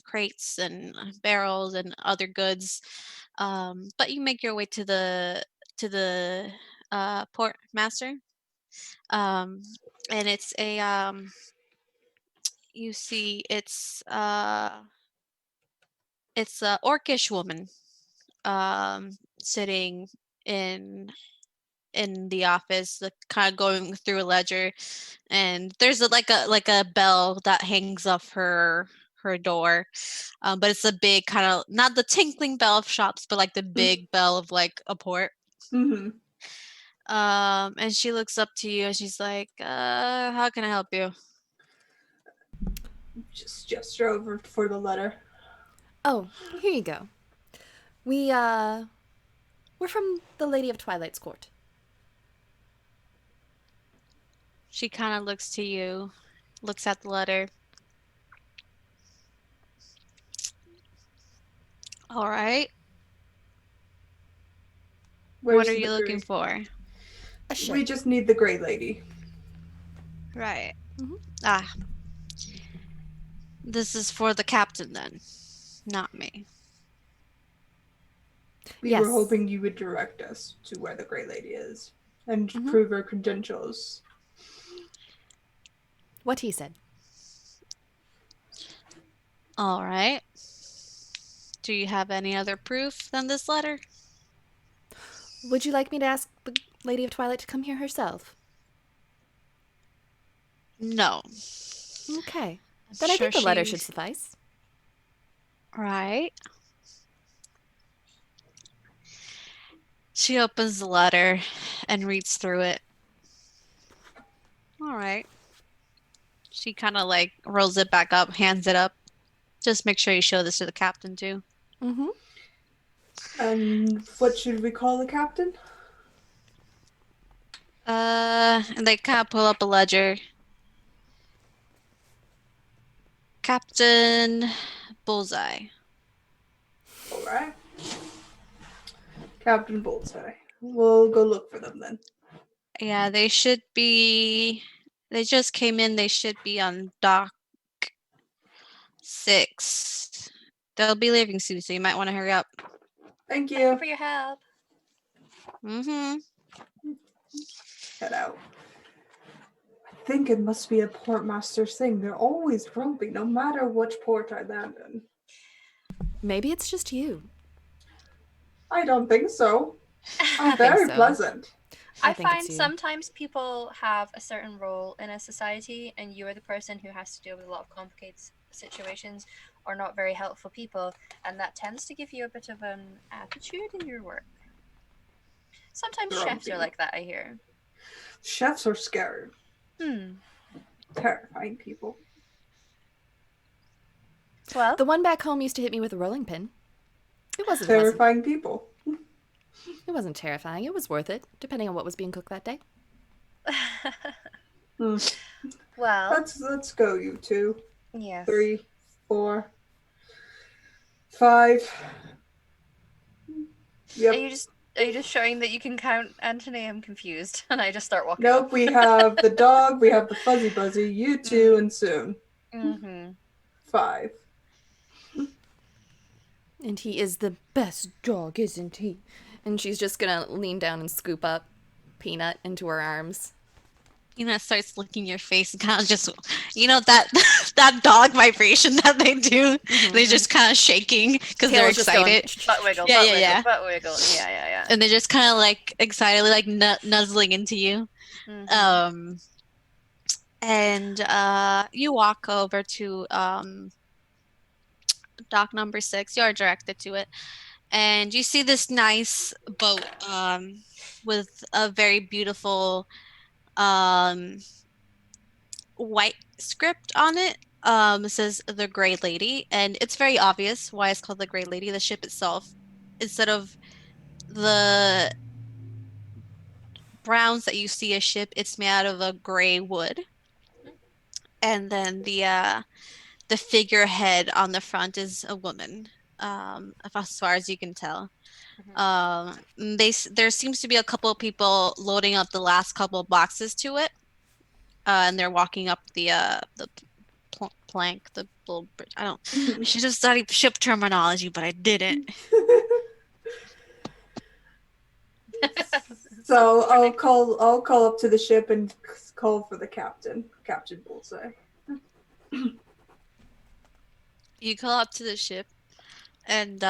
crates and barrels and other goods. But you make your way to the port master, um, and you see it's a orcish woman. sitting in in the office, kind of going through a ledger, and there's like a bell that hangs off her door, but it's a big kind of not the tinkling bell of shops, but like the big bell of like a port. Mm-hmm. And she looks up to you and she's like, how can I help you? Just gesture over for the letter. Oh, here you go. We're from the Lady of Twilight's court. She kind of looks to you, looks at the letter. All right. What Where's are the you looking gray? for? A ship. We just need the gray lady. Right. Mhm. Ah, this is for the captain then, not me. We Yes. were hoping you would direct us to where the gray lady is and Mhm. prove her credentials. What he said. All right. Do you have any other proof than this letter? Would you like me to ask the Lady of Twilight to come here herself? No. Okay. I'm Then I sure think the letter she. should suffice. Right. She opens the letter and reads through it. All right. She kind of like rolls it back up, hands it up. Just make sure you show this to the captain too. Mm-hmm. And what should we call the captain? And they kind of pull up a ledger. Captain Bullseye. All right. Captain Bullseye. We'll go look for them then. Yeah, they should be. They just came in. They should be on dock 6. They'll be leaving soon, so you might want to hurry up. Thank Thank you you. for your help. Mm-hmm. Head out. I think it must be a portmaster's thing. They're always grumpy, no matter which port I land in. Maybe it's just you. I don't think so. I'm I think very so. pleasant. I think it's find you. sometimes people have a certain role in a society, and you are the person who has to deal with a lot of complicated situations or not very helpful people, and that tends to give you a bit of an attitude in your work. Sometimes chefs Grumpy. are like that, I hear. Chefs are scary. Terrifying people. Well, The one back home used to hit me with a rolling pin. It wasn't pleasant. Terrifying people. It wasn't terrifying. It was worth it, depending on what was being cooked that day. Hmm. well, Let's go, you 2, yes. 3, 4, 5. Yep. Are you just showing that you can count, Anthony? I'm confused, and I just start walking. Nope, we have the dog, we have the fuzzy buzzy, you 2, and soon. Mm-hmm. 5. And he is the best dog, isn't he? And she's just gonna lean down and scoop up Peanut into her arms. Peanut starts licking your face and kind of just, that that dog vibration that they do. They just kind of shaking because they're Tayl's just going, excited. Butt wiggle, Yeah, butt yeah, wiggle, yeah. butt wiggle. Yeah. And they're just kind of like excitedly like nuzzling into you. Mm-hmm. And you walk over to dock number 6. You are directed to it, and you see this nice boat with a very beautiful white script on it. It says the Gray Lady, and it's very obvious why it's called the Gray Lady. The ship itself, instead of the browns that you see a ship, it's made out of a gray wood. And then the figurehead on the front is a woman, as far as you can tell. There seems to be a couple of people loading up the last couple of boxes to it, and they're walking up the plank, the little bridge. I should have studied ship terminology, but I didn't. So I'll call up to the ship and call for the captain, Captain Bullseye. You call up to the ship, and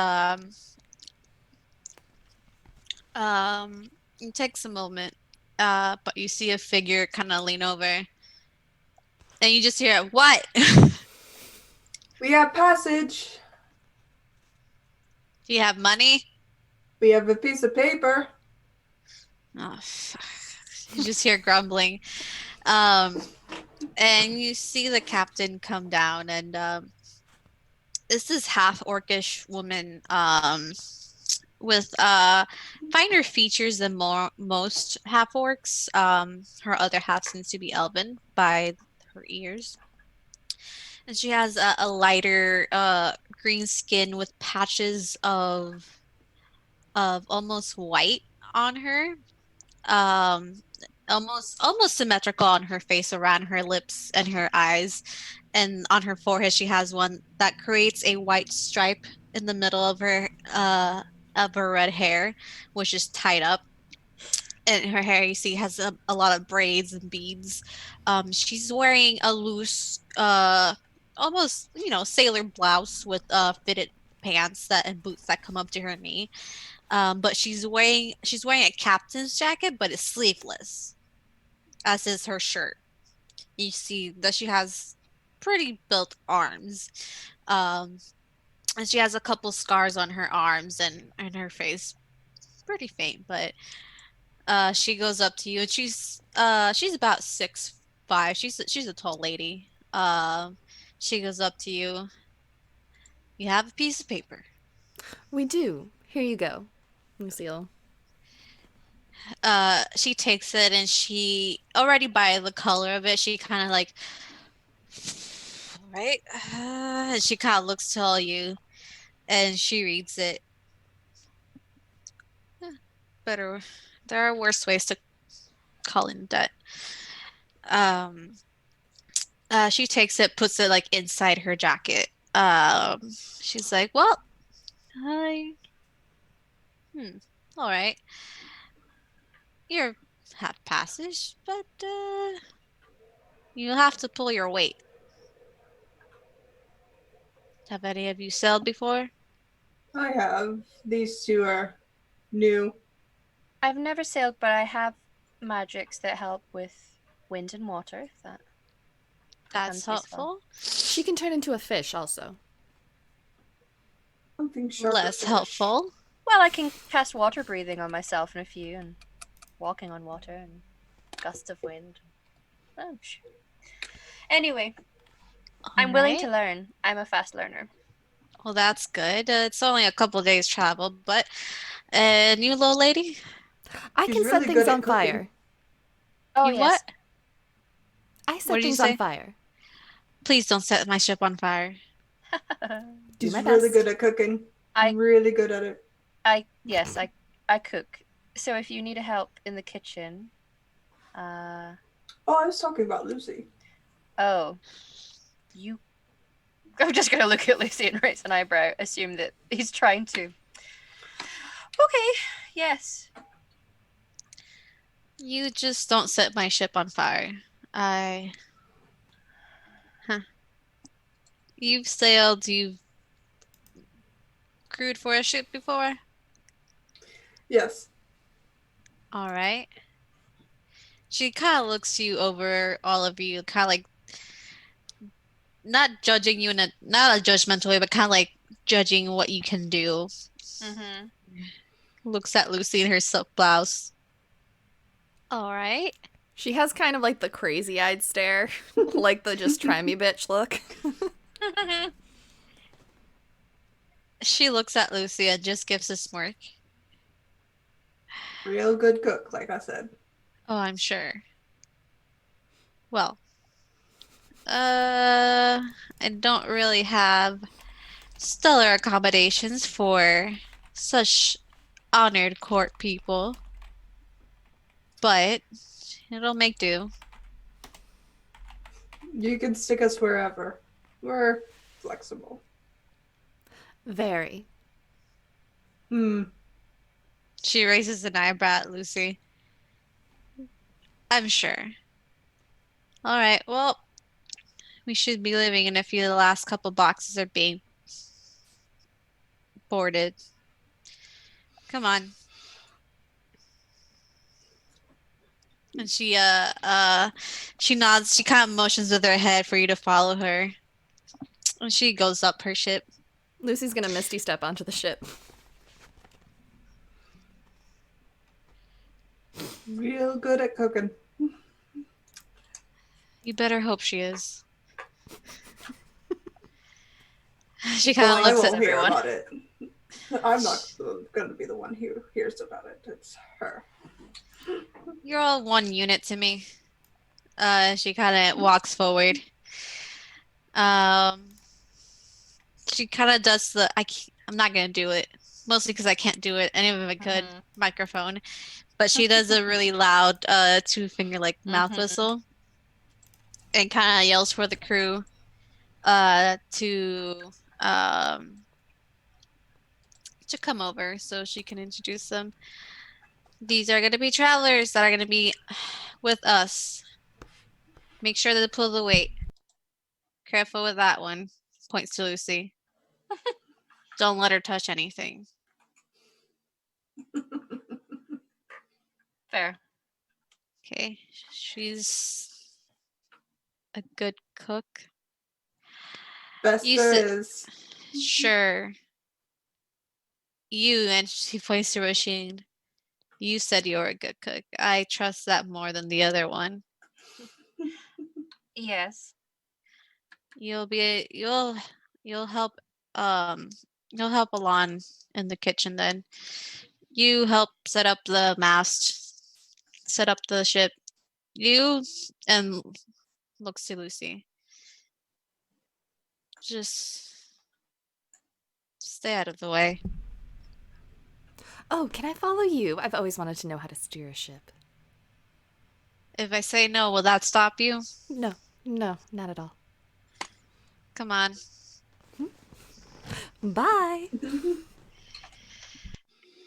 It takes a moment, but you see a figure kind of lean over, and you just hear, "What?" We have passage. Do you have money? We have a piece of paper. Oh, fuck. You just hear grumbling. Um, and you see the captain come down, and this is half orcish woman, with finer features than most half orcs. Her other half seems to be elven by her ears. And she has a lighter green skin with patches of almost white on her. Um, almost symmetrical on her face around her lips and her eyes. And on her forehead she has one that creates a white stripe in the middle of her red hair, which is tied up. And her hair, you see, has a lot of braids and beads. She's wearing a loose, almost, sailor blouse with fitted pants that and boots that come up to her knee. But she's wearing a captain's jacket, but it's sleeveless, as is her shirt. You see that she has pretty built arms. Um, and she has a couple scars on her arms and her face, pretty faint, but she goes up to you, and she's about 6'5". She's a tall lady. She goes up to you. You have a piece of paper. We do. Here you go, Lucille. She takes it, and she already by the color of it, she kind of like, right? And she kind of looks to all you, and she reads it. Eh, Better, there are worse ways to call in debt. Um, she takes it, puts it like inside her jacket. She's like, "Well, I, hmm, all right. You're half passage, but you have to pull your weight. Have any of you sailed before?" I have. These two are new. I've never sailed, but I have magics that help with wind and water, if that That's becomes useful. helpful. She can turn into a fish also. Something sharp or Less fish. helpful. Well, I can cast water breathing on myself and a few, and walking on water, and gusts of wind. Oh, anyway, All I'm willing to right. learn. I'm a fast learner. Well, that's good. It's only a couple days travel, but new little lady, I She's can set really things good on at cooking. fire. Oh, you what? yes. I What set did you things on say? fire. Please don't set my ship on fire. Do She's my really best. good at cooking. I, Really good at it. yes, I cook. So if you need help in the kitchen, uh, Oh, I was talking about Lucy. oh, you. I'm just gonna look at Lucy and raise an eyebrow, assume that he's trying to. Okay, yes. You just don't set my ship on fire. I, huh. You've crewed for a ship before? Yes. All right. She kind of looks you over all of you, kind of like not judging you in a not a judgmental way, but kind of like judging what you can do. Mm-hmm. Looks at Lucy in her silk blouse. All right. She has kind of like the crazy eyed stare, like the just try me bitch look. She looks at Lucy and just gives a smirk. Real good cook, like I said. Oh, I'm sure. Well, uh, I don't really have stellar accommodations for such honored court people, but it'll make do. You can stick us wherever. We're flexible. Very. Hmm. She raises an eyebrow at Lucy. I'm sure. All right, well, we should be leaving in a few. The last couple boxes are being boarded. Come on. And she nods, she kind of motions with her head for you to follow her. And she goes up her ship. Lucy's gonna misty step onto the ship. Real good at cooking. You better hope she is. She kind Well, of I looks at won't hear everyone. about it. I'm not going to be the one who hears about it. It's her. You're all one unit to me. She kind of walks forward. Um, she kind of does I'm not gonna do it, mostly because I can't do it. Any if I could, Mhm. microphone. But she does a really loud two-finger like mouth Mhm. whistle and kind of yells for the crew um to come over so she can introduce them. These are gonna be travelers that are gonna be with us. Make sure that they pull the weight. Careful with that one. Points to Lucy. Don't let her touch anything. Fair. Okay. She's a good cook. Best You there said, is. sure. You, and she points to Rasheen. You said you're a good cook. I trust that more than the other one. Yes. You'll be you'll help um you'll help Alon in the kitchen then. You help set up the mast, set up the ship. You and looks to Lucy. Just stay out of the way. Oh, can I follow you? I've always wanted to know how to steer a ship. If I say no, will that stop you? No, no, not at all. Come on. Bye.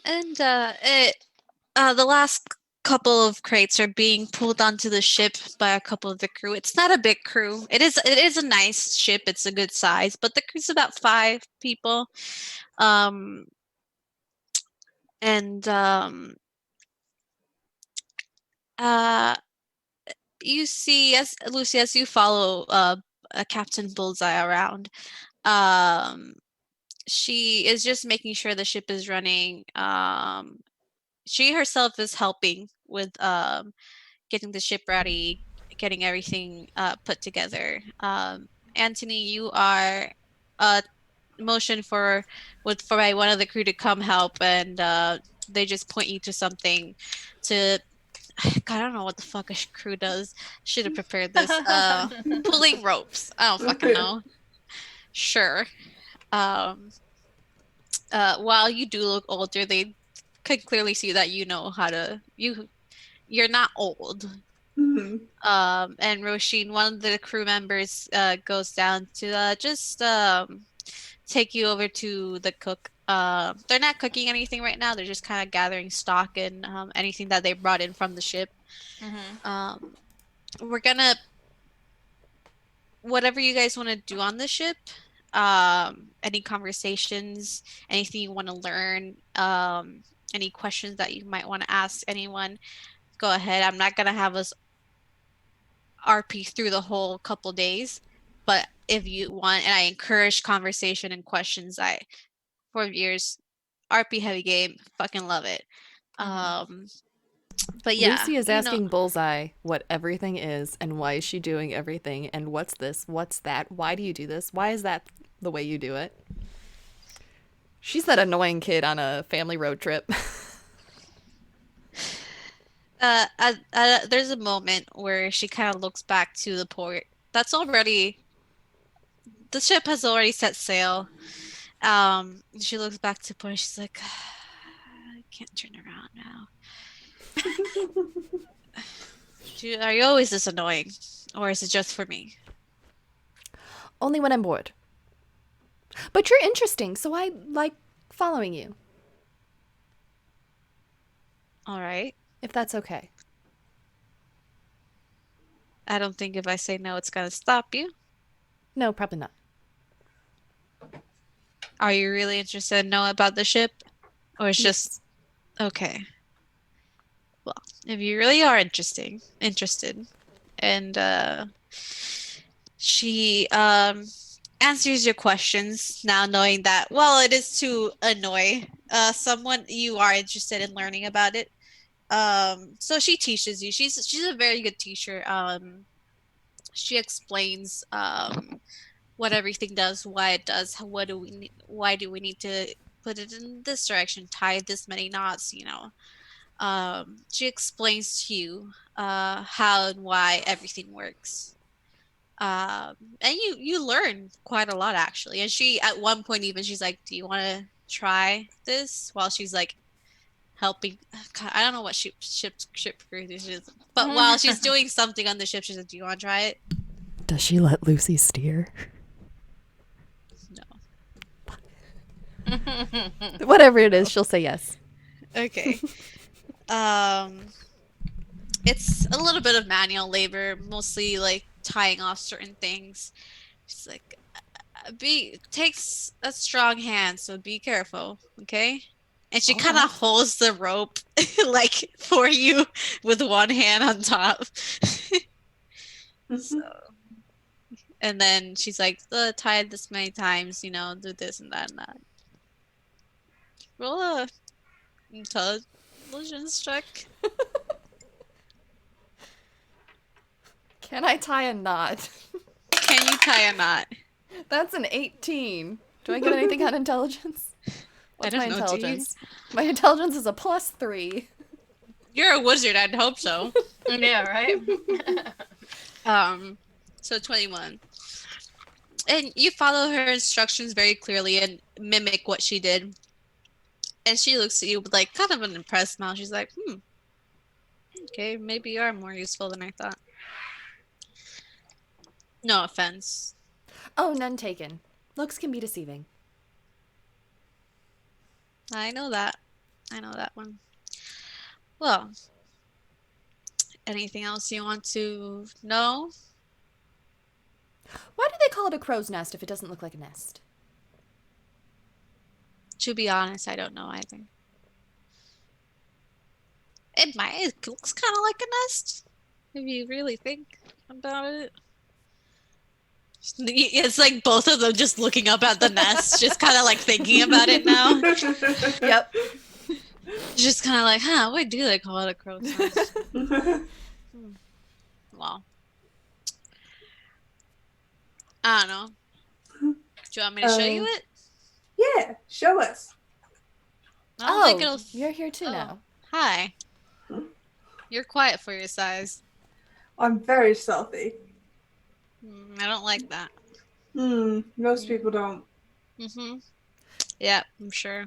And the last couple of crates are being pulled onto the ship by a couple of the crew. It's not a big crew. It is a nice ship. It's a good size, but the crew's about 5 people. Um and uh you see, as Lucy, as you follow a Captain Bullseye around, um she is just making sure the ship is running. She herself is helping with getting the ship ready, getting everything put together. Anthony, you are motion for one of the crew to come help, and they just point you to something to. God, I don't know what the fuck a crew does. Should have prepared this. Pulling ropes. I don't fucking know. Sure. Um, while you do look older, they could clearly see that you know how to. You're not old. Mhm. And Roisin, one of the crew members, goes down to just take you over to the cook. They're not cooking anything right now. They're just kind of gathering stock and anything that they brought in from the ship. Mhm. Um, we're gonna whatever you guys want to do on the ship. Any conversations, anything you want to learn, any questions that you might want to ask anyone, go ahead. I'm not gonna have us RP through the whole couple days. But if you want, and I encourage conversation and questions, I 4 years RP heavy game, fucking love it. Mhm. Um, but yeah, Lucy is asking Bullseye what everything is and why is she doing everything and what's this, what's that, why do you do this, why is that the way you do it? She's that annoying kid on a family road trip. there's a moment where she kind of looks back to the port. That's already the ship has already set sail. She looks back to port. She's like, I can't turn around now. Are you always this annoying, or is it just for me? Only when I'm bored. But you're interesting, so I like following you, All right. if that's okay. I don't think if I say no, it's gonna stop you. No, probably not. Are you really interested in knowing about the ship? Or it's just Yes. okay. Well, if you really are interested, and she answers your questions now, knowing that, well, it is to annoy someone you are interested in learning about it. So she teaches you. She's a very good teacher. She explains what everything does, why it does, what do we need, why do we need to put it in this direction, tie this many knots, you know. She explains to you how and why everything works. And you learn quite a lot actually. And she at one point even she's like, "Do you want to try this?" While she's like helping. God, I don't know what ship crew this is, but while she's doing something on the ship, she said, "Do you want to try it?" Does she let Lucy steer? No. Whatever it is, she'll say yes. Okay. Um, it's a little bit of manual labor, mostly like tying off certain things. She's like, takes a strong hand, so be careful, okay? And she kind of Alright. holds the rope like for you with one hand on top. So, and then she's like, tie it this many times, you know, do this and that and that. Roll a intelligence check. Can I tie a knot? Can you tie a knot? That's an 18. Do I get anything on intelligence? What's I my don't know, do you? intelligence? My intelligence is a +3. You're a wizard, I'd hope so. Yeah, right? So 21. And you follow her instructions very clearly and mimic what she did. And she looks at you with like kind of an impressed smile. She's like, okay, maybe you are more useful than I thought. No offense. Oh, none taken. Looks can be deceiving. I know that. I know that one. Well, anything else you want to know? Why do they call it a crow's nest if it doesn't look like a nest? To be honest, I don't know either. It looks kind of like a nest. If you really think about it. It's like both of them just looking up at the nest, just kind of like thinking about it now. Yep. Just kind of like, why do they call it a crow's nest? Well, I don't know. Do you want me to show you it? Yeah, show us. I don't think it'll. You're here too now. Hi. You're quiet for your size. I'm very stealthy. I don't like that. Most people don't. Yeah, I'm sure.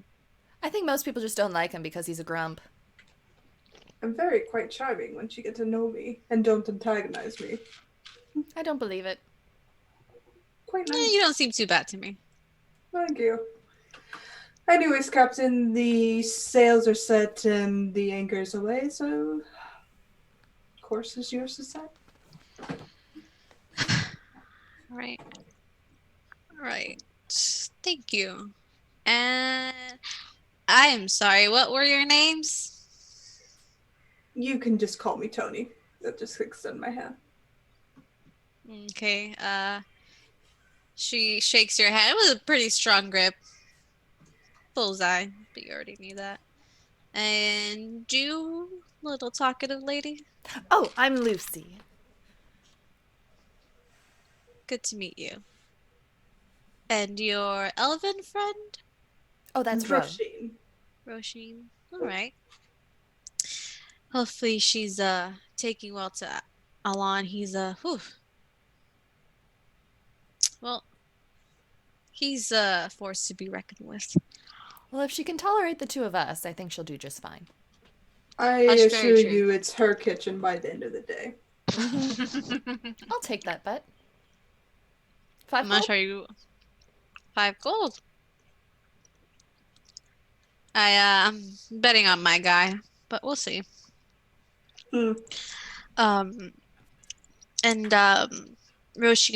I think most people just don't like him because he's a grump. I'm very quite charming once you get to know me and don't antagonize me. I don't believe it. Quite nice. You don't seem too bad to me. Thank you. Anyways, Captain, the sails are set and the anchor's away, so course is yours to set. All right. Thank you. And I am sorry, what were your names? You can just call me Tony. That just extend my hand. Okay, she shakes your hand. It was a pretty strong grip. Bullseye, but you already knew that. And you, little talkative lady? Oh, I'm Lucy. Good to meet you. And your elven friend? Oh, that's Ro. Roisin. All right. Hopefully she's taking well to Alon. He's well, he's a force to be reckoned with. Well, if she can tolerate the two of us, I think she'll do just fine. I That's very assure true. you it's her kitchen by the end of the day. I'll take that bet. I'm 5 not gold? sure you 5 gold. I'm betting on my guy, but we'll see. Roisin,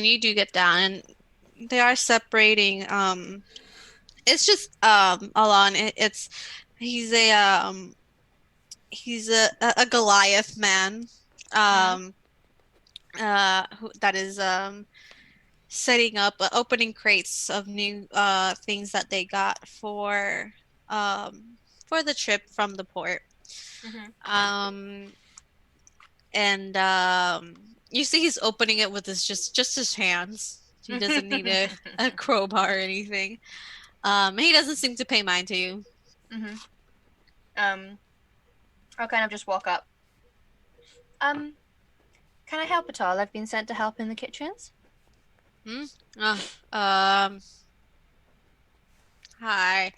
you do get down, and they are separating. It's just Alon. He's a he's a Goliath man. Mhm. That is setting up opening crates of new things that they got for the trip from the port. Mhm. Um and you see he's opening it with his just his hands. He doesn't need a crowbar or anything. He doesn't seem to pay mind to you. Mhm. Um, I'll kind of just walk up. Um, can I help at all? I've been sent to help in the kitchens. Hmm? Uh, um, Hi.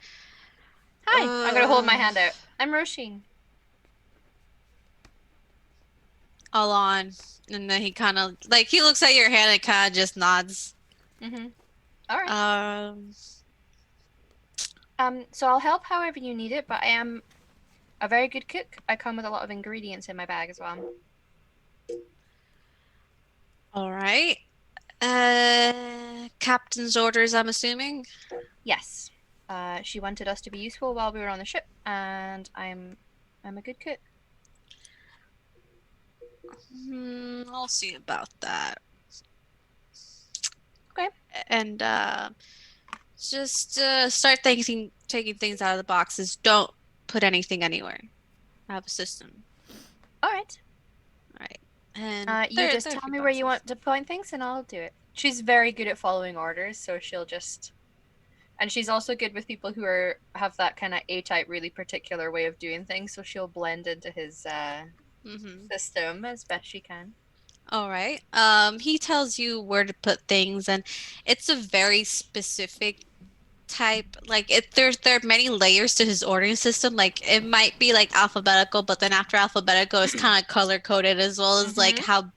Hi, I'm gonna hold my hand out. I'm Roisin. All on. And then he kind of like he looks at your hand and kind of just nods. Mhm. All right. Um, So I'll help however you need it, but I am a very good cook. I come with a lot of ingredients in my bag as well. all right. Captain's orders, I'm assuming. Yes. She wanted us to be useful while we were on the ship, and I'm a good cook. I'll see about that. Okay. And just start taking things out of the boxes. Don't put anything anywhere. I have a system. All right. All right. And You just there are a tell few me where you boxes. want to point things, and I'll do it. She's very good at following orders, so she'll just. And she's also good with people who have that kind of A-type, really particular way of doing things. So she'll blend into his Mm-hmm. system as best she can. All right. He tells you where to put things, and it's a very specific type. Like there are many layers to his ordering system. Like it might be like alphabetical, but then after alphabetical, it's kind of color coded as well as like Mhm. how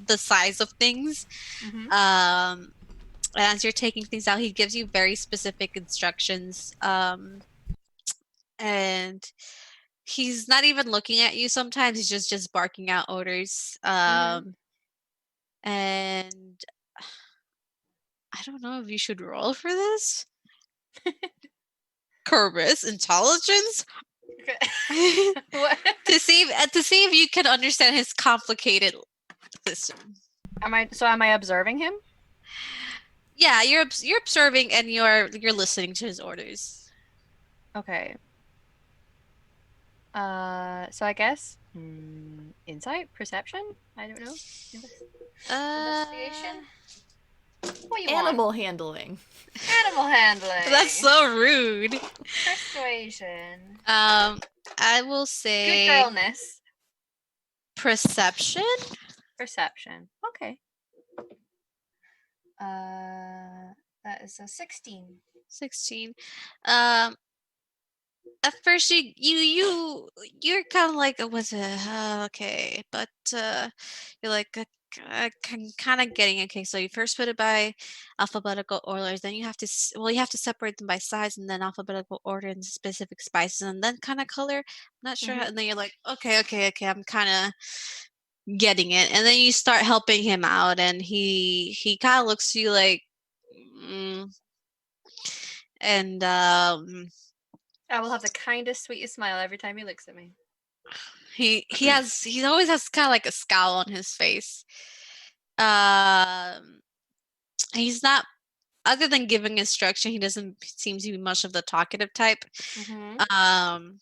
the size of things. Mhm. Um, and as you're taking things out, he gives you very specific instructions. And he's not even looking at you sometimes. He's just barking out orders. Mhm. And I don't know if you should roll for this. Kerberos intelligence What? to see if you can understand his complicated system. Am I observing him? Yeah, you're observing and you're listening to his orders. Okay. So I guess insight, perception. I don't know. Investigation. Uh, What do you want? Animal handling. Animal that's handling. so rude. Persuasion. I will Good say girlness. perception. Perception. Okay. That is a 16. 16. Um, at first you're kind of like was it okay, but you're like I can kind of getting it. Okay, so you first put it by alphabetical orders, then you have to you have to separate them by size, and then alphabetical order and specific spices, and then kind of color. I'm not sure, Mhm. and then you're like, okay, I'm kind of getting it, and then you start helping him out, and he kind of looks to you like, mm, and I will have the kindest, sweetest smile every time he looks at me. he always has kind of like a scowl on his face. Um, he's not other than giving instruction, he doesn't seem to be much of the talkative type. Mhm. Um,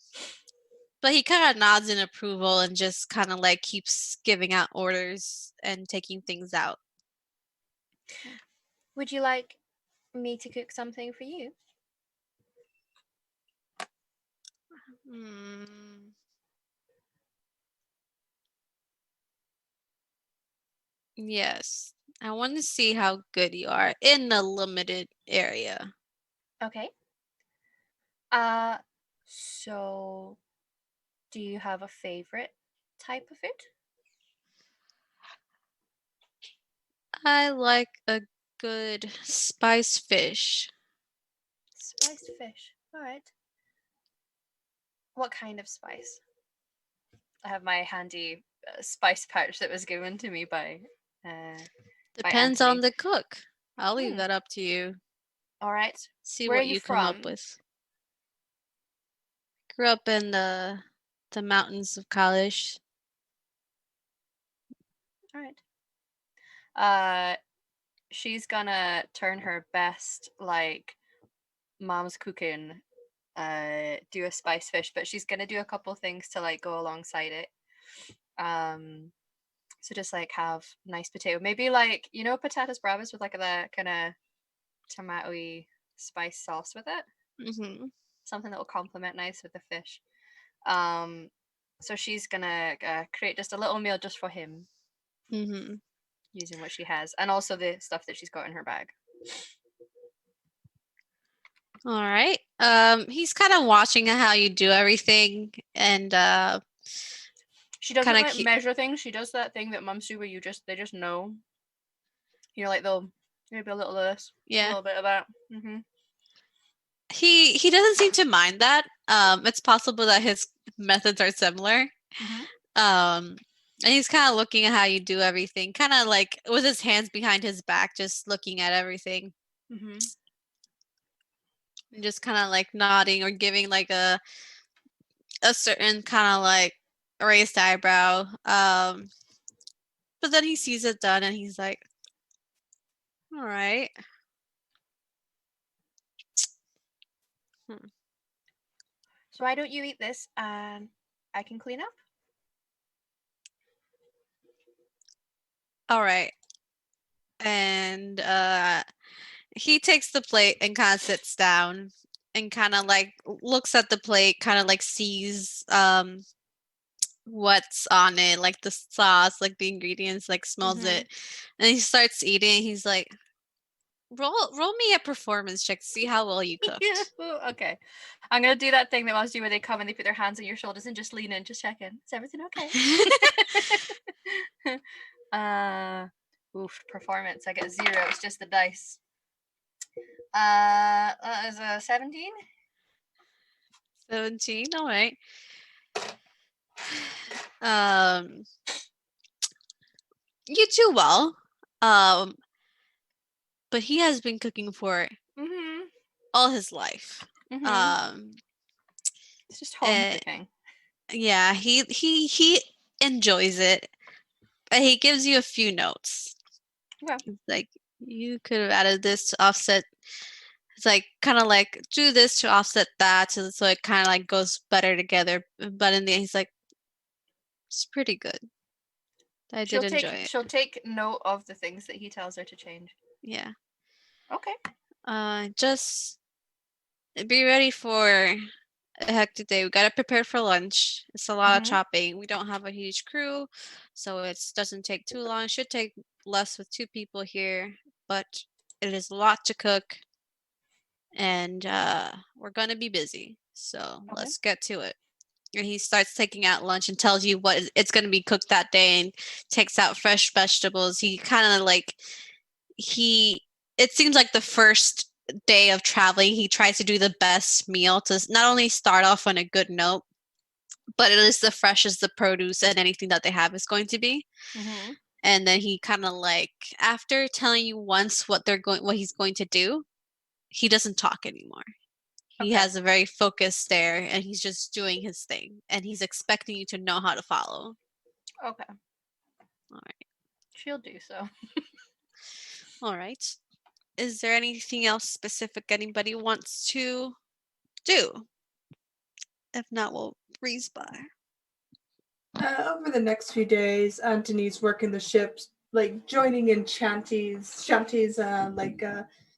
but he kind of nods in approval and just kind of like keeps giving out orders and taking things out. Would you like me to cook something for you? Hmm. Yes. I want to see how good you are in a limited area. Okay. Uh, so do you have a favorite type of food? I like a good spice fish. Spiced fish. All right. What kind of spice? I have my handy spice pouch that was given to me uh, by Depends on Anthony. the cook. I'll leave Hmm. that up to you. All right. See Where are what you you come up from? with. Grew up in the the mountains of Kalish. All right. She's gonna turn her best, like, mom's cooking, do a spice fish, but she's gonna do a couple things to, like, go alongside it. So just, like, have nice potato, maybe, like, patatas bravas with, like, the kind of tomato-y spice sauce with it, Mm-hmm. something that will complement nice with the fish. So she's gonna create just a little meal just for him, Mm-hmm. using what she has, and also the stuff that she's got in her bag. All right. He's kind of watching how you do everything, and She doesn't, kind of like, measure things. She does that thing that mums do, where they just know. Like, they'll maybe a little of this, a yeah. little bit of that. Mm-hmm. He doesn't seem to mind that. It's possible that his methods are similar. Mm-hmm. And he's kind of looking at how you do everything, kind of like with his hands behind his back, just looking at everything, Mm-hmm. and just kind of like nodding or giving like a certain kind of like raised eyebrow. But then he sees it done, and he's like, "All right." So why don't you eat this, and I can clean up? All right. And he takes the plate and kind of sits down and kind of like looks at the plate, kind of like sees what's on it, like the sauce, like the ingredients, like smells Mhm. it. And he starts eating. He's like, roll me a performance check to see how well you cooked. Okay. I'm gonna do that thing that moms do where they come and they put their hands on your shoulders and just lean in, just checking. Is everything okay? Performance. I get 0. It's just the dice. That is a 17. 17, all right. Um you do well. But he has been cooking for Mhm. all his life. Mhm. It's just home And cooking. yeah, he enjoys it. But he gives you a few notes. Okay. Like, you could have added this to offset. It's like kind of like do this to offset that, so it kind of like goes better together. But in the end, he's like, it's pretty good. I did enjoy it. She'll take note of the things that he tells her to change. Yeah. Okay. Just be ready for a hectic day. We gotta prepare for lunch. It's a lot of Mhm. chopping. We don't have a huge crew, so it doesn't take too long. It should take less with 2 people here, but it is a lot to cook, and we're gonna be busy. So Okay. let's get to it. And he starts taking out lunch and tells you what it's gonna be cooked that day, and takes out fresh vegetables. He kind of like he. It seems like the first day of traveling, he tries to do the best meal to not only start off on a good note, but it is the freshest the produce and anything that they have is going to be. Mhm. And then he kind of like, after telling you once what he's going to do, he doesn't talk anymore. He Okay. has a very focused stare, and he's just doing his thing, and he's expecting you to know how to follow. Okay. All right. She'll do so. All right. Is there anything else specific anybody wants to do? If not, we'll breeze by. Over the next few days, Antony's working the ships, like joining in shanties,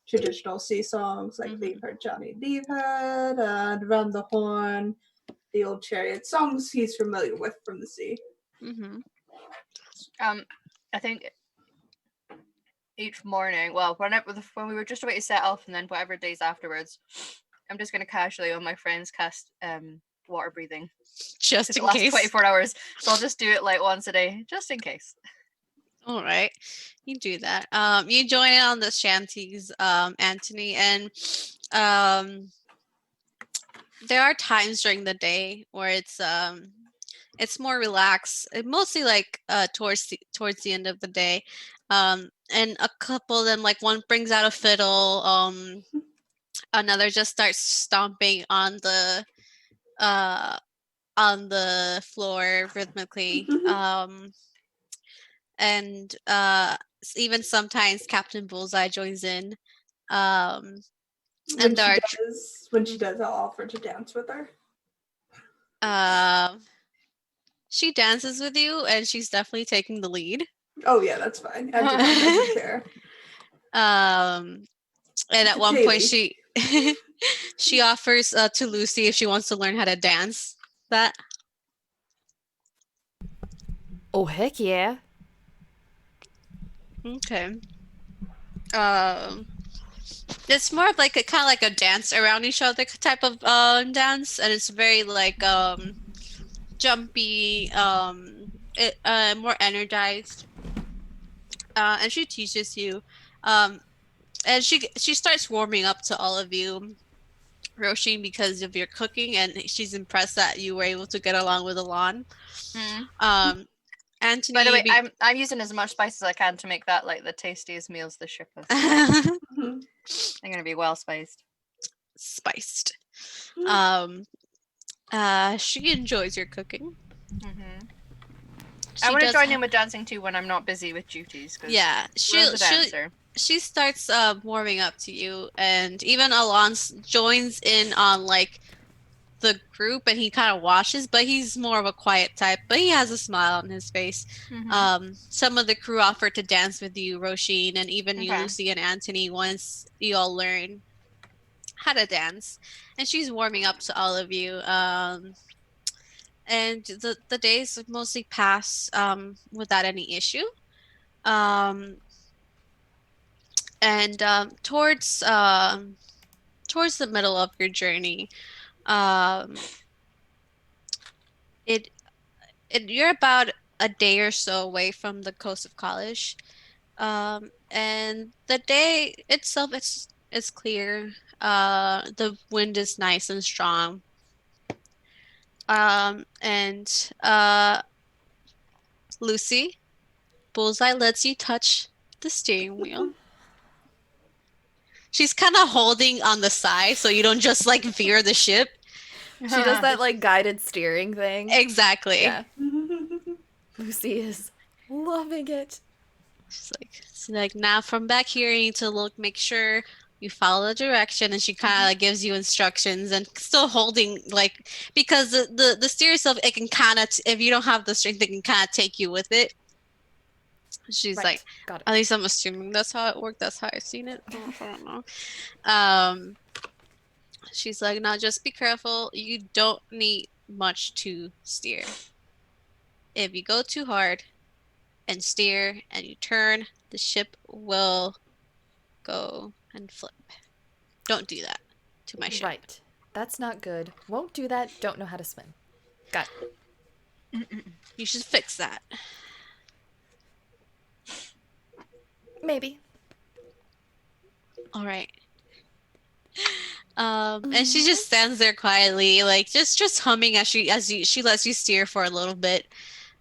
traditional sea songs like "Leave Her, Johnny, Leave Her," and "Around the Horn," the old chariot songs he's familiar with from the sea. Mm-hmm. I think each morning, well, when we were just about to set off, and then whatever days afterwards, I'm just gonna casually on my friends cast water breathing. Just If in it lasts case. 24 hours, so I'll just do it like once a day, just in case. All right, you do that. You join in on the shanties, Anthony, and there are times during the day where it's more relaxed, mostly like towards the end of the day, and a couple of them, like one brings out a fiddle, another just starts stomping on the uh on the floor rhythmically. And even sometimes Captain Bullseye joins in. Um, When and she there are does, I'll offer to dance with her. she dances with you, and she's definitely taking the lead. Oh yeah, that's fine. Everyone doesn't care. And at one point, she she offers to Lucy if she wants to learn how to dance. That. Oh, heck yeah. Okay. Um, it's more of like a kind of like a dance around each other type of dance, and it's very like jumpy, more energized. And she teaches you, and she starts warming up to all of you, Roisin, because of your cooking, and she's impressed that you were able to get along with Alon. Um, Anthony, By the way, I'm using as much spice as I can to make that like the tastiest meals the ship has. They're gonna be well spiced. Spiced. She enjoys your cooking. I want to join in with dancing too when I'm not busy with duties. Yeah, she starts warming up to you, and even Alon's joins in on like the group, and he kind of watches, but he's more of a quiet type, but he has a smile on his face. Some of the crew offer to dance with you, Roisin, and even you, Lucy and Anthony, once you all learn how to dance. And she's warming up to all of you. And the days mostly pass without any issue. And towards the middle of your journey, it you're about a day or so away from the coast of Kalish. And the day itself, it's clear. The wind is nice and strong. And Lucy, Bullseye lets you touch the steering wheel. She's kind of holding on the side so you don't just like veer the ship. She does that like guided steering thing. Exactly. Yeah. Lucy is loving it. She's like, now from back here, you need to make sure you follow the direction, and she kind of like gives you instructions, and still holding like, because the steer itself, it can kind of, if you don't have the strength, it can kind of take you with it. She's like, got it. At least I'm assuming that's how it worked. That's how I've seen it. I don't know. She's like, now just be careful. You don't need much to steer. If you go too hard and steer and you turn, the ship will go and flip. Don't do that to my ship. Right. That's not good. Won't do that. Don't know how to swim. Got it. You should fix that. Maybe. All right. And she just stands there quietly, like just humming as she lets you steer for a little bit.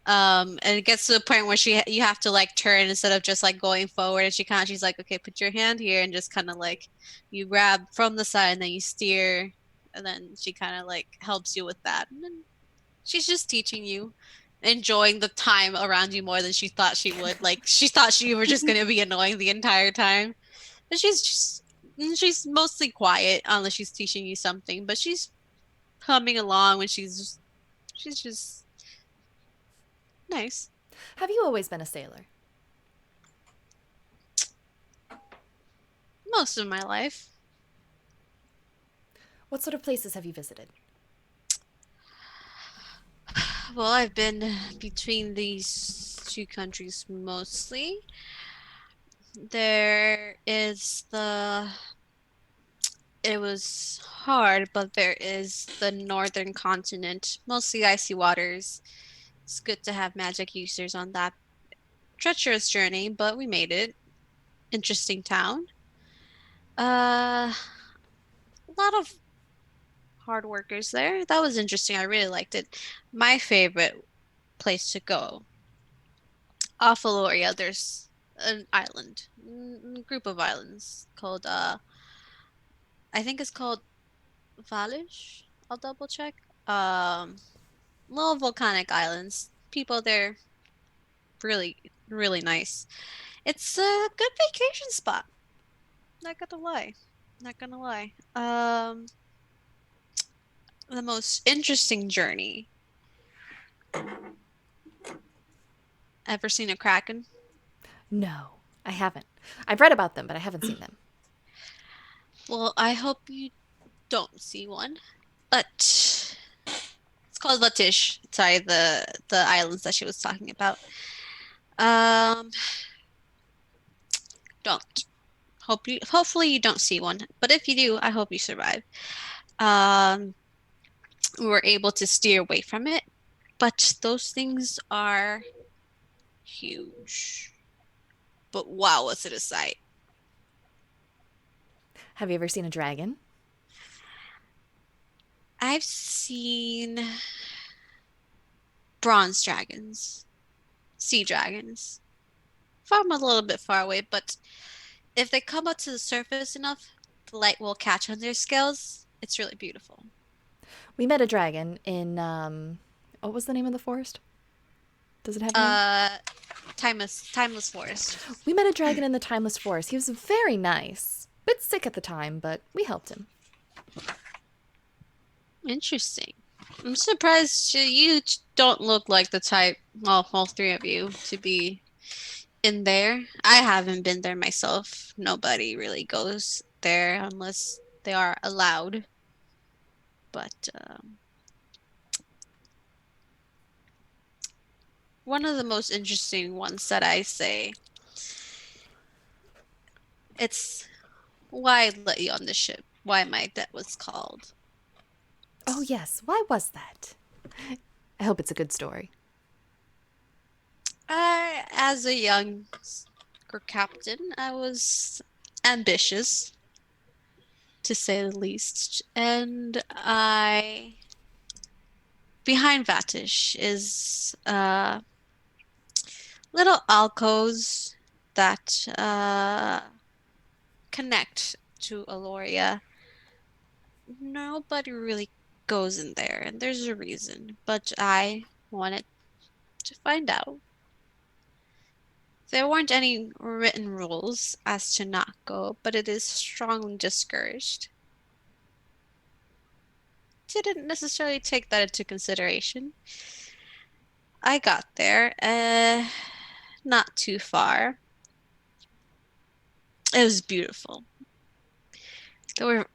And it gets to the point where you have to like turn instead of just like going forward, and she's like, okay, put your hand here, and just kind of like you grab from the side and then you steer, and then she kind of like helps you with that, and then she's just teaching you, enjoying the time around you more than she thought she would. Like she thought you were just gonna be annoying the entire time, but she's mostly quiet unless she's teaching you something, but she's humming along when she's just nice. Have you always been a sailor? Most of my life. What sort of places have you visited? Well, I've been between these two countries mostly. There is it was hard, but there is the northern continent, mostly icy waters. It's good to have magic users on that treacherous journey, but we made it. Interesting town. A lot of hard workers there. That was interesting. I really liked it. My favorite place to go, off Aloria, there's an island, group of islands called I think it's called Valish. I'll double check. little volcanic islands. People there really, really nice. It's a good vacation spot. Not gonna lie. Not gonna lie. The most interesting journey. Ever seen a kraken? No, I haven't. I've read about them, but I haven't seen them. Well, I hope you don't see one. But it's called Latish. Sorry, the islands that she was talking about. Um, don't. Hopefully you don't see one. But if you do, I hope you survive. Um, we were able to steer away from it, but those things are huge. But wow, was it a sight. Have you ever seen a dragon? I've seen bronze dragons, sea dragons, from a little bit far away, but if they come up to the surface enough, the light will catch on their scales. It's really beautiful. We met a dragon in what was the name of the forest? Does it have a name? Uh, timeless forest. We met a dragon in the Timeless Forest. He was very nice. Bit sick at the time, but we helped him. Interesting. I'm surprised you don't look like the type, well, all three of you, to be in there. I haven't been there myself. Nobody really goes there unless they are allowed. But one of the most interesting ones that I say, it's why I let you on the ship. Why my debt was called. Oh, yes. Why was that? I hope it's a good story. As a young captain, I was ambitious, to say the least. And behind Vatish is little alcoves that connect to Aloria. Nobody really goes in there, and there's a reason. But I wanted to find out. There weren't any written rules as to not go, but it is strongly discouraged. Didn't necessarily take that into consideration. I got there, not too far. It was beautiful. There were,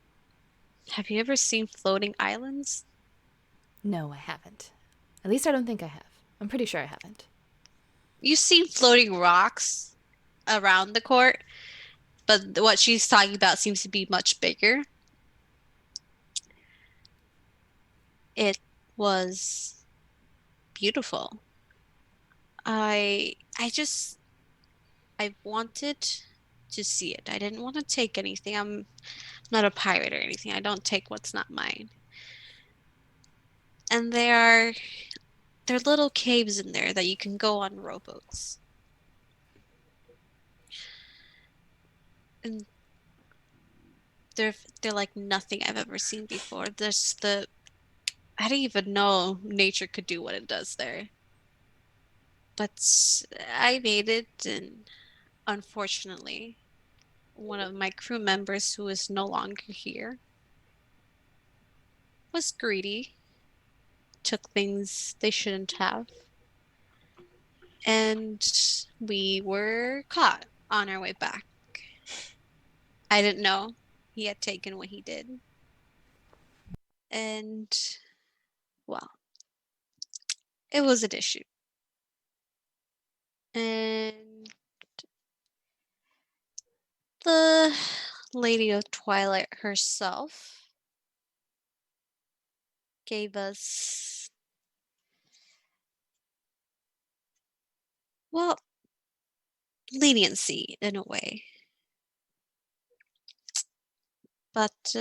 have you ever seen floating islands? No, I haven't. At least I don't think I have. I'm pretty sure I haven't. You've seen floating rocks around the court, but what she's talking about seems to be much bigger. It was beautiful. I I wanted to see it. I didn't want to take anything. I'm not a pirate or anything. I don't take what's not mine. And there are little caves in there that you can go on rowboats. And they're they're like nothing I've ever seen before. There's the I didn't even know nature could do what it does there. But I made it, and unfortunately, one of my crew members who is no longer here was greedy, took things they shouldn't have, and we were caught on our way back. I didn't know he had taken what he did. And, well, it was an issue. And the Lady of Twilight herself gave us, well, leniency in a way. But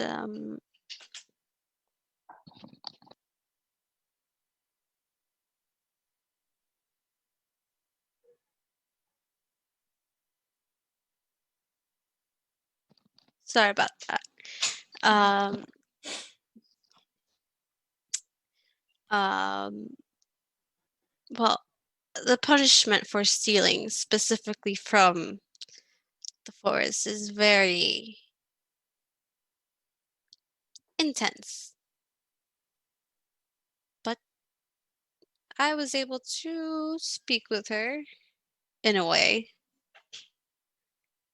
sorry about that. Um, Um, well, the punishment for stealing specifically from the forest is very intense. But I was able to speak with her in a way.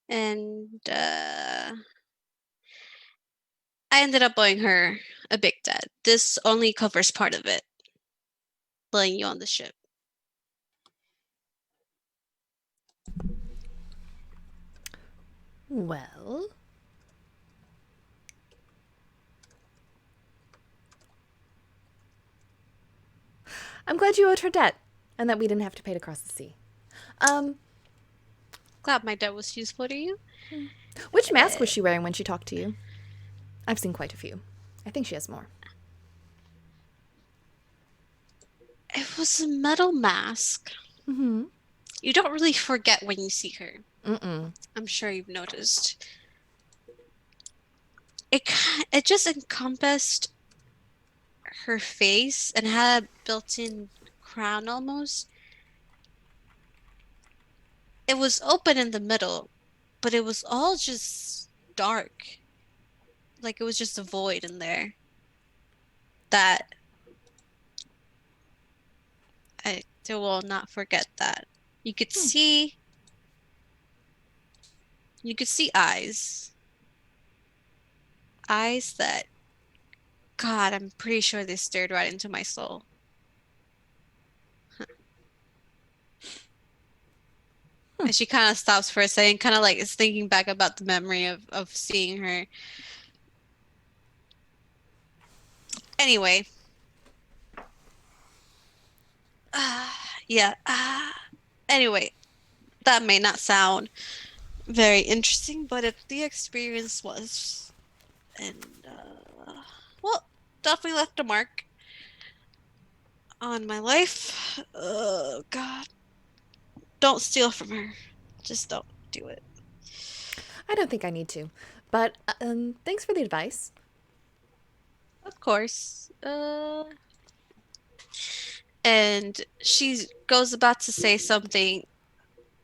And I ended up owing her a big debt. This only covers part of it, laying you on the ship. Well, I'm glad you owed her debt and that we didn't have to pay to cross the sea. Glad my debt was useful to you. Which mask was she wearing when she talked to you? I've seen quite a few. I think she has more. It was a metal mask. Mm-hmm. You don't really forget when you see her. Mm-mm. I'm sure you've noticed. It just encompassed her face and had a built-in crown almost. It was open in the middle, but it was all just dark. Like it was just a void in there that I will not forget that. You could see you could see eyes. Eyes that God, I'm pretty sure they stared right into my soul. And she kind of stops for a second, kind of like is thinking back about the memory of seeing her. Anyway, uh, yeah. Anyway, that may not sound very interesting, but the experience was, and well, definitely left a mark on my life. Oh God, don't steal from her. Just don't do it. I don't think I need to. But thanks for the advice. Of course. And she goes about to say something,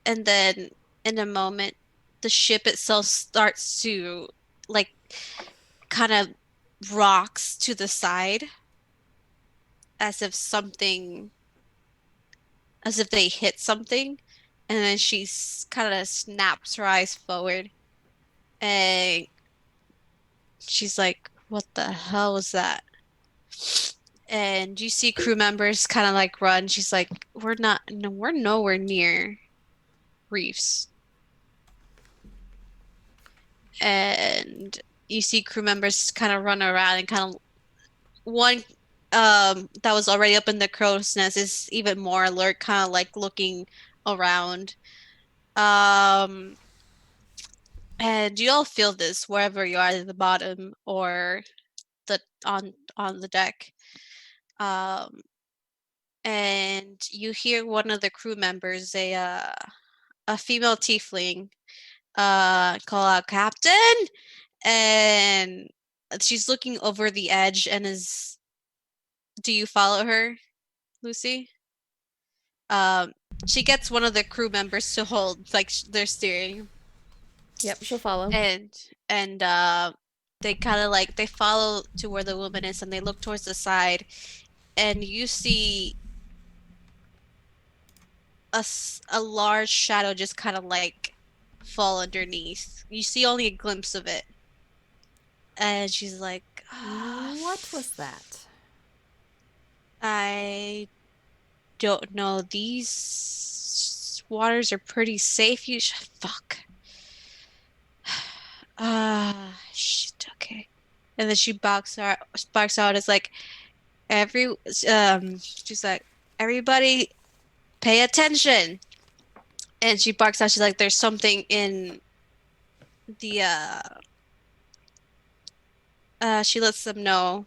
and then in a moment, the ship itself starts to like kind of rocks to the side as if something, as if they hit something. And then she kind of snaps her eyes forward and she's like, what the hell was that? And you see crew members kind of like run. She's like, we're not, no, we're nowhere near reefs. And you see crew members kind of run around and kind of one that was already up in the crow's nest is even more alert, kind of like looking around. Um, and you all feel this wherever you are at the bottom or the on the deck. Um, and you hear one of the crew members, a female tiefling, call out, Captain, and she's looking over the edge and is. Do you follow her, Lucy? Um, she gets one of the crew members to hold like their steering, Yep, she'll follow. and and they kind of like they follow to where the woman is, and they look towards the side, and you see a large shadow just kind of like fall underneath. You see only a glimpse of it, and she's like, What was that? I don't know. These waters are pretty safe. You should fuck. Shit. Okay. And then she barks out. It's like she's like, everybody, pay attention. And she barks out. She's like, there's something in the She lets them know,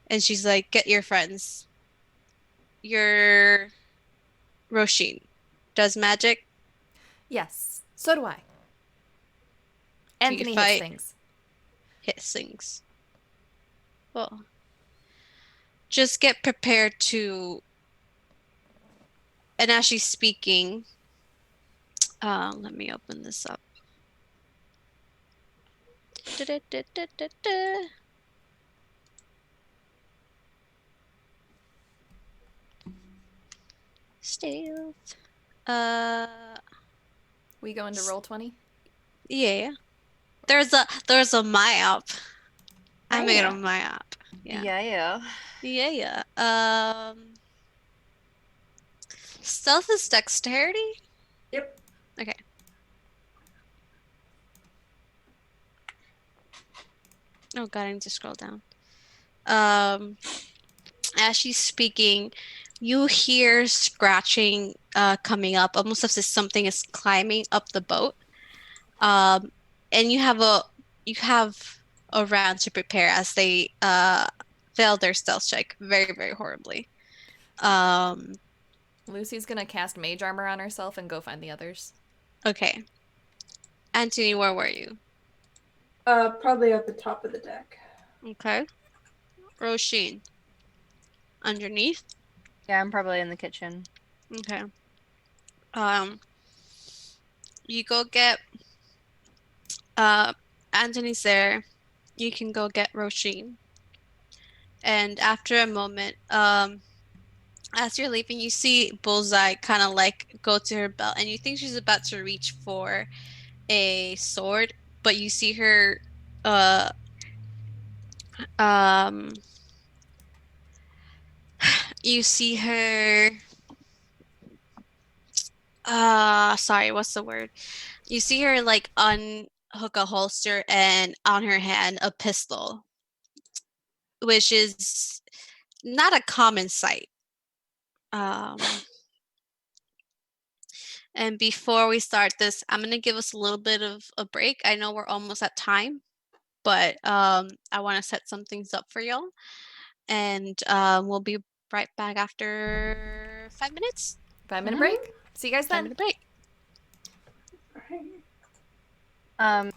and she's like, get your friends. Your Roshin does magic. Yes, so do I. Do you Anthony hits fight? things. Hit things. Well, just get prepared to, and as she's speaking, let me open this up. Da-da-da-da-da-da. Stealth. We go into roll 20. Yeah. There's a map. I Oh, made a yeah. map. Yeah. Yeah. Yeah, yeah. Stealth is dexterity? Yep. Okay. Oh God, I need to scroll down. Um, as she's speaking, you hear scratching coming up, almost as if something is climbing up the boat. Um, and you have a round to prepare as they fail their stealth check very, very horribly. Um, Lucy's gonna cast mage armor on herself and go find the others. okay. Anthony, where were you? Probably at the top of the deck. Okay. Roshin, underneath. Yeah, I'm probably in the kitchen. Okay. Um, you go get uh Anthony's there. You can go get Roshin. And after a moment, as you're leaving, you see Bullseye kind of like go to her belt, and you think she's about to reach for a sword, but you see her uh um you see her sorry, what's the word? You see her like unhook a holster and on her hand a pistol, which is not a common sight. Um and before we start this, I'm gonna give us a little bit of a break. I know we're almost at time, but I want to set some things up for y'all, and we'll be right back after 5 minutes. 5 minute Mm-hmm. break. See you guys Five then. minute break. All right. Um,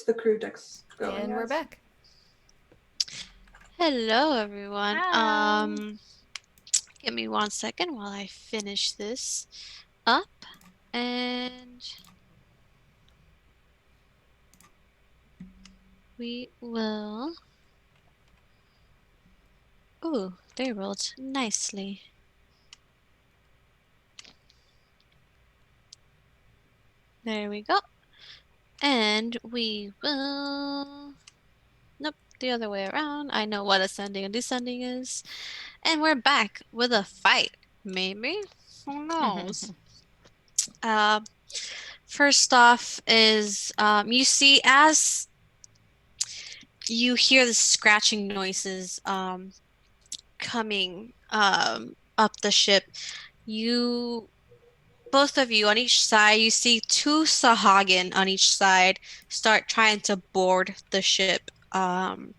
the crew decks going And we're as? back. Hello, everyone. Hi. Give me 1 second while I finish this up, and we will. Ooh, they rolled nicely. There we go. And we will. Nope, the other way around. I know what ascending and descending is. And we're back with a fight. Maybe? Who knows? Uh, First off is you see as you hear the scratching noises coming up the ship, you both of you on each side, you see two Sahagin on each side start trying to board the ship. And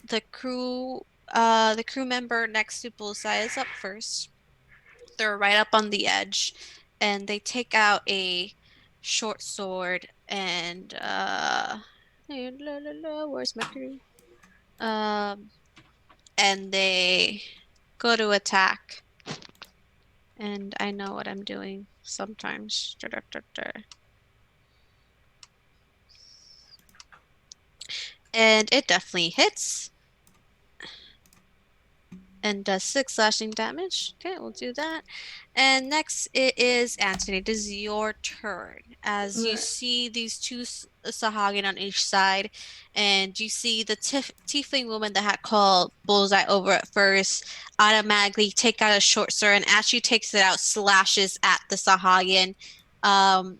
the crew member next to Bullseye is up first. They're right up on the edge, and they take out a short sword and where's my crew? Um, and they go to attack. And I know what I'm doing sometimes. And it definitely hits and does 6 slashing damage. Okay, we'll do that. And next it is Anthony. This is your turn. As you Alright. see these two Sahagin on each side, and you see the tiefling woman that had called Bullseye over at first automatically take out a short sword, and as she takes it out, slashes at the Sahagin. Um,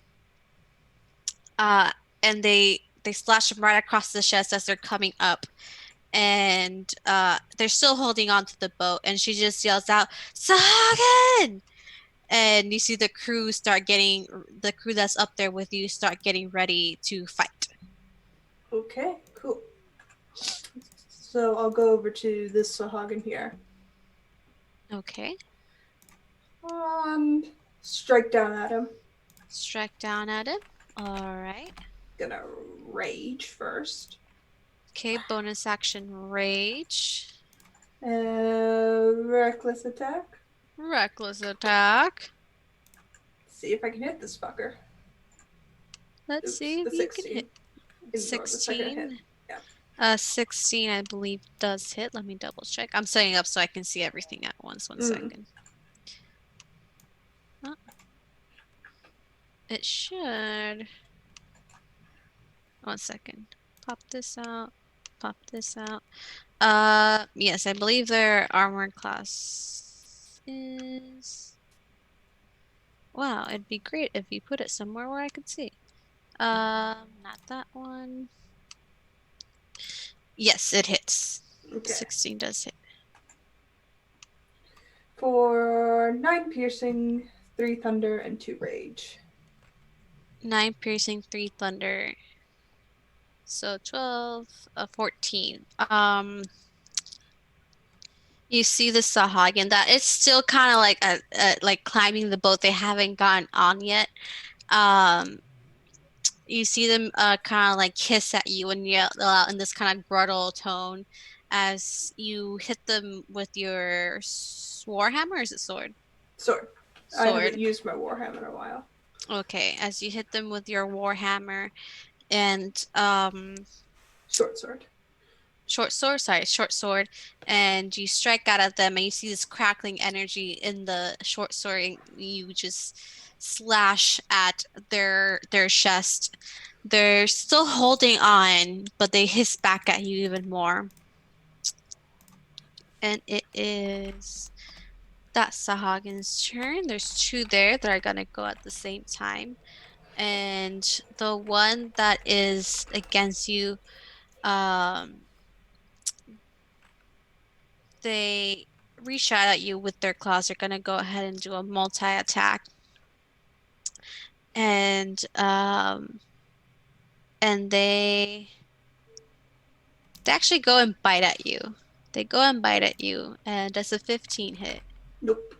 uh, and they slash them right across the chest as they're coming up, and they're still holding on to the boat, and she just yells out, Sagan! And you see the crew that's up there with you start getting ready to fight. Okay, cool. So I'll go over to this Sahagin here. Okay. Strike down at him. Strike down at him. All right. Gonna rage first. Okay, bonus action rage. Reckless attack. Reckless attack. See if I can hit this fucker. Let's Oops, see the if you can hit. 16. Ignore the second hit. 16. Yeah. 16, I believe, does hit. Let me double check. I'm setting up so I can see everything at once. 1 second. Oh, it should. 1 second. Pop this out. Pop this out. Yes, I believe their armor class is. Wow, it'd be great if you put it somewhere where I could see. Not that one. Yes, it hits. Okay. 16 does hit. For 9 piercing, 3 thunder, and 2 rage. 9 piercing, 3 thunder. So 12, 14. You see the Sahagin that it's still kind of like like climbing the boat. They haven't gotten on yet. Um, you see them kind of like hiss at you and yell out in this kind of guttural tone as you hit them with your warhammer, or is it sword? Sword. I haven't Sword. used my warhammer in a while. Okay, as you hit them with your warhammer and Short sword. short sword, and you strike out at them, and you see this crackling energy in the short sword, and you just slash at their chest. They're still holding on, but they hiss back at you even more. And it is that Sahagin's turn. There's two there that are gonna go at the same time. And the one that is against you, um, they reach out at you with their claws. They're gonna go ahead and do a multi-attack. And and they actually go and bite at you. They go and bite at you, and does a 15 hit? Nope.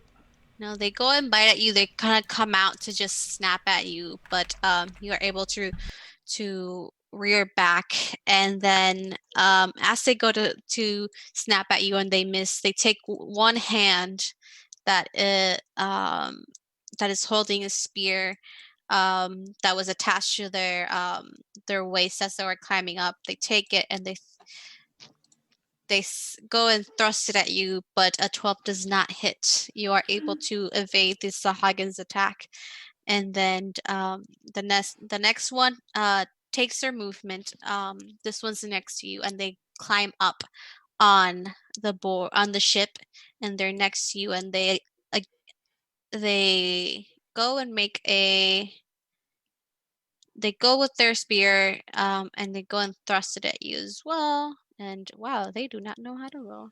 No, they go and bite at you. They kind of come out to just snap at you, but you are able to rear back, and then as they go to snap at you and they miss, they take one hand that that is holding a spear that was attached to their waist as they were climbing up. They take it and they go and thrust it at you, but a 12 does not hit. You are able to evade the Sahagan's attack, and then the next one takes their movement. This one's next to you, and they climb up on the ship, and they're next to you, and they go and make a they go with their spear, and they go and thrust it at you as well. And wow, they do not know how to roll.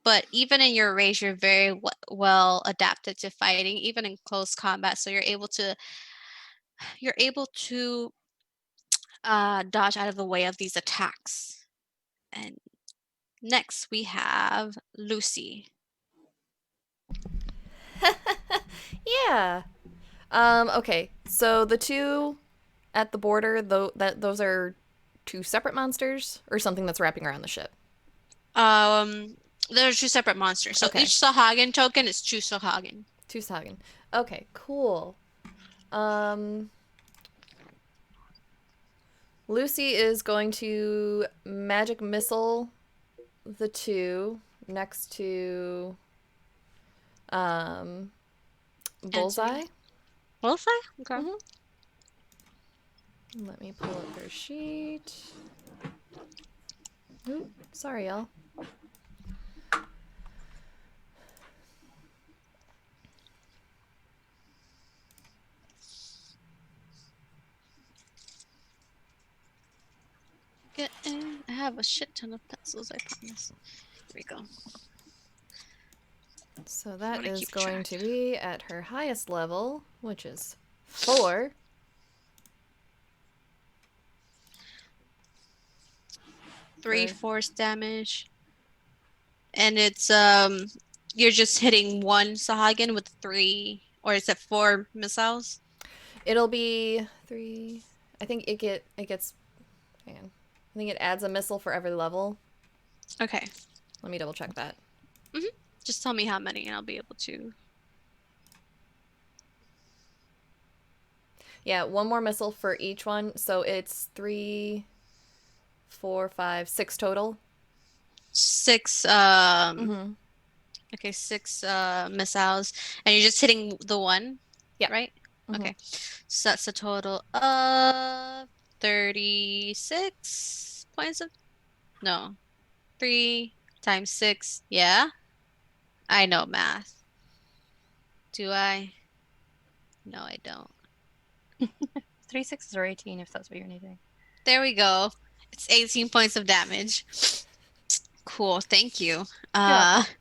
But even in your rage, you're very well adapted to fighting, even in close combat. So you're able to dodge out of the way of these attacks. And next we have Lucy. Yeah. Okay. So the two at the border, those are two separate monsters or something that's wrapping around the ship. There are two separate monsters. So Okay. each Sahagan token is two Sahagan. Two Sagan. Okay, cool. Lucy is going to magic missile the two next to Bullseye. Bullseye? Okay. Mhm. Let me pull up her sheet. Ooh, sorry, y'all. Get in. I have a shit ton of pencils, I promise. Here we go. So that wanna is keep going track. to be at her highest level, which is 4. 3 For- force damage. And it's you're just hitting one Sahagan with 3, or is it 4 missiles? It'll be 3. I think it gets. Hang on. I think it adds a missile for every level. Okay. Let me double check that. Just tell me how many and I'll be able to. Yeah, one more missile for each one. So it's 3, 4, 5, 6 total. 6 okay, 6 missiles, and you're just hitting the one, Yeah. right? Mhm. Okay. So that's a total of 36 points of no. 3 times 6. Yeah. I know math. Do I? No, I don't. 3 6s or 18 if that's what you're needing. There we go. It's 18 points of damage. Cool, thank you. welcome.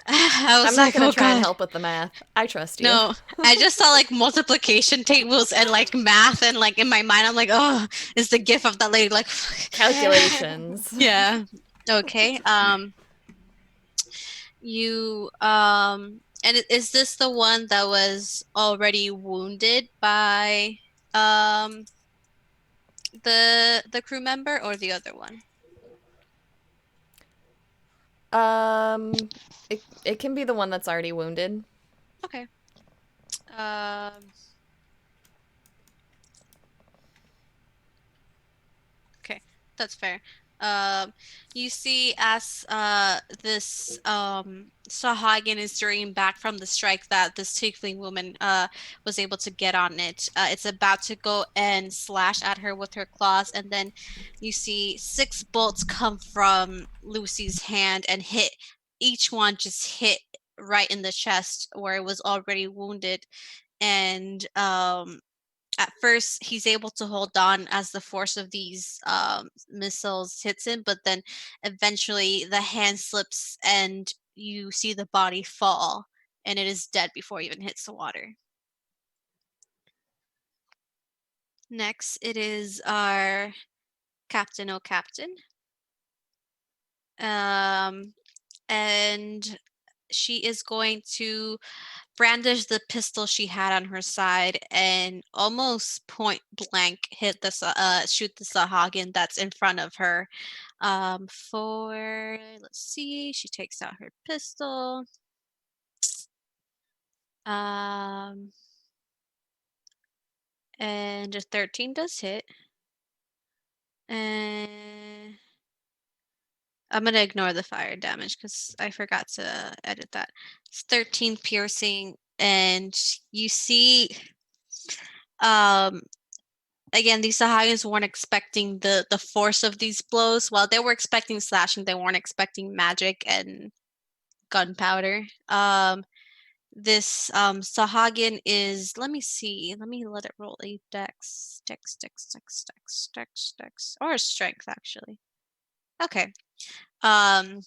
I was I'm not like, gonna oh try and god. help with the math. I trust you. No, I just saw like multiplication tables and like math, and like in my mind, I'm like, oh, it's the gif of that lady, like, Calculations. yeah. Okay. And is this the one that was already wounded by the crew member, or the other one? It can be the one that's already wounded. Okay. Um. Okay, that's fair. You see, as this Sahagin is journeying back from the strike that this tiefling woman was able to get on it. It's about to go and slash at her with her claws, and then you see 6 bolts come from Lucy's hand and hit. Each one just hit right in the chest where it was already wounded, and at first he's able to hold on as the force of these missiles hits him, but then eventually the hand slips and you see the body fall, and it is dead before it even hits the water. Next, it is our Captain O'Captain. And she is going to brandish the pistol she had on her side and almost point blank shoot the Sahagin that's in front of her. Let's see, she takes out her pistol. Um, and a 13 does hit. And I'm gonna ignore the fire damage because I forgot to edit that. It's 13 piercing, and you see, um, again, these Sahayans weren't expecting the force of these blows. While they were expecting slashing, they weren't expecting magic and gunpowder. This Sahagin is, let me see, let it roll a dex, or a strength actually. Okay. Um,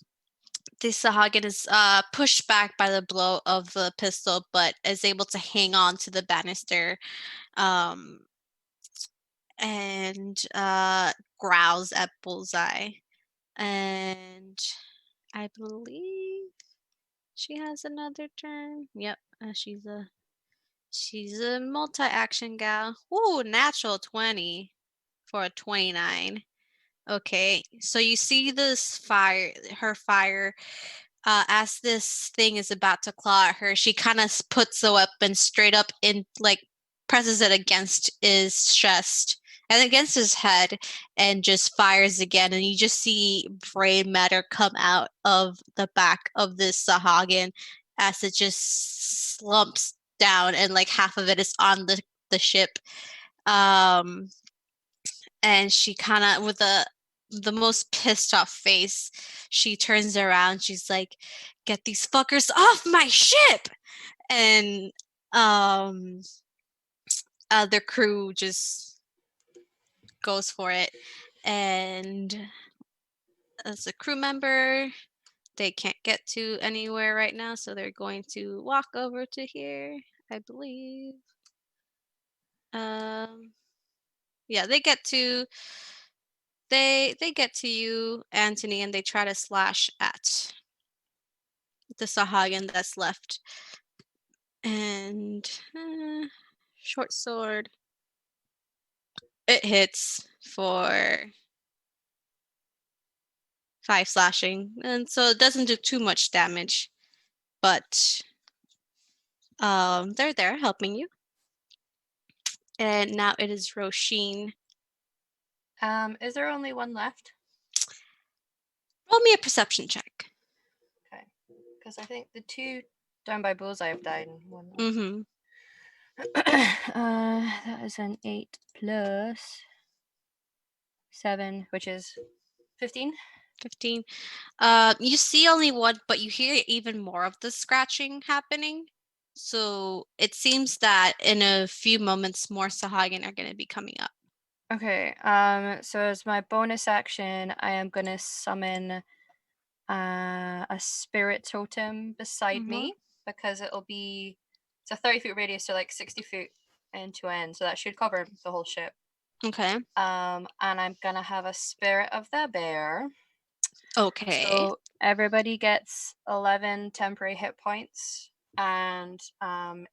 this Sahagin is pushed back by the blow of the pistol, but is able to hang on to the banister, um, and growls at Bullseye. And I believe she has another turn. Yep, she's a multi-action gal. Ooh, natural 20 for a 29. Okay, so you see her fire. As this thing is about to claw at her, she kind of puts the weapon straight up in, like, presses it against his chest and against his head, and just fires again. And you just see brain matter come out of the back of this Sahagin as it just slumps down, and like half of it is on the ship. Um, and she kind of, with the most pissed off face, she turns around. She's like, "Get these fuckers off my ship!" And um, the crew just goes for it. And as a crew member, they can't get to anywhere right now, so they're going to walk over to here, I believe. Um, yeah, they get to you, Anthony, and they try to slash at the Sahagin that's left. And short sword, it hits for 5 slashing, and so it doesn't do too much damage, but they're there helping you. And now it is Roshin. Is there only one left? Roll me a perception check. Okay, because I think the two down by Bullseye have died and one left. Mm-hmm. That is an 8 plus 7, which is 15. 15. You see only one, but you hear even more of the scratching happening. So it seems that in a few moments, more Sahagin are going to be coming up. Okay, so as my bonus action, I am going to summon a spirit totem beside me, because it's a 30-foot radius, so like 60 foot end to end, so that should cover the whole ship. Okay. And I'm going to have a spirit of the bear. Okay. So everybody gets 11 temporary hit points, and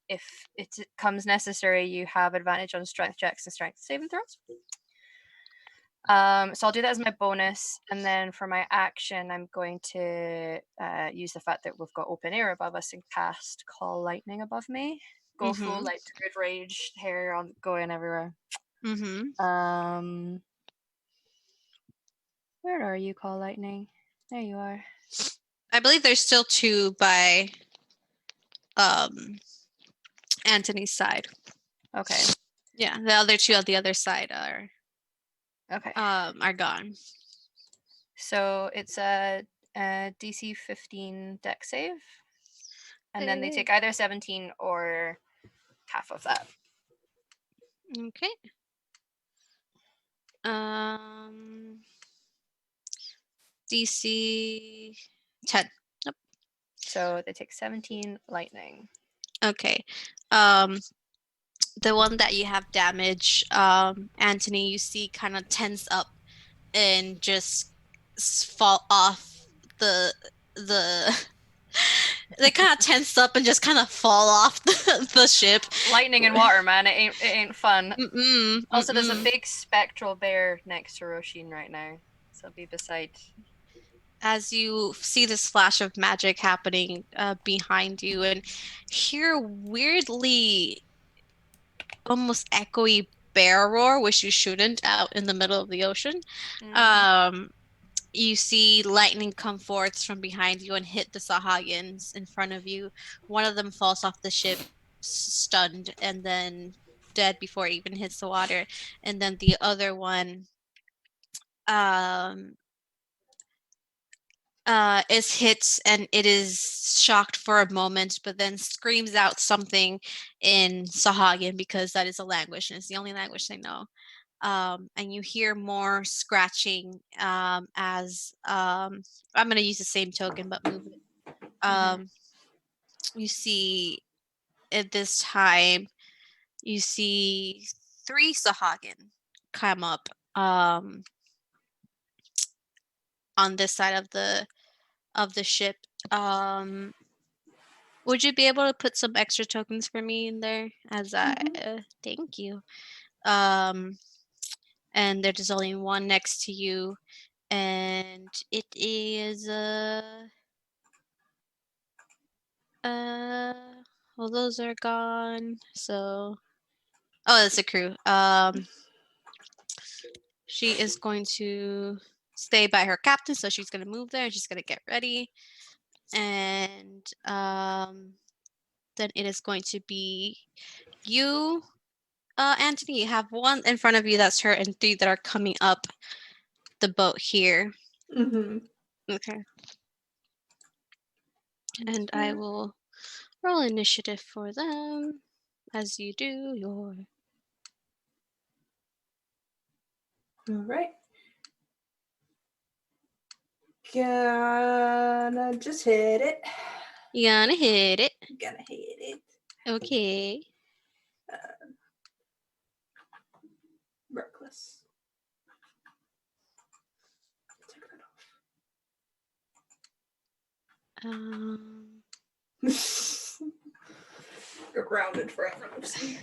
if it comes necessary, you have advantage on strength checks and strength saving throws. So I'll do that as my bonus, and then for my action, I'm going to use the fact that we've got open air above us and cast Call Lightning above me. Go full like Druid Rage, hair on going everywhere. Where are you, Call Lightning? There you are. I believe there's still 2 by Anthony's side. Okay. Yeah, the other 2 on the other side are gone. So it's a DC 15 deck save, and then they take either 17 or half of that. Okay. DC 10. Yep. So they take 17 lightning. Okay. The one that you have damage, Anthony, you see kind of tense up and just fall off the They kind of tense up and just kind of fall off the ship. Lightning and water, man. It ain't fun. Mm-mm, Also, there's a mm-mm. big spectral bear next to Roshin right now, so be beside. As you see this flash of magic happening behind you and hear weirdly almost echoey bear roar, which you shouldn't out in the middle of the ocean. Um, you see lightning come forth from behind you and hit the Sahagins in front of you. One of them falls off the ship, stunned, and then dead before it even hits the water. And then the other one um, is hit and it is shocked for a moment, but then screams out something in Sahagin because that is a language and it's the only language they know. And you hear more scratching as I'm going to use the same token but move it. You see at this time, you see three Sahagin come up on this side of the ship. Would you be able to put some extra tokens for me in there as I thank you. Um, and there's only one next to you, and it is uh well those are gone. So oh, that's a crew. She is going to stay by her captain, so she's gonna move there and she's gonna get ready. And then it is going to be you, Anthony. You have one in front of you that's her, and three that are coming up the boat here. Mm-hmm. Okay. And I will roll initiative for them as you do your. All right. Gonna just hit it. You gonna hit it. Gonna hit it. Okay. Reckless. Take that Um. off. You're grounded forever, Lucy.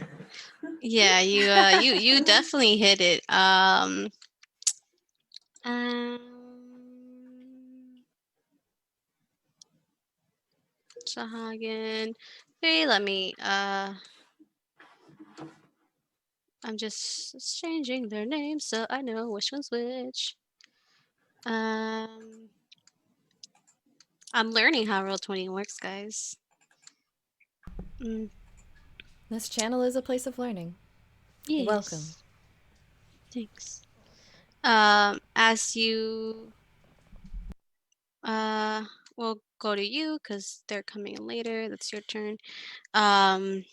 Yeah, you definitely hit it. Um. Sahagin. Hey, let me I'm just changing their names so I know which one's which. Um I'm learning how Roll20 works, guys. This channel is a place of learning. Yes. Welcome. Thanks. As you we'll go to you because they're coming in later. That's your turn. And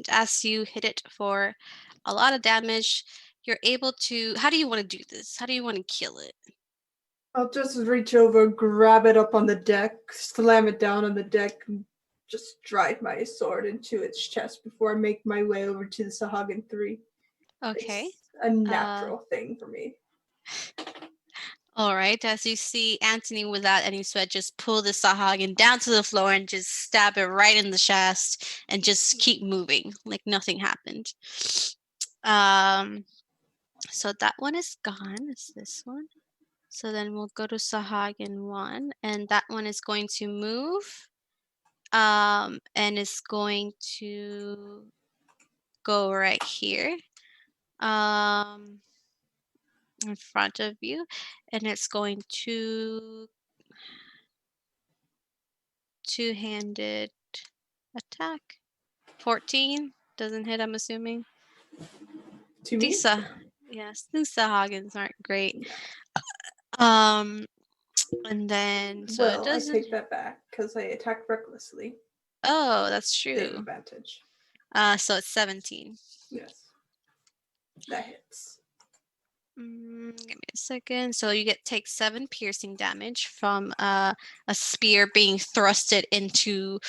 as you hit it for a lot of damage, you're able to. How do you want to do this? How do you want to kill it? I'll just reach over, grab it up on the deck, slam it down on the deck, and just drive my sword into its chest before I make my way over to the Sahagin 3. Okay. It's a natural thing for me. All right. As you see Anthony without any sweat just pull the Sahagin down to the floor and just stab it right in the chest and just keep moving like nothing happened. So that one is gone. It's this one. So then we'll go to Sahagin 1 and that one is going to move. And it's going to go right here. In front of you, and it's going to two-handed attack. 14 doesn't hit, I'm assuming. To me? Yes, these Sahagins aren't great. No. And then so well, it doesn't. I take that back because I attacked recklessly. Oh, that's They have true. advantage. So it's 17. Yes. That hits. Give me a second. So you take 7 piercing damage from a spear being thrusted into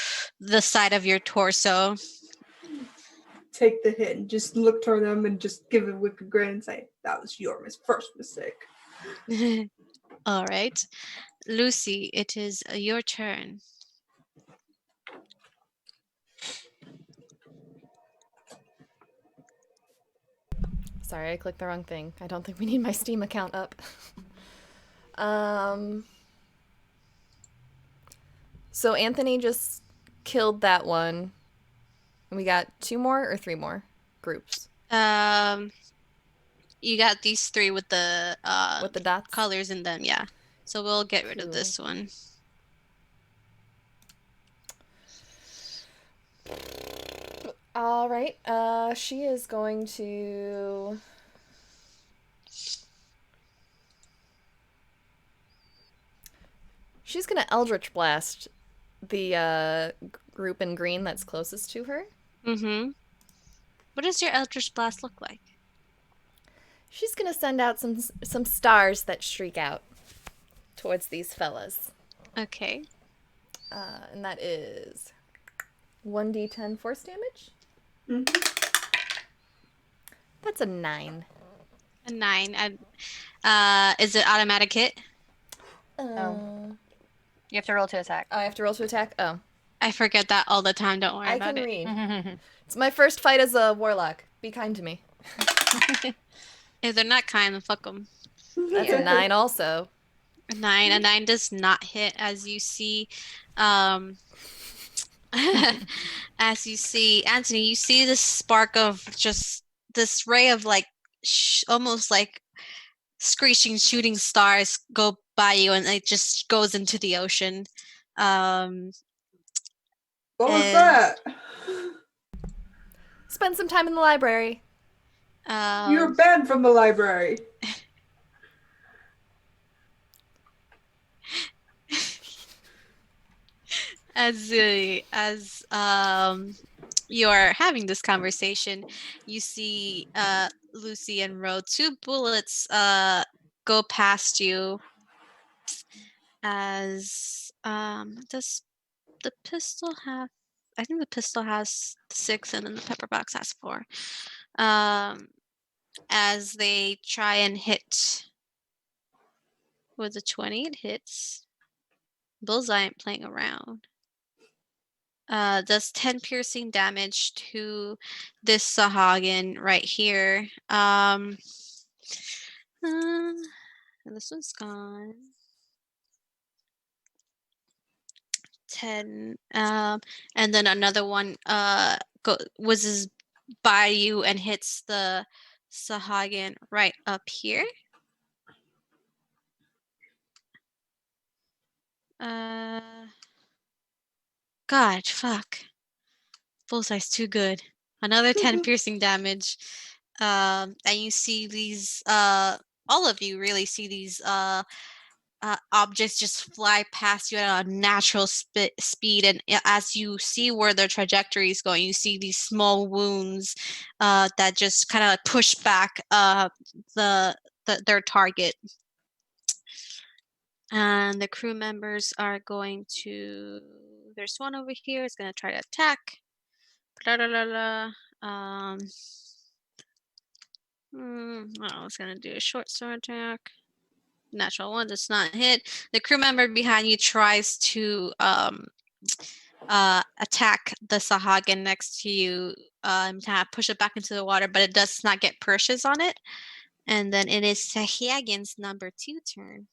the side of your torso. Take the hit and just look toward them and just give a wicked grin and say, that was your first mistake. All right. Lucy, it is your turn. Sorry, I clicked the wrong thing. I don't think we need my Steam account up. um. So Anthony just killed that one. And we got 2 more or 3 more groups Um, you got these three with the with the dots. colors in them, yeah. So we'll get rid of Cool. this one. All right. She is going to. She's gonna Eldritch Blast the group in green that's closest to her. Mm-hmm. What does your Eldritch Blast look like? She's gonna send out some stars that streak out towards these fellas. Okay. And that is 1d10 force damage. Mm-hmm. That's a 9. A 9. Is it automatic hit? You have to roll to attack. I have to roll to attack. Oh, I forget that all the time. Don't worry I about can it. read. It's my first fight as a warlock. Be kind to me. If they're not kind, then fuck them. That's a 9 also. A 9. A 9 does not hit, as you see. As you see, Anthony, you see this spark of just this ray of like almost like screeching shooting stars go by you, and it just goes into the ocean. What was And, that? Spend some time in the library. You're banned from the library. as you're having this conversation, you see Lucy and Ro, 2 bullets go past you. As does the pistol have? I think the pistol has 6, and then the pepper box has 4. As they try and hit with a 20, it hits. Bullseye ain't playing around. Does 10 piercing damage to this Sahagin right here. This one's gone. 10. And then another one whizzes by you and hits the Sahagin right up here. God, fuck. Bullseye's too good. Another 10 piercing damage. And you see these, all of you really see these objects just fly past you at a natural speed. And as you see where their trajectory is going, you see these small wounds that just kind of push back their target. And the crew members are going to. There's one over here. It's going to try to attack. Blah, blah, blah, blah. I was going to do a short sword attack. Natural 1 does not hit. The crew member behind you tries to attack the Sahagin next to you, to push it back into the water, but it does not get purchase on it. And then it is Sahagin's number 2 turn.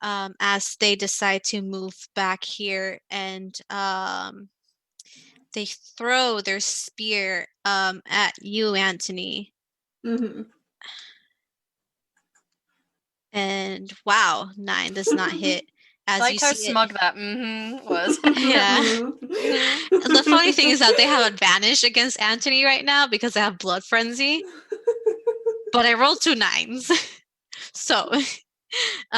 As they decide to move back here, and they throw their spear at you, Anthony. Mm-hmm. And wow, 9 does not hit. As Like you how see smug it. that was. Yeah. Mm-hmm. The funny thing is that they have advantage against Anthony right now because they have blood frenzy. But I rolled 2 9s. So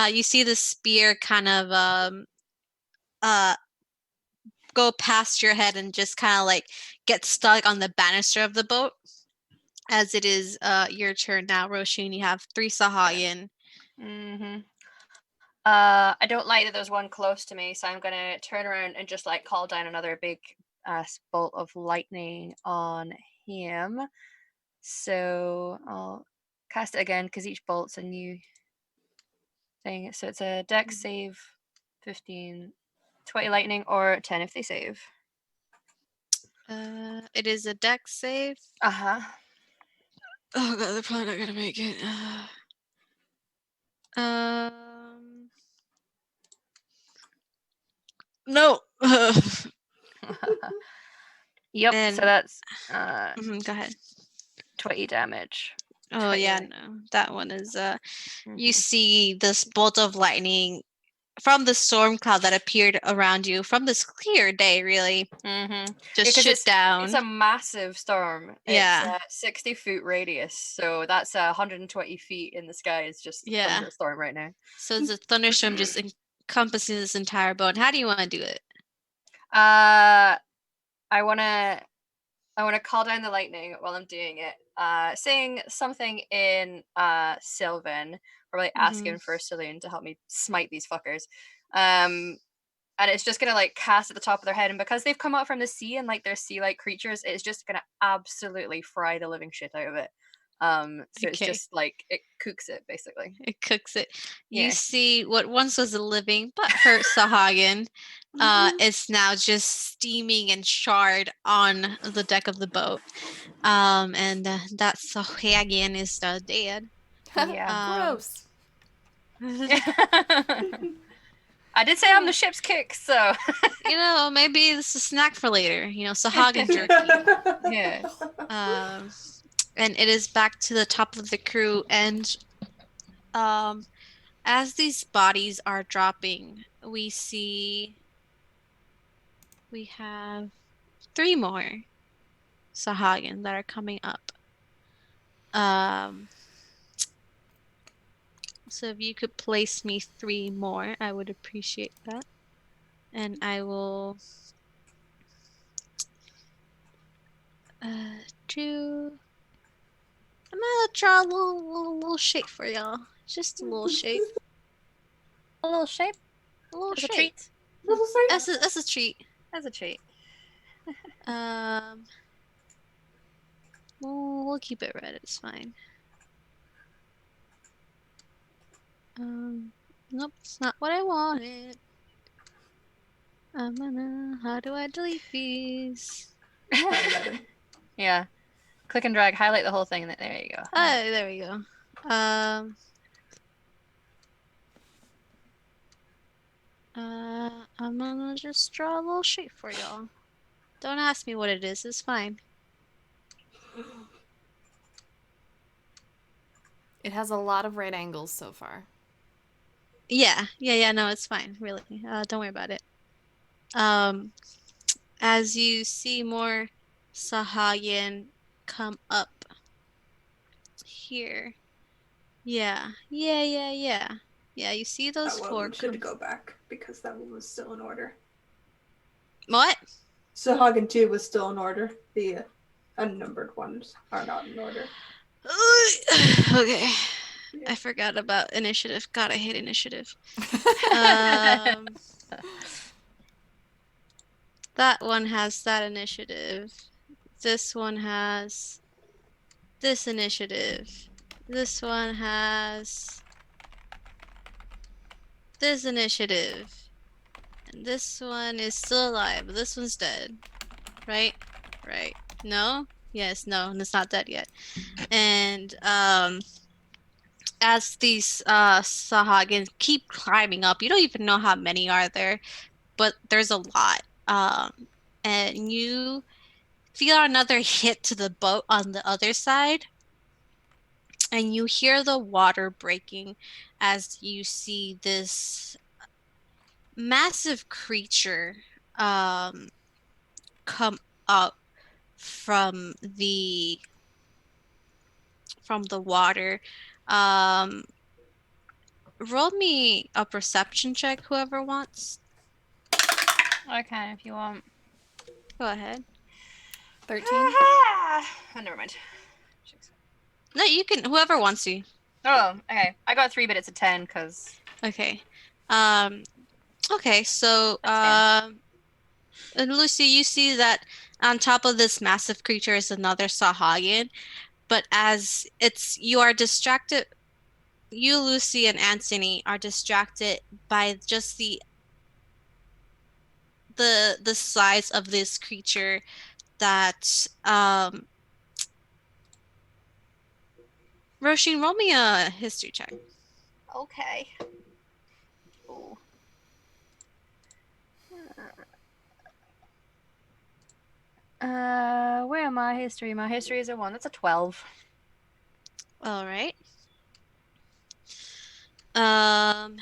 you see the spear kind of go past your head and just kind of like get stuck on the banister of the boat. As it is your turn now, Roshin. You have 3 Sahagin. I don't like that there's one close to me, so I'm gonna turn around and just like call down another big bolt of lightning on him. So I'll cast it again because each bolt's a new thing. So it's a dex save, 15, 20 lightning, or 10 if they save. It is a dex save. Uh-huh. Oh god, they're probably not gonna make it. No. Yep, And so that's go ahead. 20 damage. Oh 20 yeah, lightning. no. That one is you Mhm. see this bolt of lightning from the storm cloud that appeared around you from this clear day, really. Mhm. Just Because shoot down. it's a massive storm. Yeah. It's a 60-foot radius, so that's 120 feet in the sky. It's just Yeah. thunderstorm right now. So it's a thunderstorm just encompassing this entire boat. How do you want to do it? I wanna call down the lightning while I'm doing it. Saying something in Sylvan, probably asking for a saloon to help me smite these fuckers. And it's just gonna like cast at the top of their head, and because they've come up from the sea and like they're sea-like creatures, it's just gonna absolutely fry the living shit out of it. So it's Okay. just like it cooks it basically. It cooks it. Yeah. You see what once was a living but hurt Sahagin is now just steaming and charred on the deck of the boat. And that Sahagin is dead. Yeah. Gross. I did say I'm the ship's kick, so You know, maybe it's a snack for later. You know, Sahagin jerky. yeah. And it is back to the top of the crew, and as these bodies are dropping, we have 3 more Sahagin that are coming up. So if you could place me 3 more, I would appreciate that. And I will do. I'm gonna draw a little shape for y'all. Just a little shape. A little shape. A little As a shape. treat. As a treat. As a treat. We'll keep it red. It's fine. Nope, it's not what I wanted. How do I delete these? Yeah. Click and drag, highlight the whole thing, and there you go. Oh, there we go. I'm gonna just draw a little shape for y'all. Don't ask me what it is. It's fine. It has a lot of right angles so far. Yeah. No, it's fine. Really. Don't worry about it. As you see more Sahayan come up here. Yeah. Yeah, you see those That 4 one should go back because that one was still in order. What? Sahagin 2 was still in order. The unnumbered ones are not in order. Okay. Yeah. I forgot about initiative. God, I hate initiative. That one has that initiative. This one has this initiative. This one has this initiative. And this one is still alive, but this one's dead. Right? No? Yes, no, and it's not dead yet. And as these Sahagins keep climbing up, you don't even know how many are there, but there's a lot. And you feel another hit to the boat on the other side, and you hear the water breaking as you see this massive creature come up from the water. Roll me a perception check, whoever wants. Okay, if you want. Go ahead. 13. Oh, never mind. No, you can. Whoever wants to. Oh, okay. I got 3, but it's a 10 because. Okay. Okay. So, That's and Lucy, you see that on top of this massive creature is another Sahagin, but as you are distracted you, Lucy, and Anthony are distracted by just the size of this creature that Roisin, roll me a history check. Okay. Ooh. Where am I? History. My history is a 1. That's a 12. All right. Um,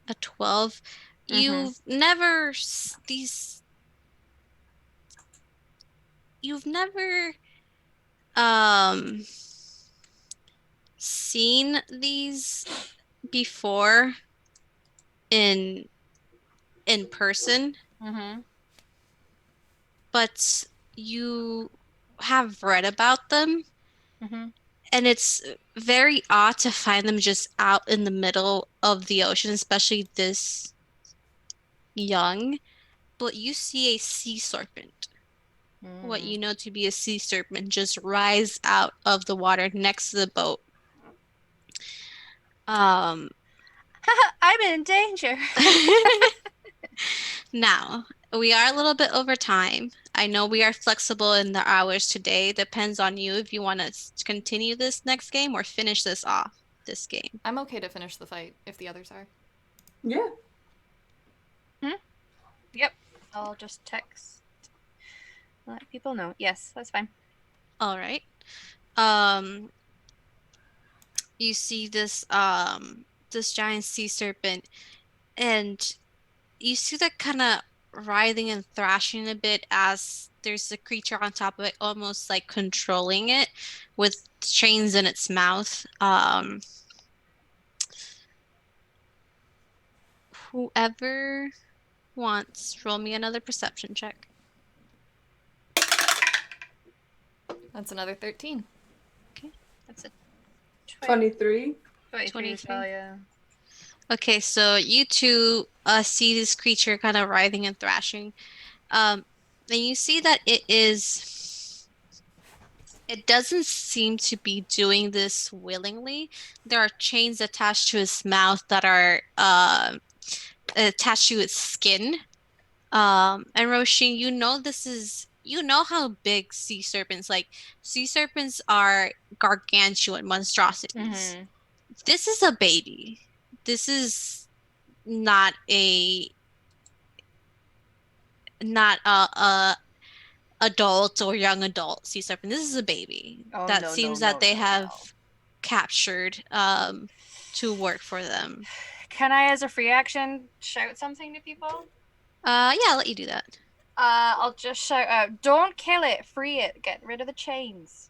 a 12. These you've never um seen these before in person, Mm-hmm. but you have read about them, Mm-hmm. and it's very odd to find them just out in the middle of the ocean, especially this young. But you see a sea serpent, what Mm. you know to be a sea serpent, just rise out of the water next to the boat. Um, I'm in danger. Now, we are a little bit over time. I know we are flexible in the hours today. Depends on you if you want to continue this next game or finish this off this game. I'm okay to finish the fight if the others are. Yeah. Hmm? Yep. I'll just text. Let people know. Yes, that's fine. All right. Um, you see this giant sea serpent, and you see that kind of writhing and thrashing a bit as there's a creature on top of it, almost like controlling it with chains in its mouth. Whoever wants, roll me another perception check. That's another 13. Okay, That's a 23. 23 as well, 23. yeah. Okay, so you two see this creature kind of writhing and thrashing. And you see that it doesn't seem to be doing this willingly. There are chains attached to its mouth that are attached to its skin. And Roshin, you know how big sea serpents are gargantuan monstrosities. Mm-hmm. This is a baby. This is not a adult or young adult sea serpent. This is a baby Oh, that no, no, seems that no, they no, have no. captured to work for them. Can I, as a free action, shout something to people? Yeah, I'll let you do that. I'll just shout out, don't kill it, free it, get rid of the chains.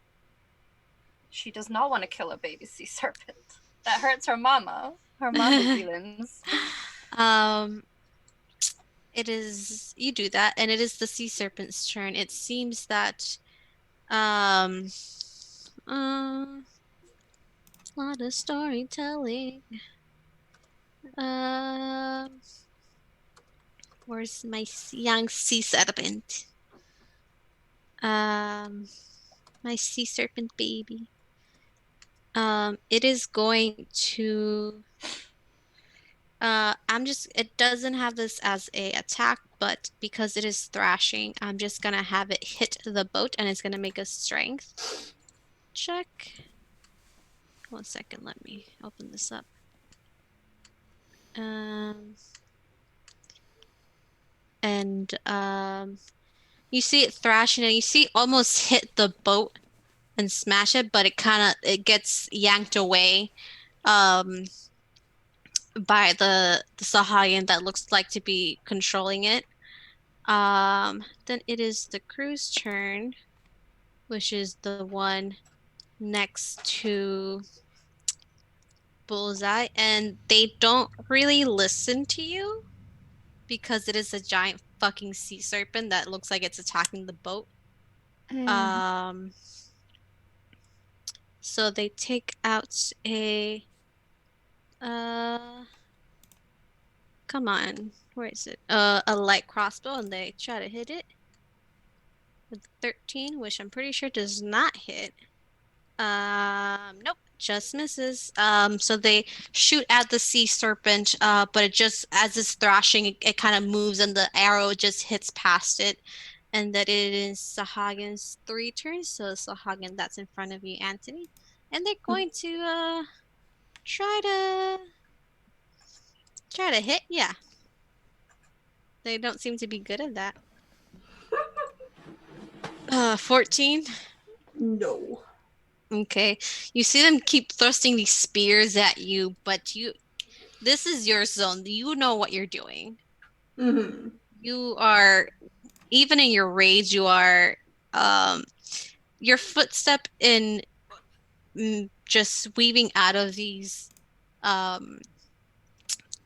She does not want to kill a baby sea serpent. That hurts her mama. Her mama feelings. Um, it is you do that, and it is the sea serpent's turn. It seems that um, a lot of storytelling. Um, where's my young sea serpent? Um, my sea serpent baby. It is going to it doesn't have this as a attack, but because it is thrashing, I'm just gonna have it hit the boat and it's gonna make a strength check. 1 second, let me open this up. Um, and you see it thrashing and you see it almost hit the boat and smash it, but it gets yanked away um by the Sahayan that looks like to be controlling it. Then it is the crew's turn, which is the one next to Bullseye, and they don't really listen to you because it is a giant fucking sea serpent that looks like it's attacking the boat. Um, so they take out uh come on, where is it? A light crossbow and they try to hit it. with 13, which I'm pretty sure does not hit. Nope, just misses. So they shoot at the sea serpent, but it just, as it's thrashing, it kind of moves and the arrow just hits past it. And that it is Sahagan's 3 turns. So Sahagan, that's in front of you, Anthony. And they're going to try to hit. Yeah. They don't seem to be good at that. 14. No. Okay. You see them keep thrusting these spears at you, but this is your zone. You know what you're doing. Mm-hmm. You are, even in your rage, you are, your footstep in just weaving out of these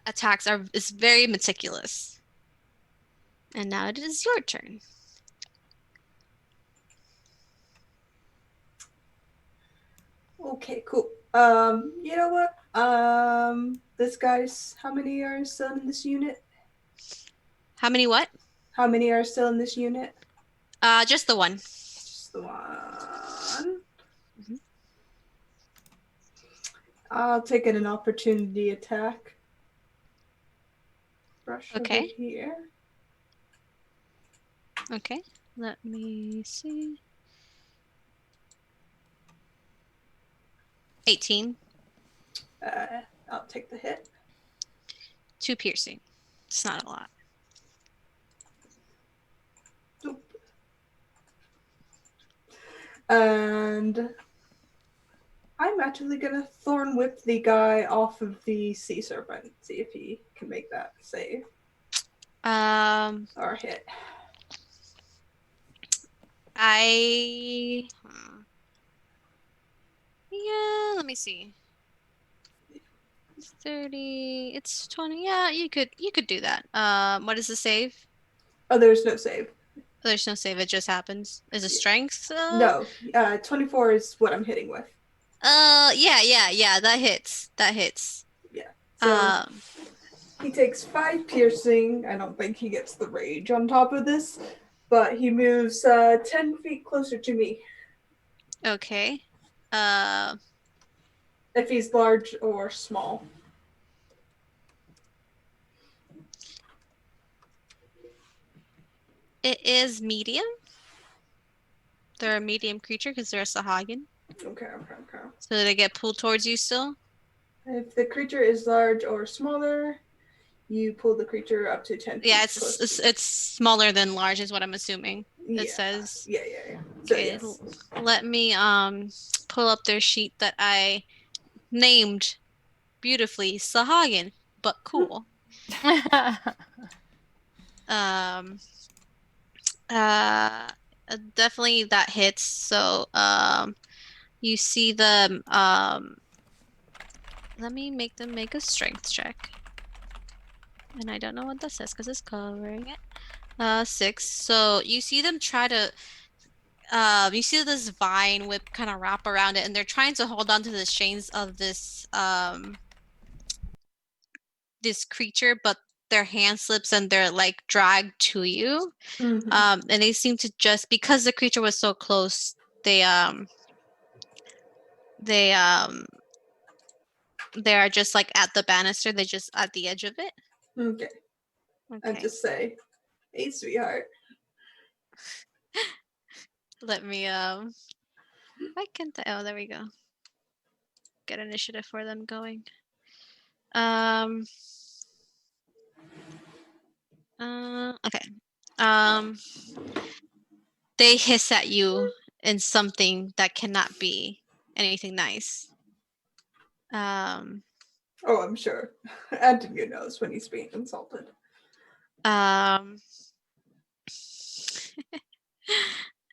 attacks is very meticulous. And now it is your turn. Okay, cool. You know what? This guy's, how many are still in this unit? How many what? How many are still in this unit? Just the one. Just the one. Mhm. I'll take an opportunity attack. Rush over Okay. here. Okay. Let me see. 18. I'll take the hit. 2 piercing. It's not a lot. Nope. And I'm actually gonna thorn whip the guy off of the sea serpent. See if he can make that save or hit. Yeah, let me see. 30, it's 20. Yeah, you could do that. What is the save? Oh, there's no save. There's no save, it just happens. Is it strength? No, 24 is what I'm hitting with. Yeah, that hits. That hits. Yeah. So Um, he takes 5 piercing. I don't think he gets the rage on top of this, but he moves 10 feet closer to me. okay. If he's large or small. It is medium. They're a medium creature because they're a Sahagin. Okay. So they get pulled towards you still? If the creature is large or smaller, you pull the creature up to 10 feet. Yeah, it's smaller than large is what I'm assuming. It says. Yeah. So Okay, yes. let me pull up their sheet that I named beautifully Sahagin, but cool. Um uh Definitely that hits. So you see them let me make them make a strength check. And I don't know what that says because it's covering it. 6. So you see them try to you see this vine whip kind of wrap around it, and they're trying to hold on to the chains of this creature, but their hand slips and they're like dragged to you. Mm-hmm. And they seem to just, because the creature was so close, they they are just like at the banister. They're just at the edge of it. Okay. I Okay. just say, hey, sweetheart. Let me why can't I? Oh, there we go. Get initiative for them going. Okay. They hiss at you in something that cannot be anything nice. Oh, I'm sure. Antonio knows when he's being insulted.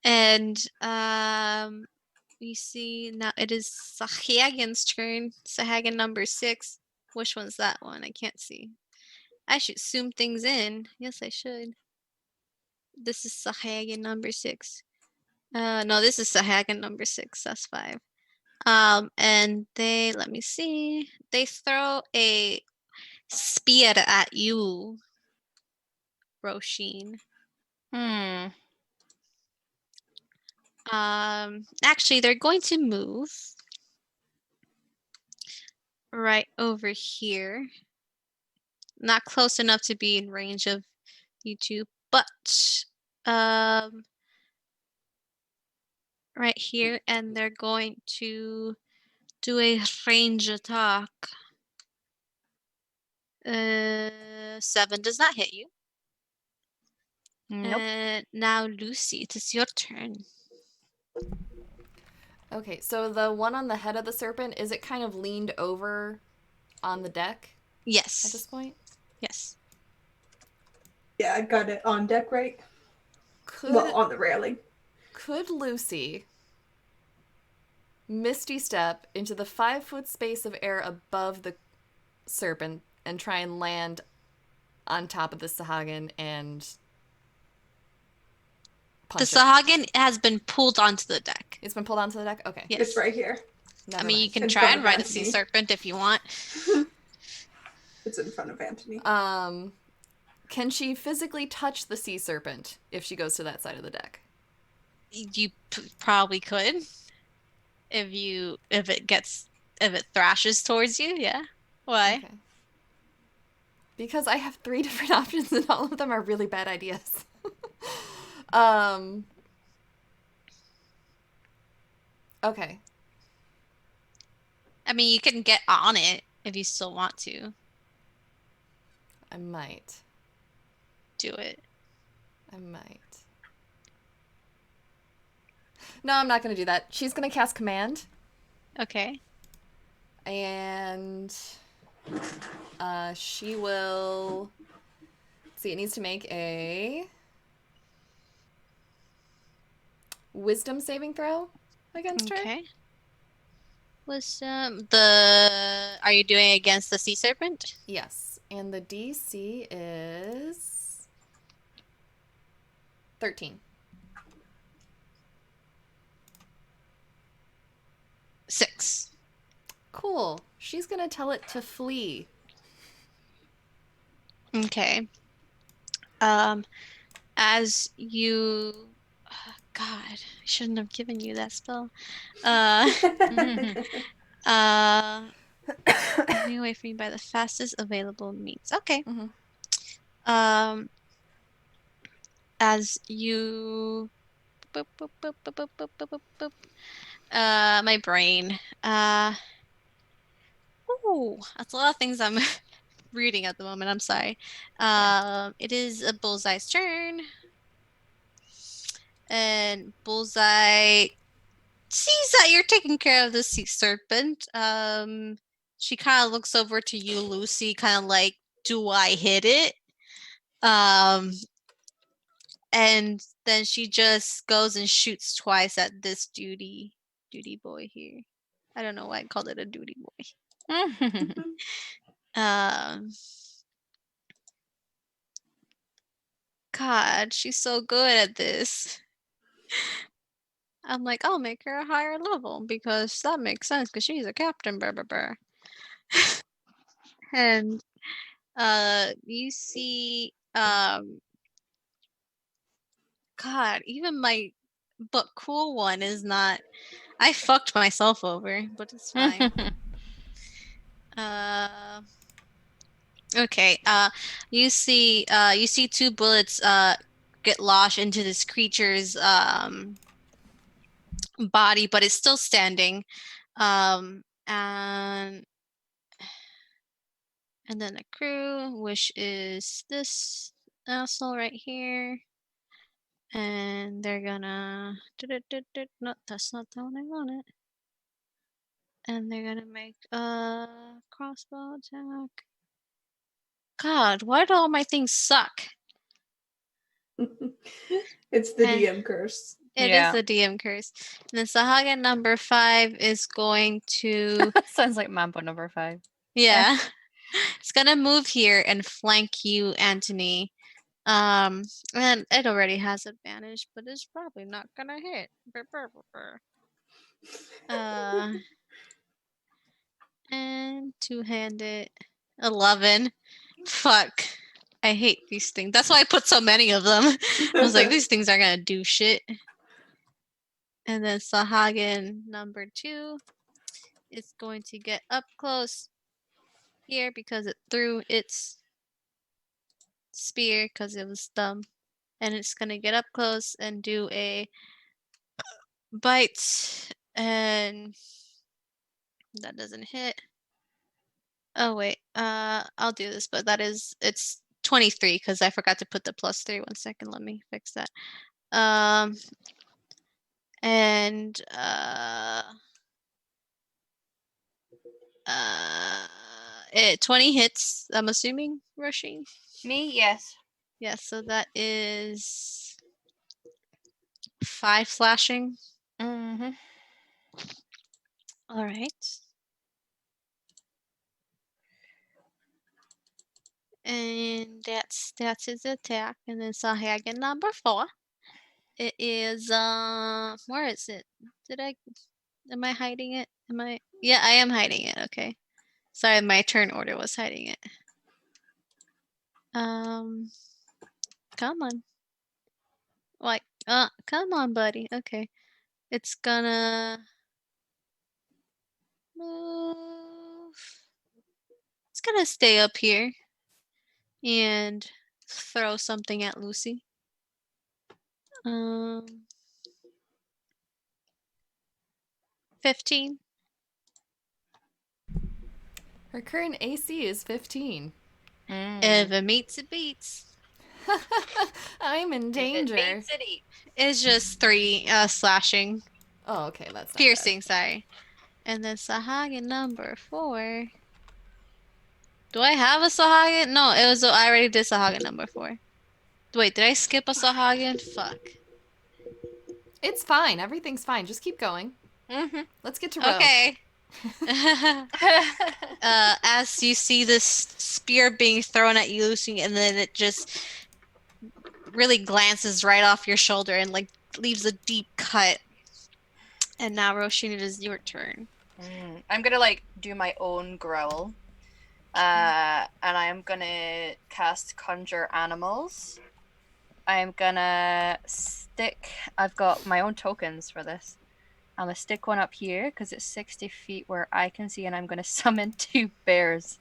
And you see now it is Sahagan's turn. Sahagan number 6. Which one's that one? I can't see. I should zoom things in. Yes, I should. This is Sahagan number 6. No, this is Sahagan number 6. That's 5. And they, let me see. They throw a spear at you, Roshin. Actually, they're going to move right over here. Not close enough to be in range of you two, but right here, and they're going to do a range attack. 7 does not hit you. Nope. And now Lucy, it is your turn. Okay, so the one on the head of the serpent, is it kind of leaned over on the deck Yes. at this point? Yes. Yeah, I got it on deck, right? Well, on the railing. Could Lucy misty step into the 5-foot space of air above the serpent and try and land on top of the Sahagin and The punch it? Sahagin has been pulled onto the deck. It's been pulled onto the deck? Okay. Yes. It's right here. Never I mean, you mind. can In try front and of ride a sea Anthony. serpent if you want. It's in front of Anthony. Can she physically touch the sea serpent if she goes to that side of the deck? You probably could. If it thrashes towards you, yeah. Why? Okay. Because I have 3 different options and all of them are really bad ideas. Okay. I mean, you can get on it if you still want to. I might. Do it. I might. No, I'm not going to do that. She's going to cast Command. Okay. And she will... See, it needs to make a Wisdom saving throw against her. Okay. Wisdom. Are you doing it against the sea serpent? Yes. And the DC is 13. 6. Cool. She's going to tell it to flee. Okay. As you... God, I shouldn't have given you that spell. Moving away from you by the fastest available means. Okay. Mm-hmm. As you... Boop, boop, boop, boop, boop, boop, boop, boop, boop. My brain. Ooh, that's a lot of things I'm reading at the moment. I'm sorry. It is a Bullseye's turn. And Bullseye sees that you're taking care of the sea serpent. She kind of looks over to you, Lucy, kind of like, do I hit it? And then she just goes and shoots twice at this duty boy here. I don't know why I called it a duty boy. God, she's so good at this. I'm like, I'll make her a higher level because that makes sense because she's a captain, brr, brr, brr. And you see, God, even my but cool one is not. I fucked myself over, but it's fine. Okay. You see 2 bullets get lodged into this creature's body, but it's still standing. And then the crew, which is this asshole right here. And they're gonna... No, that's not the one I wanted. And they're gonna make a crossbow attack. God, why do all my things suck? It's the Eh. DM curse. It is the DM curse. And then Sahaga number 5 is going to... Sounds like Mambo number 5. Yeah. It's gonna move here and flank you, Anthony. And it already has advantage, but it's probably not gonna hit. And two-handed 11. Fuck. I hate these things. That's why I put so many of them. I was like, these things aren't gonna do shit. And then Sahagin number 2 is going to get up close here because it threw its spear because it was dumb. And it's going to get up close and do a bite. And that doesn't hit. Oh, wait. I'll do this, but it's 23 because I forgot to put the +3. 1 second. Let me fix that. And it 20 hits, I'm assuming, rushing. Me, yes. Yeah, so that is 5 slashing. Mm-hmm. All right. And that's his attack. And then Sahagin number 4. It is where is it? Am I hiding it? Yeah, I am hiding it. Okay. Sorry, my turn order was hiding it. Come on. Like, come on, buddy. Okay. It's gonna move. It's gonna stay up here and throw something at Lucy. 15. Her current AC is 15. If it meets, it beats. I'm in danger. If it beats, it eats. It's just 3 slashing. Oh, okay, that's not Piercing, bad. sorry. And then Sahagin number 4. Do I have a Sahagin? No, I already did Sahagin number 4. Wait, did I skip a Sahagin? Fuck. It's fine. Everything's fine. Just keep going. Mm-hmm. Let's get to row. Okay. As you see this spear being thrown at you, Lucy, and then it just really glances right off your shoulder and like leaves a deep cut. And now, Roshin, it is your turn. I'm gonna like do my own growl. And I'm gonna cast Conjure Animals. I'm gonna I've got my own tokens for this. I'm gonna stick one up here because it's 60 feet where I can see, and I'm gonna summon 2 bears.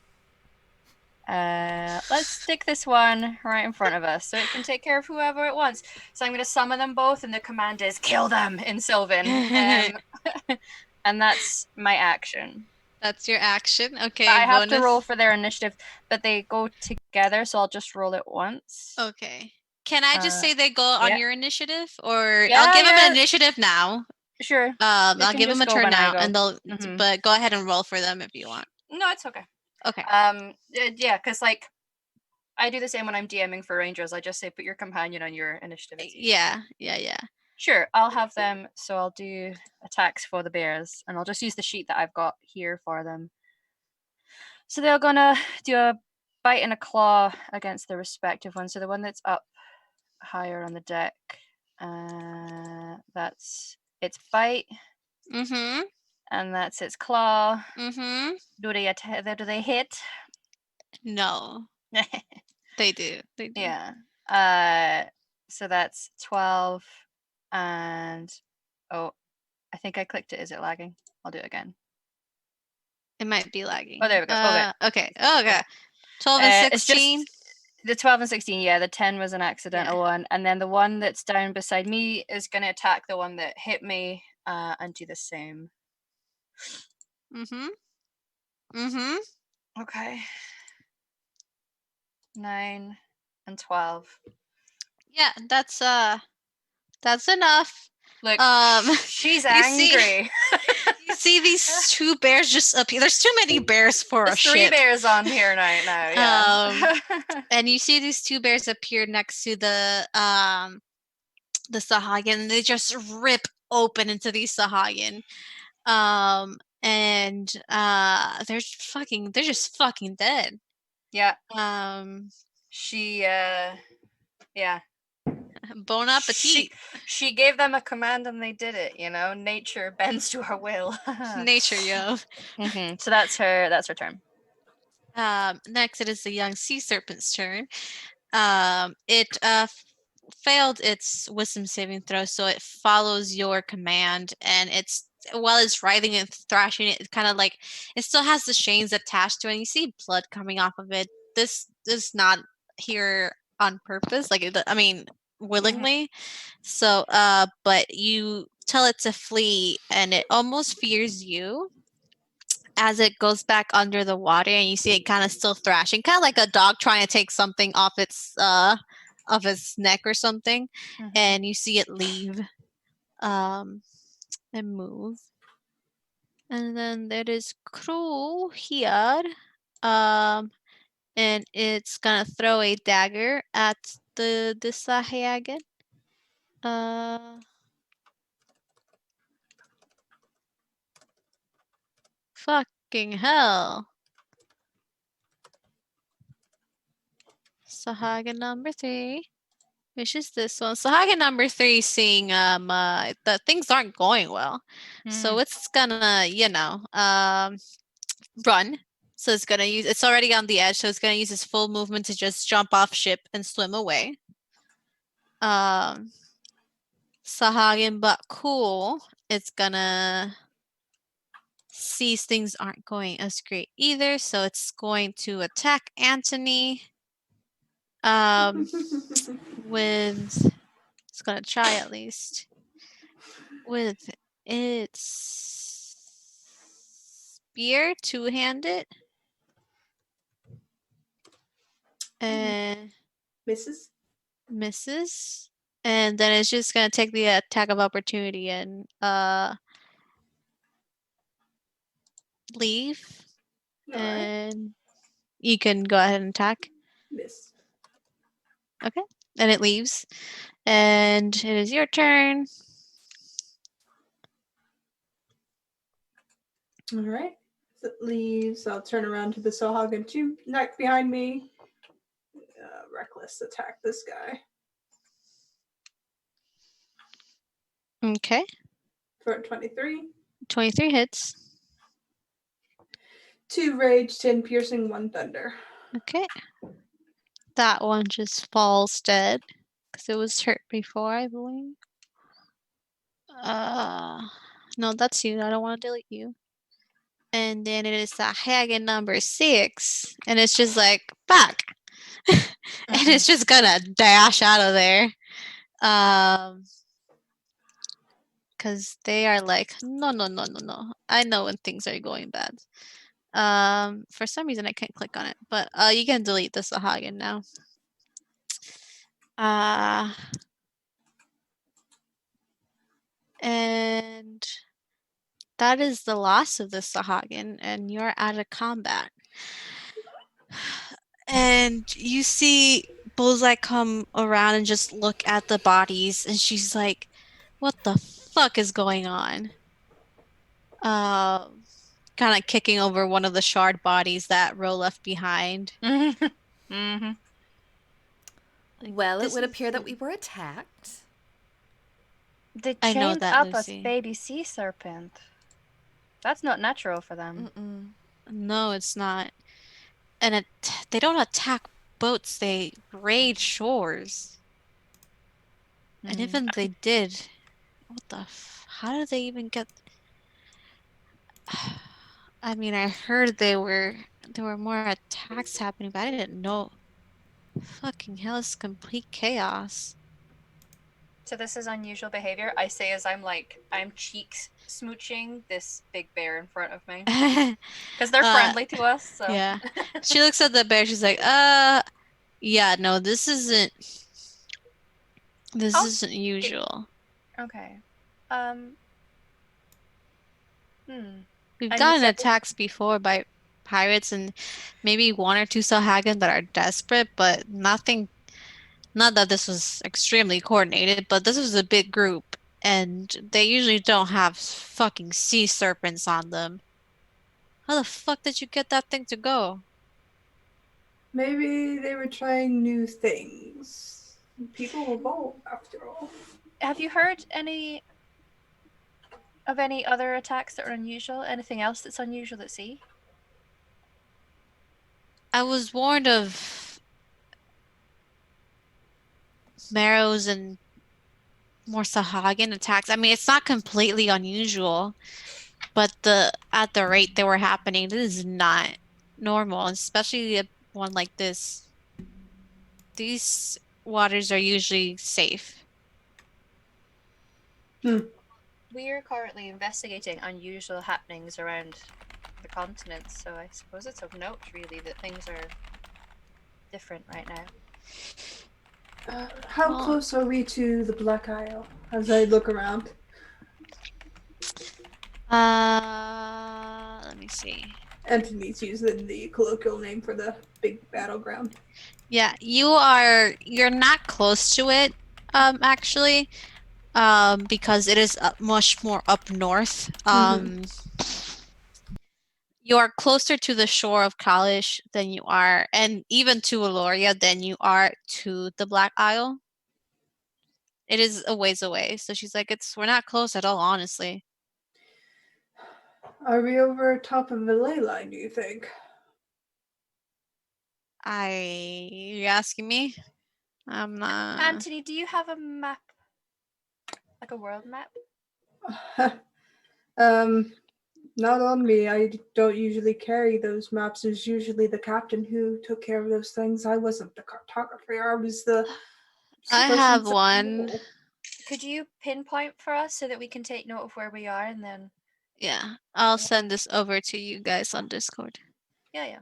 Let's stick this one right in front of us so it can take care of whoever it wants. So I'm gonna summon them both, and the command is kill them in Sylvan. And that's my action. That's your action. Okay, But I have bonus. to roll for their initiative, but they go together, so I'll just roll it once. Okay. Can I just say they go on yeah. your initiative, or Yeah, I'll give them yeah. an initiative now. Sure. I'll give them a turn now, and they'll. Mhm. But go ahead and roll for them if you want. No, it's okay. Okay. Yeah, because like I do the same when I'm DMing for Rangers. I just say put your companion on your initiative. It's easy. Yeah. Sure, I'll have them. So I'll do attacks for the bears, and I'll just use the sheet that I've got here for them. So they're gonna do a bite and a claw against the respective one. So the one that's up higher on the deck, that's its bite. Mm-hmm. And that's its claw. Mm-hmm. Do they hit? No. They do. Yeah. So that's 12 and I think I clicked it. Is it lagging? I'll do it again. It might be lagging. Oh, there we go. Okay. 12 and 16. The 12 and 16, yeah. The 10 was an accidental one. And then the one that's down beside me is going to attack the one that hit me and do the same. Mm-hmm. Mm-hmm. Okay. 9 and 12. Yeah, that's enough. Look, she's you angry. You see these 2 bears just appear. There's too many bears for There's a 3 ship. bears on here right now. Yeah. And you see these 2 bears appear next to the Sahagin, and they just rip open into these Sahagin. And they're just fucking dead. Yeah. She yeah. Bon appetit. She gave them a command and they did it, you know. Nature bends to her will. Nature, yo. Mm-hmm. So that's her turn. Next it is the young sea serpent's turn. It failed its wisdom saving throw, so it follows your command, and while it's writhing and thrashing, it kind of like it still has the chains attached to it. And you see blood coming off of it. This is not here on purpose, willingly. So, but you tell it to flee, and it almost fears you as it goes back under the water, and you see it kind of still thrashing, kind of like a dog trying to take something off its neck or something. And you see it leave and move. And then there is Crew here. And it's gonna throw a dagger at the Sahagan. Fucking hell. Sahagan number 3. Which is this one. Sahagan number 3 seeing that things aren't going well. So it's gonna, run. So it's already on the edge, so it's gonna use its full movement to just jump off ship and swim away. Sahagan, but cool. It's gonna sees things aren't going as great either, so it's going to attack Anthony. With it's gonna try at least with its spear, two-handed, and misses, and then it's just gonna take the attack of opportunity and leave. And you can go ahead and attack. Miss. Okay, and it leaves, and it is your turn. All right. As it leaves, I'll turn around to the Sohagan 2 neck behind me. Reckless attack this guy. Okay. For 23. 23 hits. 2 rage, 10 piercing, 1 thunder. Okay. That one just falls dead because it was hurt before, I believe. No, that's you. I don't want to delete you. And then it is the Hagen number 6, and it's just like, fuck. And it's just gonna dash out of there. Because they are like, no. I know when things are going bad. For some reason I can't click on it, but you can delete the Sahagan now. And that is the loss of the Sahagan, and you're out of combat. And you see Bullseye come around and just look at the bodies, and she's like, what the fuck is going on? Kind of kicking over one of the shard bodies that Ro left behind. Well, it would appear that we were attacked. They I know chained that, up Lucy. a baby sea serpent. That's not natural for them. No, it's not. And they don't attack boats, they raid shores. And even they did. What the how did they even get... I mean, I heard there were more attacks happening, but I didn't know. Fucking hell, it's complete chaos. So this is unusual behavior. I say as I'm cheeks smooching this big bear in front of me. Because they're friendly to us, so. Yeah. She looks at the bear, she's like, yeah, no, this isn't usual. Okay. We've And you gotten said attacks before by pirates and maybe one or two Sahagan that are desperate, but nothing. Not that this was extremely coordinated, but this was a big group, and they usually don't have fucking sea serpents on them. How the fuck did you get that thing to go? Maybe they were trying new things. People evolve, after all. Have you heard any other attacks that are unusual? Anything else that's unusual at sea? I was warned of Marrows and more Sahagin attacks. I mean, it's not completely unusual, but at the rate they were happening, this is not normal, especially one like this. These waters are usually safe. We are currently investigating unusual happenings around the continent, so I suppose it's of note, really, that things are different right now. How Well, close are we to the Black Isle? As I look around. let me see. Antony's using the colloquial name for the big battleground. Yeah, you're not close to it, actually, because it is much more up north. You are closer to the shore of Kalish than you are, and even to Aloria than you are to the Black Isle. It is a ways away. So she's like, we're not close at all, honestly. Are we over top of the ley line, do you think? You asking me? I'm not. Anthony, do you have a map? Like a world map? Not on me. I don't usually carry those maps. It's usually the captain who took care of those things. I wasn't the cartographer. I was the I person have one. Could you pinpoint for us so that we can take note of where we are and then? Yeah, I'll send this over to you guys on Discord. Yeah.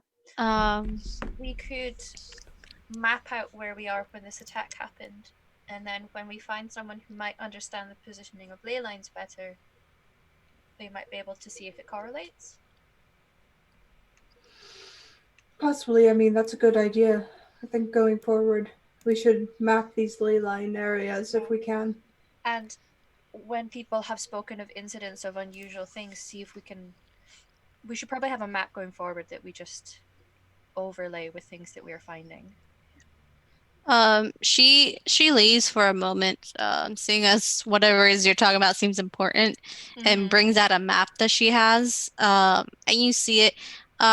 We could map out where we are when this attack happened, and then when we find someone who might understand the positioning of ley lines better, we might be able to see if it correlates. Possibly. I mean, that's a good idea. I think going forward, we should map these ley line areas if we can. And when people have spoken of incidents of unusual things, see if we can. We should probably have a map going forward that we just overlay with things that we are finding. She leaves for a moment, seeing as whatever it is you're talking about seems important, and brings out a map that she has. And you see it.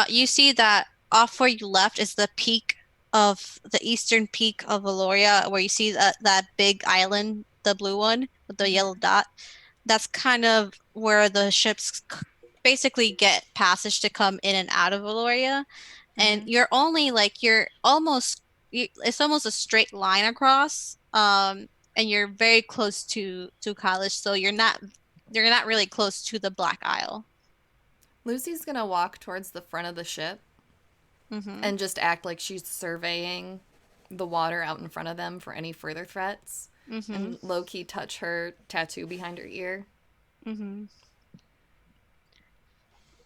You see that off where you left is the peak of the eastern peak of Valoria, where you see that big island, the blue one with the yellow dot. That's kind of where the ships basically get passage to come in and out of Valoria. And you're only like it's almost a straight line across, and you're very close to college, so you're not really close to the Black Isle. Lucy's gonna walk towards the front of the ship and just act like she's surveying the water out in front of them for any further threats, and low-key touch her tattoo behind her ear.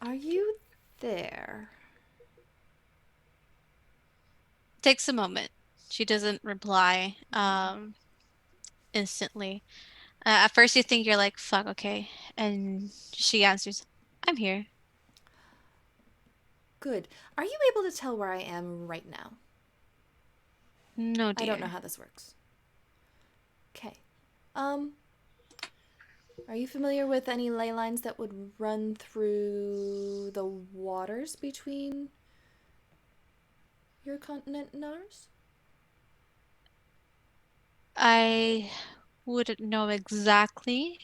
Are you there? Takes a moment. She doesn't reply instantly. At first you think you're like, fuck, okay. And she answers, I'm here. Good. Are you able to tell where I am right now? No, dear. I don't know how this works. Okay. Are you familiar with any ley lines that would run through the waters between your continent and ours? I wouldn't know exactly.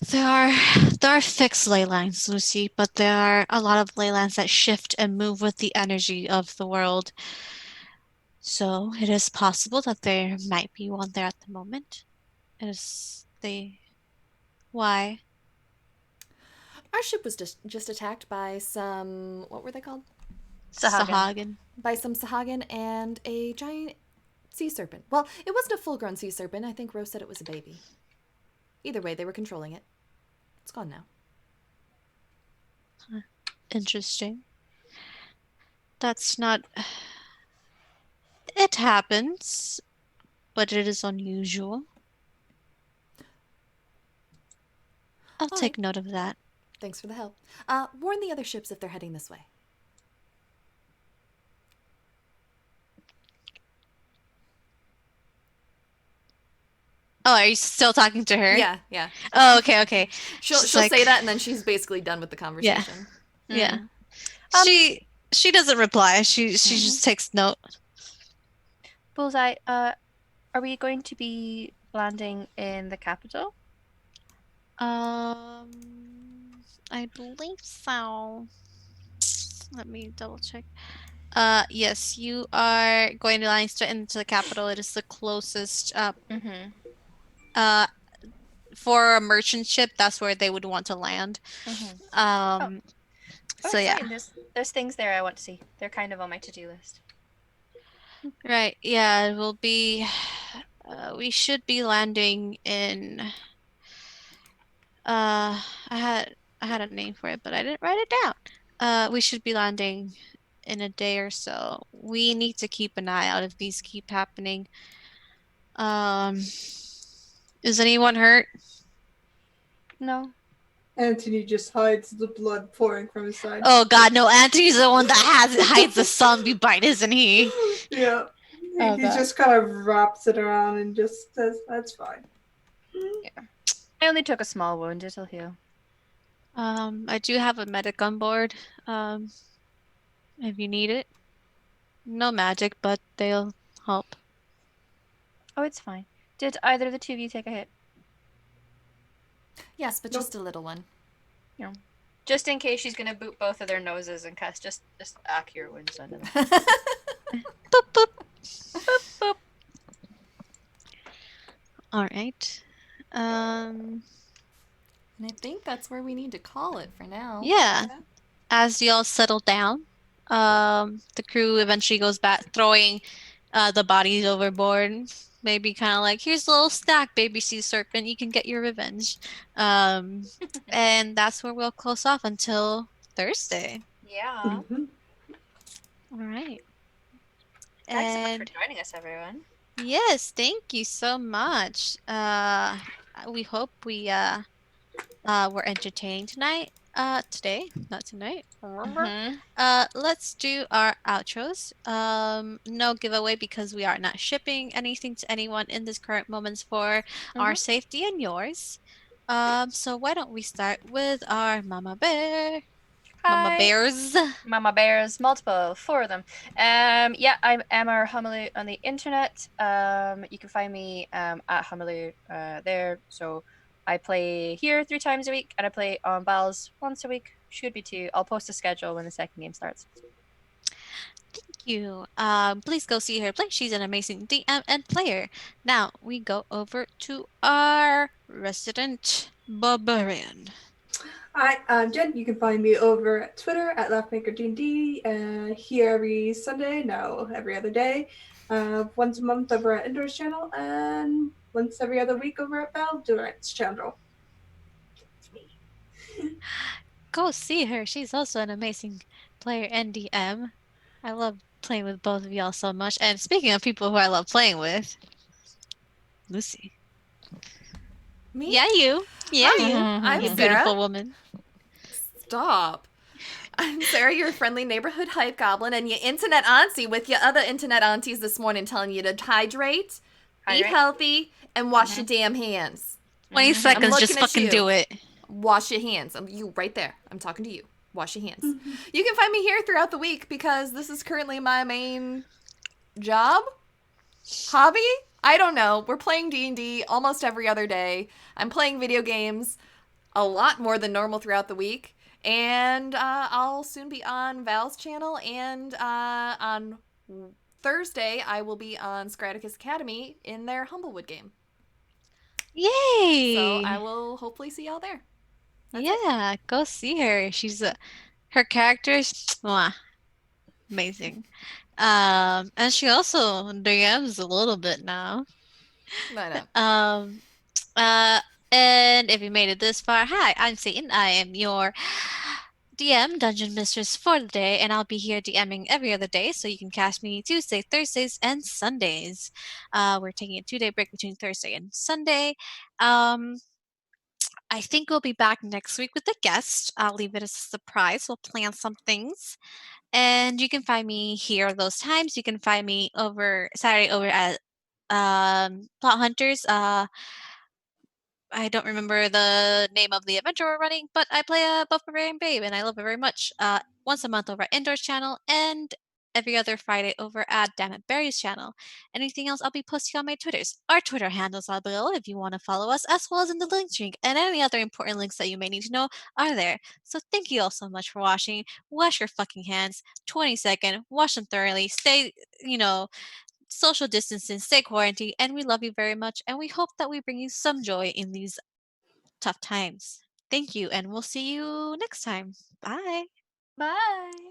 There are fixed ley lines, Lucy, but there are a lot of ley lines that shift and move with the energy of the world. So it is possible that there might be one there at the moment. Why? Our ship was just attacked by some, what were they called? Sahagin. By some Sahagin and a giant sea serpent. Well, it wasn't a full-grown sea serpent. I think Rose said it was a baby. Either way, they were controlling it. It's gone now. Interesting. That's not... It happens, but it is unusual. I'll take note of that. Thanks for the help. Warn the other ships if they're heading this way. Oh, are you still talking to her? Yeah. Oh, okay. She'll say that, and then she's basically done with the conversation. Yeah. She doesn't reply. She just takes note. Bullseye, Are we going to be landing in the capital? Um, I believe so. Let me double check. Yes, you are going to line straight into the capital. It is the closest. Mm-hmm. Uh, for a merchant ship, that's where they would want to land. Mm-hmm. Um, Oh, so yeah. exciting! There's things there I want to see. They're kind of on my to-do list. Right. Yeah, it will be. We should be landing in. Uh, I had a name for it, but I didn't write it down. We should be landing in a day or so. We need to keep an eye out if these keep happening. Is anyone hurt? No. Anthony just hides the blood pouring from his side. Oh God, no! Anthony's the one that hides the zombie bite, isn't he? Yeah. Oh He God. just kind of wraps it around and just says, "That's fine." Yeah. I only took a small wound. It'll heal. I do have a medic on board. Um, if you need it. No magic, but they'll help. Oh, it's fine. Did either of the two of you take a hit? Yes, but Nope. just a little one. You know, just in case she's gonna boot both of their noses and cast just cure wounds on them. Boop boop. Boop boop. All right. Um, And I think that's where we need to call it for now. yeah. As y'all settle down, the crew eventually goes back, throwing the bodies overboard. Maybe kind of like, here's a little snack, baby sea serpent. You can get your revenge. And that's where we'll close off until Thursday. Yeah. Mhm. All right. Thanks so much for And joining us, everyone. yes, thank you so much. We hope we were entertaining tonight. Today, not tonight. Remember? Mm-hmm. Let's do our outros. No giveaway because we are not shipping anything to anyone in this current moments for our safety and yours. So why don't we start with our mama bear? Mama Hi. bears. Mama Bears, multiple, 4 of them. Yeah, I'm Emma Humalu on the internet. You can find me at Humalu there. So I play here 3 times a week, and I play on Balls once a week. Should be 2. I'll post a schedule when the second game starts. Thank you. Please go see her play. She's an amazing DM and player. Now we go over to our resident barbarian. Hi, I'm Jen. You can find me over at Twitter at LaughMakerD&D. Here every Sunday, no, every other day. Once a month over at Indoors channel, and once every other week over at Val Durant's channel. It's me. Go see her. She's also an amazing player and DM. I love playing with both of y'all so much. And speaking of people who I love playing with, Lucy. Me? Yeah, you. Yeah, Hi, you. I'm You Sarah. beautiful woman. Stop. I'm Sarah, your friendly neighborhood hype goblin, and your internet auntie with your other internet aunties this morning telling you to hydrate, eat healthy, and wash your damn hands. 20 Mhm. seconds, looking just at fucking you. do it. Wash your hands. You right there. I'm talking to you. Wash your hands. You can find me here throughout the week because this is currently my main job, hobby. I don't know. We're playing D&D almost every other day. I'm playing video games a lot more than normal throughout the week. And I'll soon be on Val's channel. And on Thursday, I will be on Scraticus Academy in their Humblewood game. Yay! So I will hopefully see y'all there. That's it. Yeah, go see her. She's her character's mwah, amazing. And she also DMs a little bit now. I know. Um, uh, and if you made it this far, hi, I'm Satan. I am your DM Dungeon Mistress for the day, and I'll be here DMing every other day, so you can catch me Tuesday, Thursdays, and Sundays. We're taking a 2-day break between Thursday and Sunday. I think we'll be back next week with a guest. I'll leave it as a surprise. We'll plan some things. And you can find me here those times. You can find me over Saturday over at Plot Hunters. I don't remember the name of the adventure we're running, but I play a buff barbarian babe and I love it very much. Once a month over at Indoors channel and every other Friday over at Damn It Berries channel. Anything else I'll be posting on my Twitters. Our Twitter handles are below if you want to follow us, as well as in the link tree, and any other important links that you may need to know are there. So thank you all so much for watching. Wash your fucking hands. 20-second. Wash them thoroughly. Stay, social distancing, stay quarantined, and we love you very much, and we hope that we bring you some joy in these tough times. Thank you, and we'll see you next time. Bye. Bye.